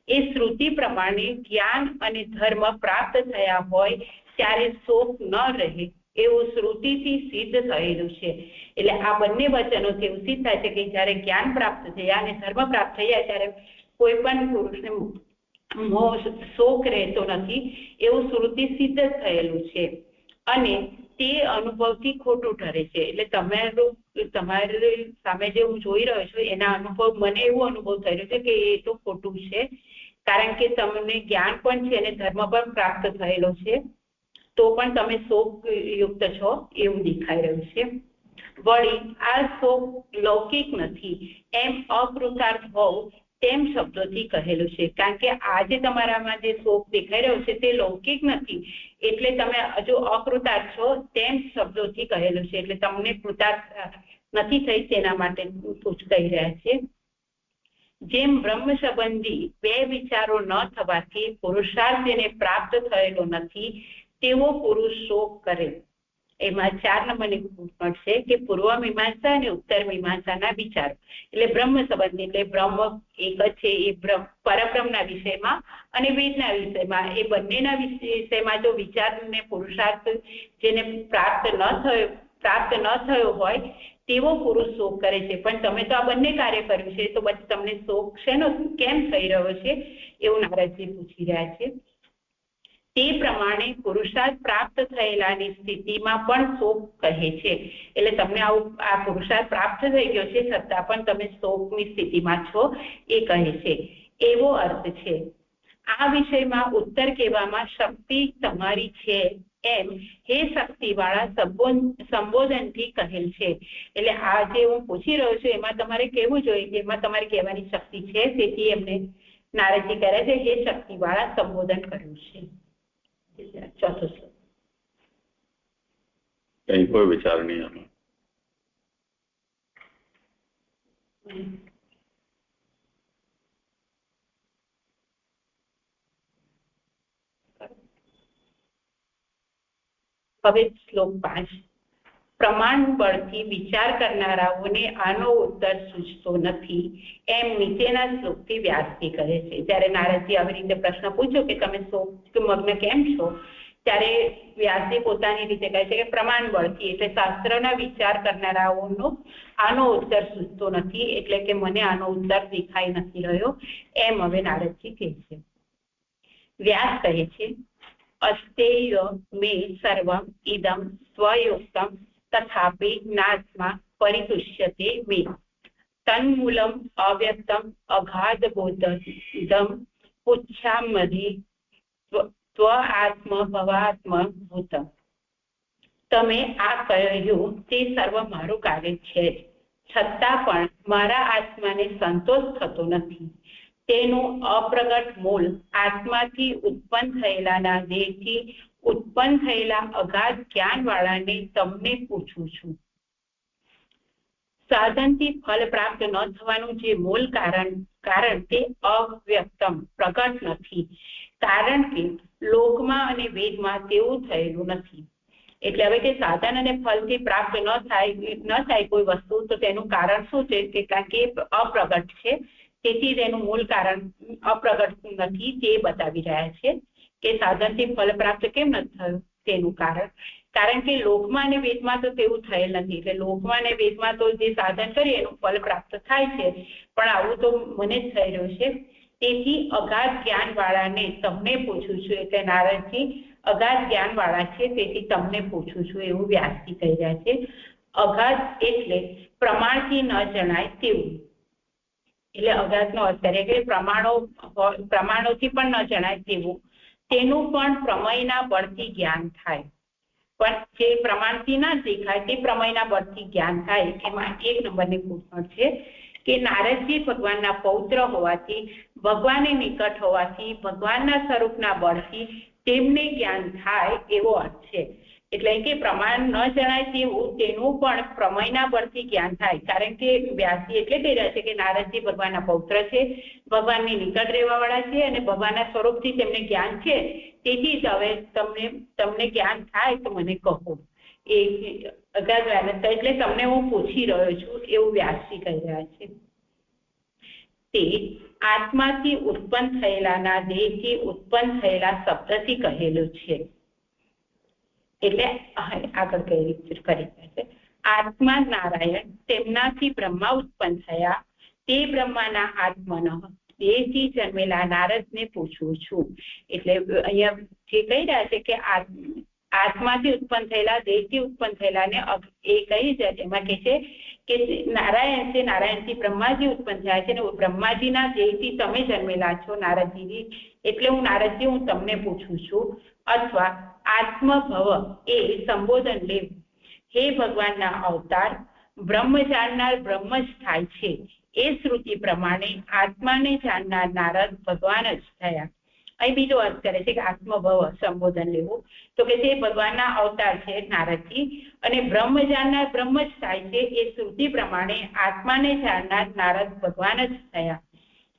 એ શ્રુતિ પ્રમાણે જ્ઞાન અને ધર્મ પ્રાપ્ત થયા હોય ત્યારે શોક ન રહે એવું શ્રુતિથી સિદ્ધ થયેલું છે. એટલે આ બંને વચનોથી એવું સિદ્ધ થાય છે કે જ્યારે જ્ઞાન પ્રાપ્ત થયા અને ધર્મ પ્રાપ્ત થયા ત્યારે કોઈ પણ પુરુષને શોક રહેતો નથી એવું શ્રુતિ સિદ્ધ થયેલું છે. અને તે અનુભવથી ખોટું ઠરે છે. એટલે તમારી સામે જે હું જોઈ રહ્યો છું એના અનુભવ, મને એવો અનુભવ થઈ રહ્યો છે કે એ તો ખોટું છે, કારણ કે તમને જ્ઞાન પણ છે અને ધર્મ પણ પ્રાપ્ત થયેલો છે, તો પણ તમે શોક યુક્ત છો એવું દેખાઈ રહ્યું છે. વળી આ શોક લૌકિક નથી એમ અકૃતાર્થ હોવ તેમ શબ્દોથી કહેલું છે. કારણ કે આજે તમારામાં જે શોક દેખાઈ રહ્યો છે તે લૌકિક નથી, એટલે તમે હજુ અકૃતાર્થ છો તેમ શબ્દોથી કહેલું છે. એટલે તમને કૃતાર્થ નથી થઈ તેના માટે કહી રહ્યા છે. જેમ બ્રહ્મ સંબંધી 2 વિચારો ન થવાથી પુરુષાર્થ તેને પ્રાપ્ત થયેલો નથી તેવો પુરુષ શોક કરે. એમાં 4 નંબરની પૂછપરછ છે કે પૂર્વ મીમાંસા અને ઉત્તર મીમાંસાના વિચારો. એટલે બ્રહ્મ સંબંધી, એટલે બ્રહ્મ એક જ છે એ પરબ્રહ્મના વિષયમાં અને વેદના વિષયમાં, એ બંનેના વિષયમાં જો વિચાર ને પુરુષાર્થ જેને પ્રાપ્ત ન થયો હોય તેવો પુરુષ શોક કરે છે. પણ તમે તો આ બંને કાર્ય કર્યું છે, તો પછી તમને શોક શેનો કેમ થઈ રહ્યો છે એવું નારદજી પૂછી રહ્યા છે. તે પ્રમાણે પુરુષાર્થ પ્રાપ્ત થયેલાની સ્થિતિમાં પણ શોક કહે છે. એટલે તમને આ પુરુષાર્થ પ્રાપ્ત થઈ ગયો છે છતાં પણ તમે શોકની સ્થિતિમાં છો એ કહે છે, એવો અર્થ છે. આ વિષયમાં ઉત્તર કહેવામાં શક્તિ તમારી છે એમ હે શક્તિવાળા સંબોધનથી કહેલ છે. એટલે આ જે હું પૂછી રહ્યો છું એમાં તમારે કહેવું જોઈએ, એમાં તમારે કહેવાની શક્તિ છે, તેથી એમને નારદજી કહે છે હે શક્તિવાળા સંબોધન કર્યું છે. ચોથો શ્લોક. કઈ કોઈ વિચાર નહીં આમાં. હવે શ્લોક 5. પ્રમાણ બળથી વિચાર કરનારાઓને આનો ઉત્તર સૂચતો નથી એમ નીચેના શ્લોકથી વ્યાસજી કહે છે. જ્યારે નારદજી આવી રીતે પ્રશ્ન પૂછ્યો કે તમે શોક મગ્ન કેમ છો, ત્યારે વ્યાસજી પોતાની રીતે કહે છે કે પ્રમાણ બળથી, એટલે શાસ્ત્રના વિચાર કરનારાઓનો આનો ઉત્તર સૂચતો નથી, એટલે કે મને આનો ઉત્તર દેખાઈ નથી રહ્યો એમ હવે નારદજી કહે છે. વ્યાસ કહે છે અસ્તેય મે સર્વમ ઇદમ સ્વયુક્તમ તથાપि નાત્મા પરિતુષ્યતે મે તન્મૂલમ અવ્યક્તમ અગાધ બોધમ પુચ્છામધિ સ્વ આત્મ ભવાત્મ ભૂતમ. તમે આ કહ્યું તે સર્વ મારું કાર્ય છે, છતાં પણ મારા આત્માને સંતોષ થતો નથી. તેનું અપ્રગટ મૂળ આત્માથી ઉત્પન્ન થયેલાના દેહથી ઉત્પન્ન થયેલા અગાધ જ્ઞાનવાળાને તમને પૂછું છું. સાધનથી ફળ પ્રાપ્ત ન થવાનું જે મૂળ કારણ તે અવ્યક્તમ પ્રગટ નથી, કારણ કે લોકમાં અને વેદમાં તેવું થયેલું નથી. એટલે હવે કે સાધન અને ફળથી પ્રાપ્ત ન થાય કોઈ વસ્તુ, તો તેનું કારણ શું છે કે કારણ કે અપ્રગટ છે, તેથી તેનું મૂળ કારણ અપ્રગટ નથી તે બતાવી રહ્યા છે કે સાધનથી ફળ પ્રાપ્ત કેમ નથી થયું તેનું કારણ કે લોકમાં અને વેદમાં તો તેવું થયેલ નથી. એટલે લોકમાં અને વેદમાં તો જે સાધન કરીએ એનું ફળ પ્રાપ્ત થાય છે, પણ આવું તો મને જ થઈ રહ્યું છે. તેથી અગાધ જ્ઞાનવાળાને તમને પૂછું છું. એટલે નારદજી અગાધ જ્ઞાનવાળા છે, તેથી તમને પૂછું છું એવું વ્યાસજી કહી રહ્યા છે. અગાધ એટલે પ્રમાણથી ન જણાય તેવું, એટલે અગાધનો અર્થ કરે કે પ્રમાણોથી પણ ન જણાય તેવું, તેનું પણ પ્રમેયના બળથી જ્ઞાન થાય. પણ જે પ્રમાણથી ના દેખાય તે પ્રમેયના બળથી જ્ઞાન થાય. એમાં 1 નંબરની પૂછપરછ છે કે નારદજી ભગવાનના પૌત્ર હોવાથી, ભગવાનની નિકટ હોવાથી, ભગવાનના સ્વરૂપના બળથી તેમને જ્ઞાન થાય એવો અર્થ છે. એટલે કે પ્રમાણ ન જણાય તેવું તેનું પણ પ્રમેયના બળથી જ્ઞાન થાય. કારણ કે વ્યાસજી એટલે કહી રહ્યા છે કે નારદજી ભગવાનના પૌત્ર છે, ભગવાનની નિકટ રહેવાવાળા છે અને ભગવાનના સ્વરૂપથી તેમને જ્ઞાન છે. તેથી જ હવે તમને જ્ઞાન થાય તો મને કહો. એ અગાધ વ્યાનતા એટલે તમને હું પૂછી રહ્યો છું એવું વ્યાસજી કહી રહ્યા છે. તે આત્માથી ઉત્પન્ન થયેલાના દેહથી ઉત્પન્ન થયેલા શબ્દથી કહેલું છે. એટલે આગળ કઈ રીતે કરી છે, આત્મા નારાયણ તેમનાથી બ્રહ્મા ઉત્પન્ન થયા, તે બ્રહ્માના આત્મનો દેહથી જન્મેલા નારદને પૂછું છું. એટલે અહીંયા જે કહી રહ્યા છે કે આત્માથી ઉત્પન્ન થયેલા, દેહથી ઉત્પન્ન થયેલા ને એ કહી જાય એમાં કે છે કે નારાયણ છે, નારાયણથી બ્રહ્માજી ઉત્પન્ન થયા છે, ને બ્રહ્માજીના દેહથી તમે જન્મેલા છો નારદજી. એટલે હું નારદજી હું તમને પૂછું છું. અથવા આત્મભવ એ સંબોધન લેવું, હે ભગવાનના અવતાર, બ્રહ્મ જાણનાર બ્રહ્મ જ થાય છે એ શ્રુતિ પ્રમાણે આત્માને જાણનાર નારદ ભગવાન જ થયા. અહીં બીજો અર્થ કરે છે કે આત્મભવ સંબોધન લેવું, તો કે જે ભગવાનના અવતાર છે નારદજી, અને બ્રહ્મ જાણનાર બ્રહ્મ જ થાય છે એ શ્રુતિ પ્રમાણે આત્માને જાણનાર નારદ ભગવાન જ થયા.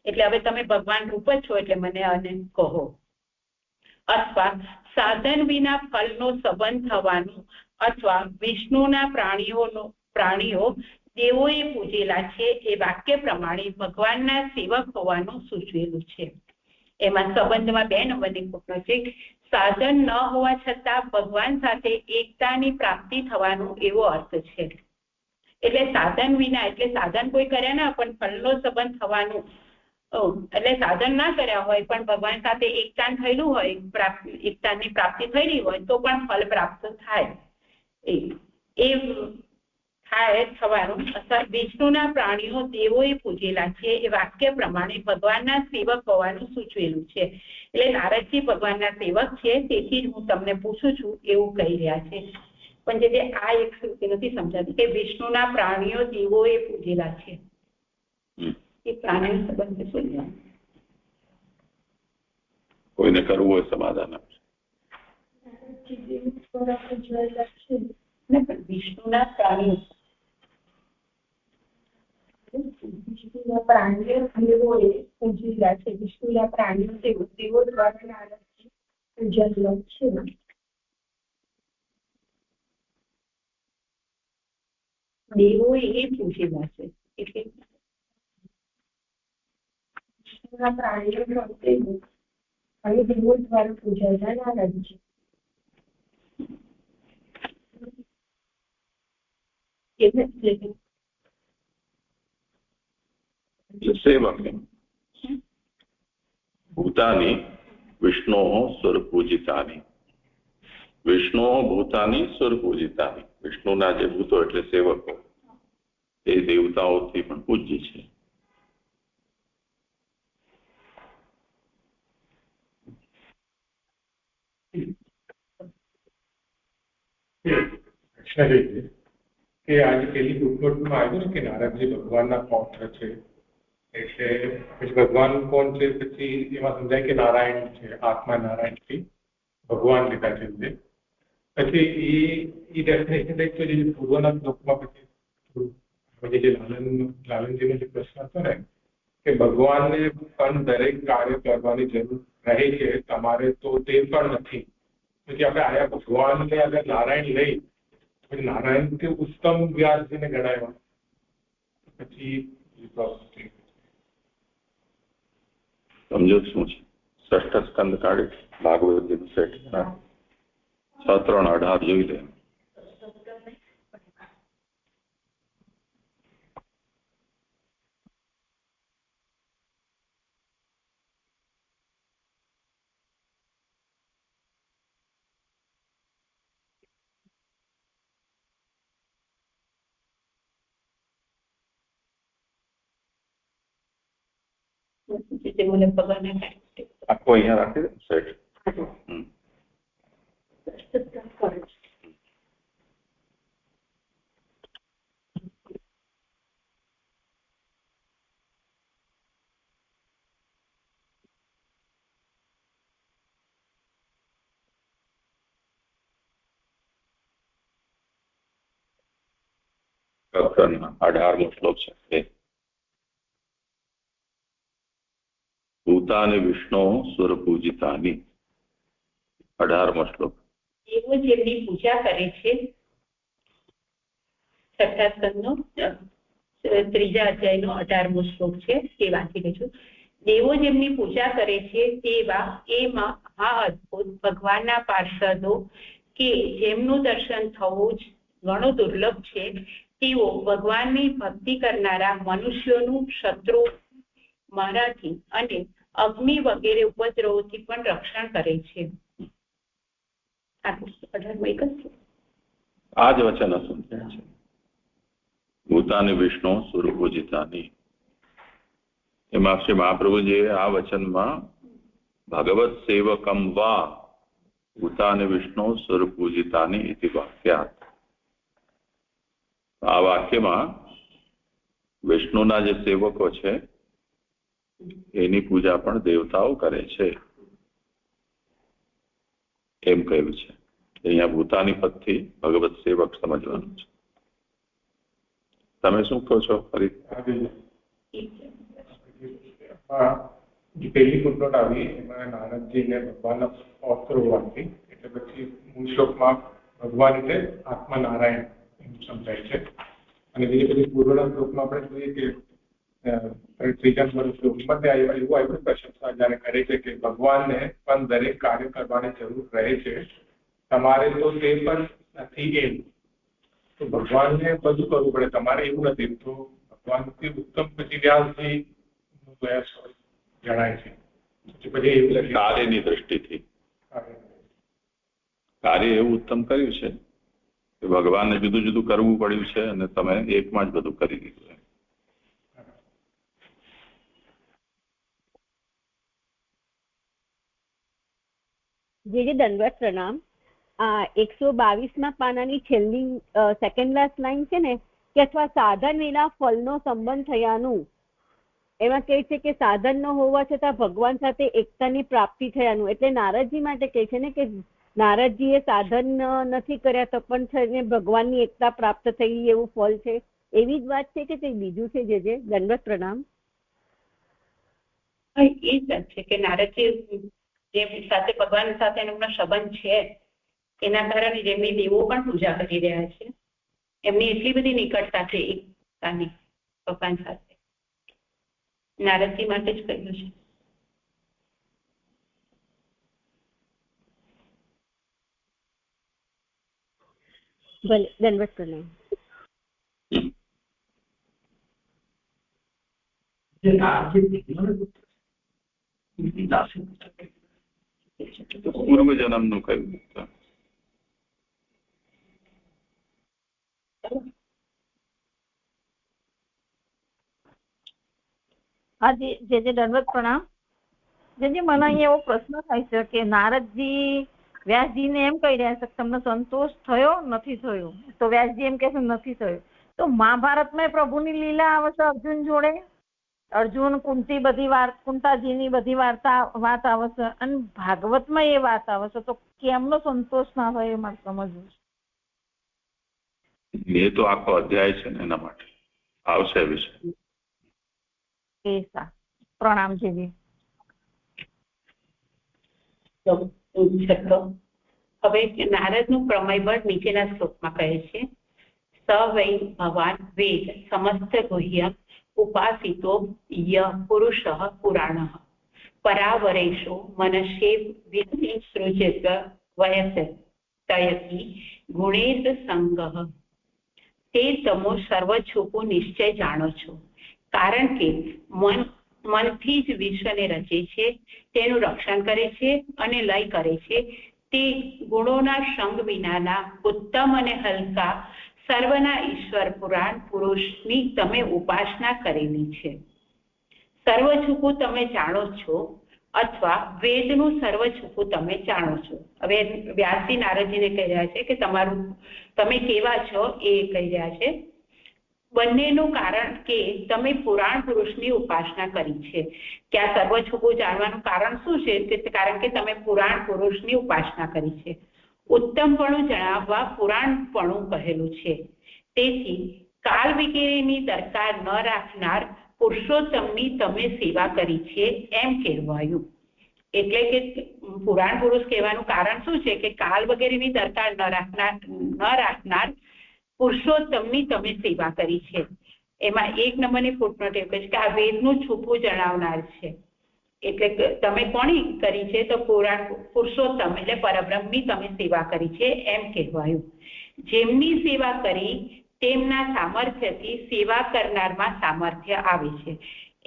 એટલે હવે તમે ભગવાન રૂપ જ છો, એટલે મને અને કહો. અથવા સાધન વિના ફળનો સંબંધ થવાનું અથવા વિષ્ણુના પ્રાણીઓ દેવોએ પૂજેલા છે એ વાક્ય પ્રમાણે ભગવાનના સેવક હોવાનું સૂચવેલું છે. એમાં સંબંધમાં 2 નંબરની ફૂટનોટ છે. સાધન ન હોવા છતાં ભગવાન સાથે એકતાની પ્રાપ્તિ થવાનું એવો અર્થ છે. એટલે સાધન વિના, એટલે સાધન કોઈ કર્યા ના પણ ફળનો સંબંધ થવાનું, એટલે સાધન ના કર્યા હોય પણ ભગવાન સાથે એકતાન થયેલું હોય, એકતાની પ્રાપ્તિ થયેલી હોય તો પણ ફળ પ્રાપ્ત થાય એ થાય થવાનું. અથવા વિષ્ણુના પ્રાણીઓ દેવોએ પૂજેલા છે એ વાક્ય પ્રમાણે ભગવાનના સેવક હોવાનું સૂચવેલું છે. એટલે નારદજી ભગવાનના સેવક છે, તેથી જ હું તમને પૂછું છું એવું કહી રહ્યા છે. પણ જે આ એક શ્રુતિ નથી સમજાતી કે વિષ્ણુના પ્રાણીઓ દેવોએ પૂજેલા છે, એ પ્રાણીઓ સંબંધ શું? કોઈને કરવું હોય સમાધાન વિષ્ણુના પ્રાણીઓ દેવોએ પૂજેલા છે. વિષ્ણુના પ્રાણીઓ દેવો દ્વારા નારદજી પૂજેલા છે. દેવોએ એ પૂજેલા છે એટલે વિષ્ણુના પ્રાણીઓ અને દેવો દ્વારા પૂજાયેલા નારદજી. સેવક ભૂતાની વિષ્ણોઃ સુરપૂજિતાની. વિષ્ણોઃ ભૂતાની સુરપૂજિતાની. વિષ્ણુના જે ભૂતો એટલે સેવકો એ દેવતાઓથી પણ પૂજ્ય છે. કે આજે પેલી ફૂટનોટમાં આવ્યું ને કે નારદજી ભગવાનના પૌત્ર છે, એટલે પછી ભગવાન કોણ છે? પછી એમાં સમજાય કે નારાયણ છે, આત્મા નારાયણથી ભગવાન લીધા છે. પછી એ ડેફિનેશન લઈ તો જે પૂર્વના શ્લોકમાં પછી જે લાલનજીનો જે પ્રશ્ન હતો ને કે ભગવાનને પણ દરેક કાર્ય કરવાની જરૂર રહે છે, તમારે તો તે પણ નથી. પછી આપણે આયા ભગવાનને અગર નારાયણ લઈ, પછી નારાયણથી ઉત્તમ વ્યાસજીને ગણાવ્યા, પછી સમજો શું છે? 6ઠ સ્કંદ કાઢી ભાગવતજીનું સેટ 6:3-18 જોઈ લે. આખો અહીંયા રાખી દે સેટ. પ્રકરણના 18મો શ્લોક છે. ભૂતાની વિષ્ણુ સુરપૂજિતાની. 18મો શ્લોક. દેવો જેમની પૂજા કરે છે, 6ઠા સ્કંદનો 3જા અધ્યાયનો 18મો શ્લોક છે, તે વાંચી લેજો. દેવો જેમની પૂજા કરે છે તેવા એમાં આ અદ્ભુત ભગવાનના પાર્ષદો કે જેમનું દર્શન થવું જ ઘણું દુર્લભ છે, તેઓ ભગવાનની ભક્તિ કરનારા મનુષ્યોનું શત્રુ મારાથી અને અગ્નિ વગેરે ઉપદ્રવોથી પણ રક્ષણ કરે છે. આ જ વચન સમજાય છે. ભૂતાની વિષ્ણુ સુરપૂજિતાની. એમાં શ્રી મહાપ્રભુજીએ આ વચનમાં ભગવત સેવકમ વા ભૂતાની વિષ્ણુ સુરપૂજિતાની ઇતિ વાક્યાત. આ વાક્યમાં વિષ્ણુના જે સેવકો છે એની પૂજા પણ દેવતાઓ કરે છે એમ કહ્યું છે. અહીંયા ભૂતાની પદથી ભગવત સેવક સમજવાનું છે. તમે શું કહો છો? ફરી પહેલી ફૂટનોટ આવી એમાં નારદજીને ભગવાનના પૌત્ર હોવાથી, એટલે પછી મૂળ શ્લોકમાં ભગવાન એટલે આત્મા નારાયણ એમ સમજાય છે. અને બીજી બધી પૂર્વના શ્લોકમાં આપણે જોઈએ કે ત્રીજા શ્લોકમાં એવું આવ્યું પ્રશંસા જયારે કરે છે કે ભગવાનને પણ દરેક કાર્ય કરવાની જરૂર રહે છે, તમારે તો તે પણ નથી એમ. તો ભગવાનને બધું કરવું પડે, તમારે એવું નથી. તો ભગવાનથી ઉત્તમ પછી વ્યાસજી જણાય છે. પછી એવું લાગે કાર્યની દ્રષ્ટિથી કાર્ય એવું ઉત્તમ કર્યું છે કે ભગવાનને જુદું જુદું કરવું પડ્યું છે અને તમે એકમાં જ બધું કરી દીધું છે. જે દંડવત પ્રણામ. 122માં પાનાની છેલ્લી સેકન્ડ લાસ્ટ લાઈન છે ને, કે અથવા સાધન વિના ફળનો સંબંધ થયાનું, એમાં કહે છે કે સાધન ન હોવા છતાં ભગવાન સાથે એકતાની પ્રાપ્તિ થયાનું. એટલે નારદજી માટે કહે છે ને કે નારદજીએ સાધન નથી કર્યા તો પણ થઈને ભગવાનની એકતા પ્રાપ્ત થઈ એવું ફળ છે. એવી જ વાત છે કે તે બીજું છે? જે દંડવત પ્રણામ. એ જ વાત છે કે નારદજી જેમની સાથે ભગવાન સાથે એમનો સંબંધ છે, એના કારણે જેમની દેવો પણ પૂજા કરી રહ્યા છે, એમની એટલી બધી નિકટતા છે એકતાની ભગવાન સાથે, નારદજી માટે જ કહ્યું છે. ભલે, દંડવત પ્રણામ. પૂર્વ જન્મનું કહ્યું. હા જે દંડવત પ્રણામ. જે મને અહીંયા એવો પ્રશ્ન થાય છે કે નારદજી વ્યાસજીને એમ કહી રહ્યા છે કે તમને સંતોષ થયો નથી થયો, તો વ્યાસજી એમ કહે છે નથી થયો. તો મહાભારતમાં પ્રભુની લીલા આવે છે અર્જુન જોડે, અર્જુન કુંતી કુંતાજીની બધી વાત આવે છે, અને ભાગવતમાં એ વાત આવે છે, તો કેમનો સંતોષ ના હોય એ મારે સમજવું છે. એ તો આખો અધ્યાય છે ને, એના માટે આવશે વિષય. પ્રણામ જેવી. હવે નારદનું પ્રમેયબળ નીચેના શ્લોકમાં કહે છે: સ વૈ ભવાન વેદ સમસ્ત ગુહ્ય ઉપાસિતો ય પુરુષ પુરાણ પરાવરેશો મનસ્યેવ વિદ્ધિ સૃજત વયસે તયતિ ગુણેશ સંગઃ. તે તમો સર્વછુપો નિશ્ચય જાણો છો, કારણ કે મનથી જ વિશ્વને રચે છે, તેનું રક્ષણ કરે છે અને લય કરે છે. તે ગુણોના સંગ વિનાના ઉત્તમ અને હલકા સર્વના ઈશ્વર પુરાણ પુરુષની તમે ઉપાસના કરેલી છે. સર્વછુપું તમે જાણો છો, અથવા વેદનું સર્વછુપું તમે જાણો છો. હવે વ્યાસજી નારદજીને કહી રહ્યા છે કે તમે કેવા છો એ કહી રહ્યા છે. બંનેનું કારણ કે તમે પુરાણ પુરુષની ઉપાસના કરી છે. કે આ સર્વછુપું જાણવાનું કારણ શું છે? કારણ કે તમે પુરાણ પુરુષની ઉપાસના કરી છે. ઉત્તમપણું જણાવવા પુરાણપણું કહેલું છે. તેથી કાળ વગેરેની દરકાર ન રાખનાર પુરુષોત્તમની તમે સેવા કરી છે એમ કહેવાયું. એટલે કે પુરાણ પુરુષ કહેવાનું કારણ શું છે? કે કાળ વગેરેની દરકાર ન રાખનાર પુરુષોત્તમની તમે સેવા કરી છે. એમાં 1 નંબરની ફૂટનોટ એવું કહે છે કે આ વેદનું છૂપું જણાવનાર છે. એટલે તમે કોની કરી છે? તો પુરુષોત્તમ એટલે પરબ્રહ્મની તમે સેવા કરી છે એમ કહેવાયું. જેમની સેવા કરી તેમના સામર્થ્યથી સેવા કરનારમાં સામર્થ્ય આવે છે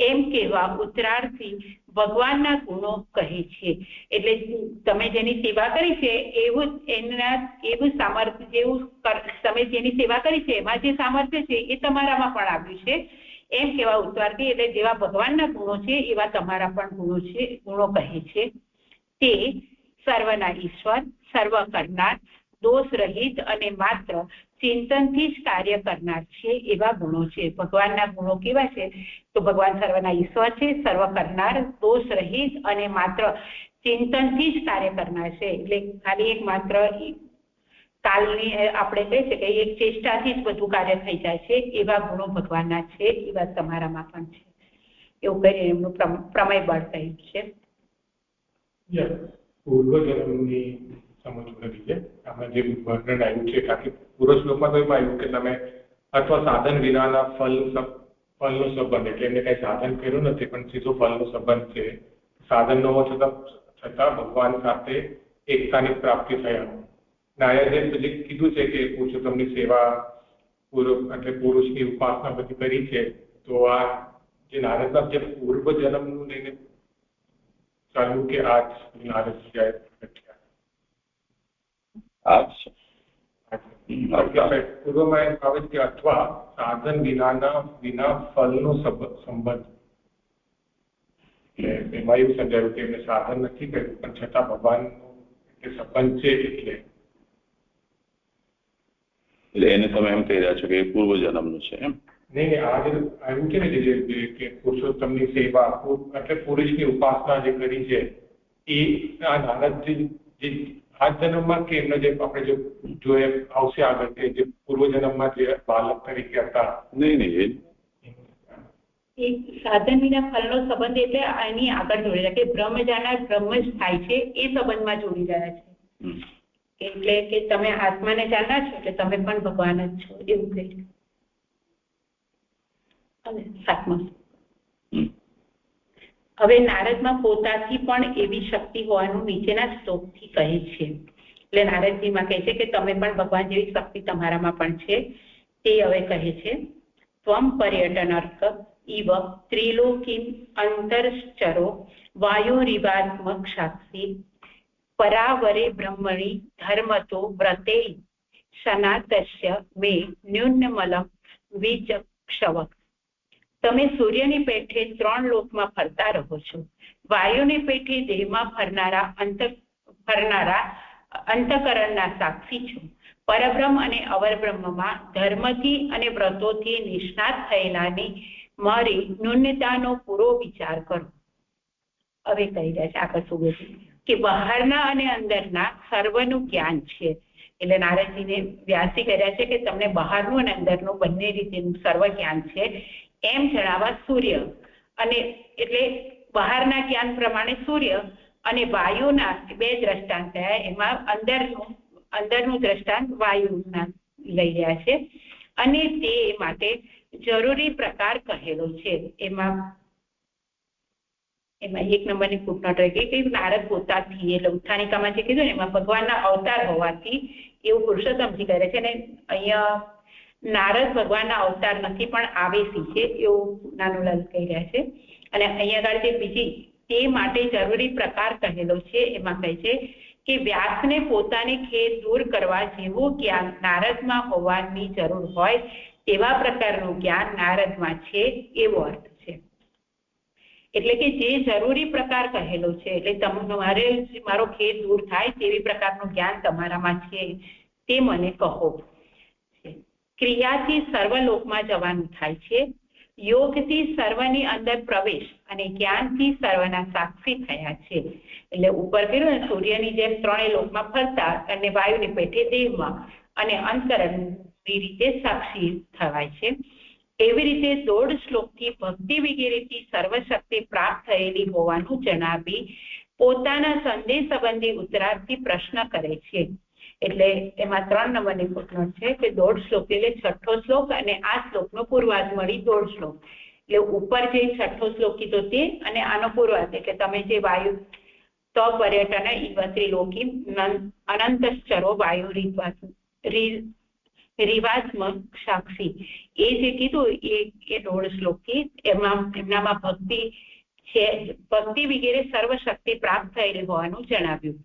એમ કહેવા ઉત્તરાર્થી ભગવાનના ગુણો કહે છે. એટલે તમે જેની સેવા કરી છે એવું સામર્થ્ય જેવું તમે જેની સેવા કરી છે એમાં જે સામર્થ્ય છે એ તમારામાં પણ આવ્યું છે એમ કહેવા ઉત્તરાર્થી. એટલે જેવા ભગવાનના ગુણો છે એવા તમારા પણ ગુણો કહે છે. તે સર્વના ઈશ્વર, સર્વ કરનાર, દોષ રહિત અને માત્ર ચિંતનથી જ કાર્ય કરનાર છે એવા ગુણો છે. ભગવાનના ગુણો કેવા છે? તો ભગવાન સર્વના ઈશ્વર છે, સર્વ કરનાર, દોષ રહિત અને માત્ર ચિંતનથી જ કાર્ય કરનાર છે. એટલે ખાલી એક માત્ર કાલની આપણે કહી છે કે એક ચેષ્ટાથી જ બધું કાર્ય થઈ જાય છે એવા ગુણો ભગવાનના છે, એવા તમારામાં પણ છે. એવું કરીને એમનું પ્રમેય બળ કહ્યું છે. પૂર્વજન્મની સમજવું નથી. છે આપણે જે વર્ણન આવ્યું છે કારણ કે પૂર્વ શ્લોકમાં તો એમ આવ્યું કે તમે અથવા સાધન વિનાના ફલનો સંબંધ, એટલે એમને કઈ સાધન કર્યું નથી પણ સીધો ફલનો સંબંધ છે. સાધન ન હોવા છતાં ભગવાન સાથે એકતાની પ્રાપ્તિ થયા. નારાયણે જે કીધું છે કે પુરુષોત્તમની સેવા એટલે પુરુષની ઉપાસના બધી કરી છે. તો આ જે નારદના જે પૂર્વ જન્મનું લઈને ચાલ્યું કે આજ નારદ પૂર્વમાં એમ આવે કે અથવા સાધન વિના ફલનો સંબંધ. એમાં એવું સમજાયું કે એમને સાધન નથી કર્યું પણ છતાં ભગવાનનો સંબંધ છે. એટલે એને તમે એમ કહી રહ્યા છો કે એ પૂર્વ જન્મનું છે એમ? નહીં, આજે આવ્યું છે ને કે પુરુષોત્તમની સેવા એટલે પુરુષની ઉપાસના જે કરી છે એ આ નારદજી જે આ જન્મમાં કે એમનો જે આપણે જો આવશે આગળ કે જે પૂર્વ જન્મમાં જે બાલક તરીકે હતા. નહીં સાધન વિના ફલનો સંબંધ એટલે એની આગળ જોડી રહ્યા કે બ્રહ્મ જાણનાર બ્રહ્મ જ થાય છે એ સંબંધમાં જોડી રહ્યા છે. એટલે કે તમે આત્માને જાણનાર છો એટલે તમે પણ ભગવાન જ છો એવું કહી. અને સાતમા હવે નારદમાં પોતાથી પણ એવી શક્તિ હોવાનું નીચેના શ્લોકથી કહે છે. એટલે નારદજીમાં કહે છે કે તમે પણ ભગવાન જેવી શક્તિ તમારામાં પણ છે. તે હવે કહે છે ત્વમ પર્યટનર્ક ઇવ ત્રિલોકીમ અંતરશ્ચરો વાયુરિવાત્મક સાક્ષી પરાવરે બ્રહ્મણી ધર્મતો વ્રતે સનાતસ્ય મે ન્યૂનમલમ વિચક્ષવ. તમે સૂર્યની પેઠે 3 લોકમાં ફરતા રહો છો. વાયુની પેઠે દેહમાં ફરનારા અંતકરણના સાક્ષી છો. પરબ્રહ્મ અને અવરબ્રહ્મમાં ધર્મથી અને વ્રતોથી નિષ્ણાત થયેલાની મારી ન્યૂનતાનો પૂરો વિચાર કરો. હવે કહી રહ્યા છે આગળ સુગોતી કે બહારના અને અંદરના સર્વનું જ્ઞાન છે. એટલે નારદજીને વ્યાસી કર્યા છે કે તમને બહારનું અને અંદરનું બંને રીતેનું સર્વ જ્ઞાન છે એમ જણાવવા સૂર્ય અને એટલે બહારના જ્ઞાન પ્રમાણે સૂર્ય અને વાયુના 2 દ્રષ્ટાંત થયા. એમાં અંદરનું દ્રષ્ટાંત વાયુના લઈ રહ્યા છે અને તે માટે જરૂરી પ્રકાર કહેલો છે. એમાં 1 નંબરની ફૂટનોટ રહી ગઈ કે નારદ પોતાથી એટલે ઉત્થાનિકામાં જે કીધું ને એમાં ભગવાનના અવતાર હોવાથી એવું પુરુષોત્તમજી કરે છે. અને અહીંયા નારદ ભગવાનના અવતાર નથી પણ આવેશી છે એવું નાનુલાલ કહી રહ્યા છે. અને અહીંયા આગળ જે બીજી તે માટે જરૂરી પ્રકાર કહેલો છે એમાં કહે છે કે વ્યાસને પોતાને ખેદ દૂર કરવા જેવું જ્ઞાન નારદમાં હોવાની જરૂર હોય તેવા પ્રકારનું જ્ઞાન નારદમાં છે એવો અર્થ છે. એટલે કે જે જરૂરી પ્રકાર કહેલો છે એટલે તમારે મારો ખેદ દૂર થાય તેવી પ્રકારનું જ્ઞાન તમારામાં છે તે મને કહો. ક્રિયાથી સર્વલોકમાં જવાનું થાય છે. યોગથી સર્વની અંદર પ્રવેશ અને જ્ઞાનથી સર્વના સાક્ષી થયા છે. એટલે ઉપર કર્યું ને સૂર્યની જેમ 3 લોકમાં ફરતા અને વાયુની પેઠે દેહમાં અને અંતરણની રીતે સાક્ષી થવાય છે. એવી રીતે 1.5 શ્લોકથી ભક્તિ વગેરેથી સર્વશક્તિ પ્રાપ્ત થયેલી હોવાનું જણાવી પોતાના સંદેહ સંબંધી ઉત્તરાર્થી પ્રશ્ન કરે છે. એટલે એમાં 3 નંબરની ફૂટનોટ છે કે 1.5 શ્લોક એટલે 6થો શ્લોક અને આ શ્લોકનો પૂર્વાર્ધ મળી 1.5 શ્લોક. એટલે ઉપર જે 6થો શ્લોક કીધો તે અને આનો પૂર્વાર્ધ એટલે તમે જે વાયુ તો પર્યટન ઇવ ત્રિલોકી અનંતશ્ચરો વાયુ રિવાત્મક સાક્ષી એ જે કીધું એ 1.5 શ્લોકથી એમનામાં ભક્તિ છે. ભક્તિ વગેરે સર્વશક્તિ પ્રાપ્ત થયેલી હોવાનું જણાવ્યું.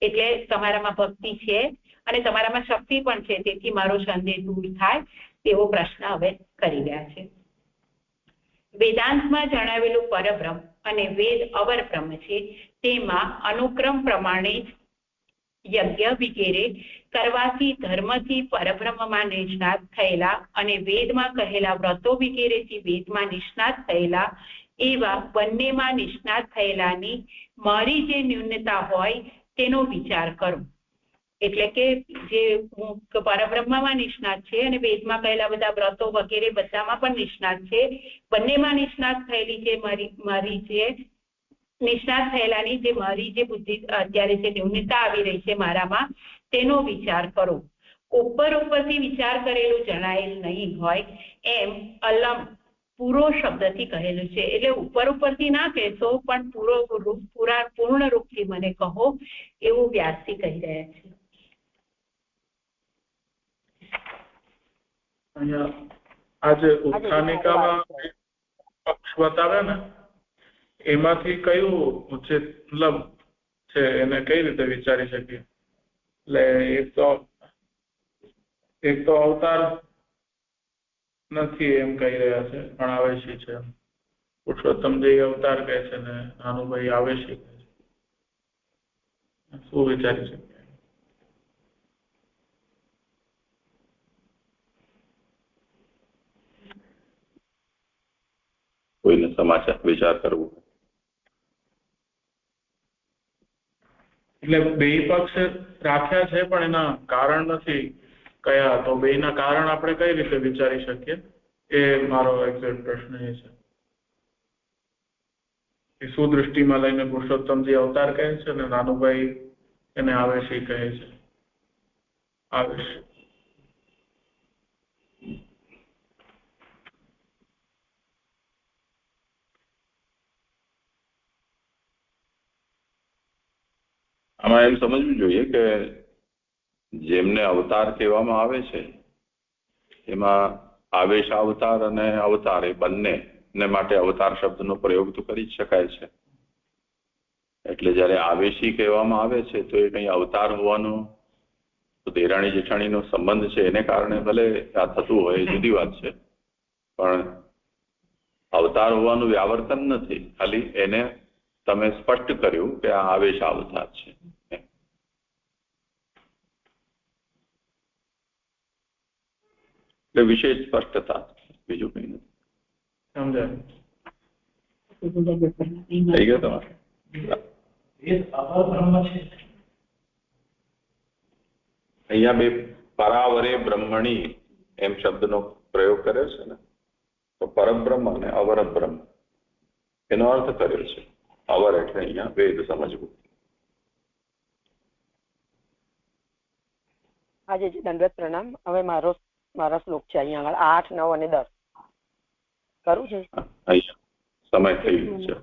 એટલે તમારામાં ભક્તિ છે અને તમારામાં શક્તિ પણ છે તેથી મારો સંદેહ દૂર થાય તેવો પ્રશ્ન હવે કરી રહ્યા છે. વેદાંતમાં જણાવેલું પરબ્રહ્મ અને વેદ અવરબ્રહ્મ છે તેમાં અનુક્રમ પ્રમાણે યજ્ઞ વગેરે કરવાથી ધર્મથી પરબ્રહ્મમાં નિષ્ણાત થયેલા અને વેદમાં કહેલા વ્રતો વગેરેથી વેદમાં નિષ્ણાત થયેલા એવા બંનેમાં નિષ્ણાત થયેલાની મારી જે ન્યૂનતા હોય તેનો વિચાર કરો. એટલે કે જે હું પરબ્રહ્મમાં નિષ્ણાત છે અને વેદમાં કહેલા બધા વ્રતો વગેરે બધામાં પણ નિષ્ણાત છે. બંનેમાં નિષ્ણાત થયેલી જે મારી જે નિષ્ણાત થયેલાની જે મારી જે બુદ્ધિ અત્યારે જે ન્યૂનતા આવી રહી છે મારામાં, તેનો વિચાર કરો. ઉપરથી વિચાર કરેલું જણાયેલ નહીં હોય એમ અલમ પૂરો શબ્દથી કહેલું છે. એટલે ઉપરથી ના કહેશો પણ પૂર્ણ રૂપથી મને કહો, એવું વ્યાસજી કહી રહ્યા છે. અહીંયા આજે ઉત્થાનિકામાં પક્ષ બતાવે ને, એમાંથી કયું ઉચિત મતલબ છે એને કઈ રીતે વિચારી શકીએ? એટલે એક તો અવતાર નથી એમ કહી રહ્યા છે, પણ આવેશી છે. પુરુષોત્તમજી અવતાર કહે છે ને નાનુભાઈ આવેશી કહે છે. શું વિચારી શકીએ? કોઈને સમાચાર વિચાર કરવું એટલે બે પક્ષ રાખ્યા છે પણ એના કારણ નથી કયા, તો બે ના કારણ આપણે કઈ રીતે વિચારી શકીએ? એ મારો એક્ઝેક્ટ પ્રશ્ન એ છે કે શું દૃષ્ટિમાં લઈને પુરુષોત્તમજી અવતાર કહે છે ને નાનુભાઈ એને આવેશી કહે છે. આવેશ આમાં એમ સમજવું જોઈએ કે જેમને અવતાર કહેવામાં આવે છે એમાં આવેશ અવતાર અને અવતાર એ બંને માટે અવતાર શબ્દનો પ્રયોગ તો કરી જ શકાય છે. એટલે જ્યારે આવેશી કહેવામાં આવે છે તો એ કંઈ અવતાર હોવાનો દેરાણી જેઠાણીનો સંબંધ છે એને કારણે ભલે આ થતું હોય જુદી વાત છે, પણ અવતાર હોવાનું વ્યાવર્તન નથી. ખાલી એને તમે સ્પષ્ટ કર્યું કે આ આવેશ અવતાર છે. એટલે વિશેષ સ્પષ્ટતા, બીજું કઈ નથી. સમજાય? થઈ ગયો તમારે? અહીંયા બે પરાવરે બ્રહ્મણી એમ શબ્દનો પ્રયોગ કર્યો છે ને, તો પરબ્રહ્મ અને અવર બ્રહ્મ એનો અર્થ કર્યો છે. અવર એટલે અહીંયા વેદ સમજવું. આજે દંડવત પ્રણામ. હવે મારા શ્લોક છે અહીંયા આગળ 8, 9 અને 10 કરું છે. અહીંયા સમય થઈ ગયો છે.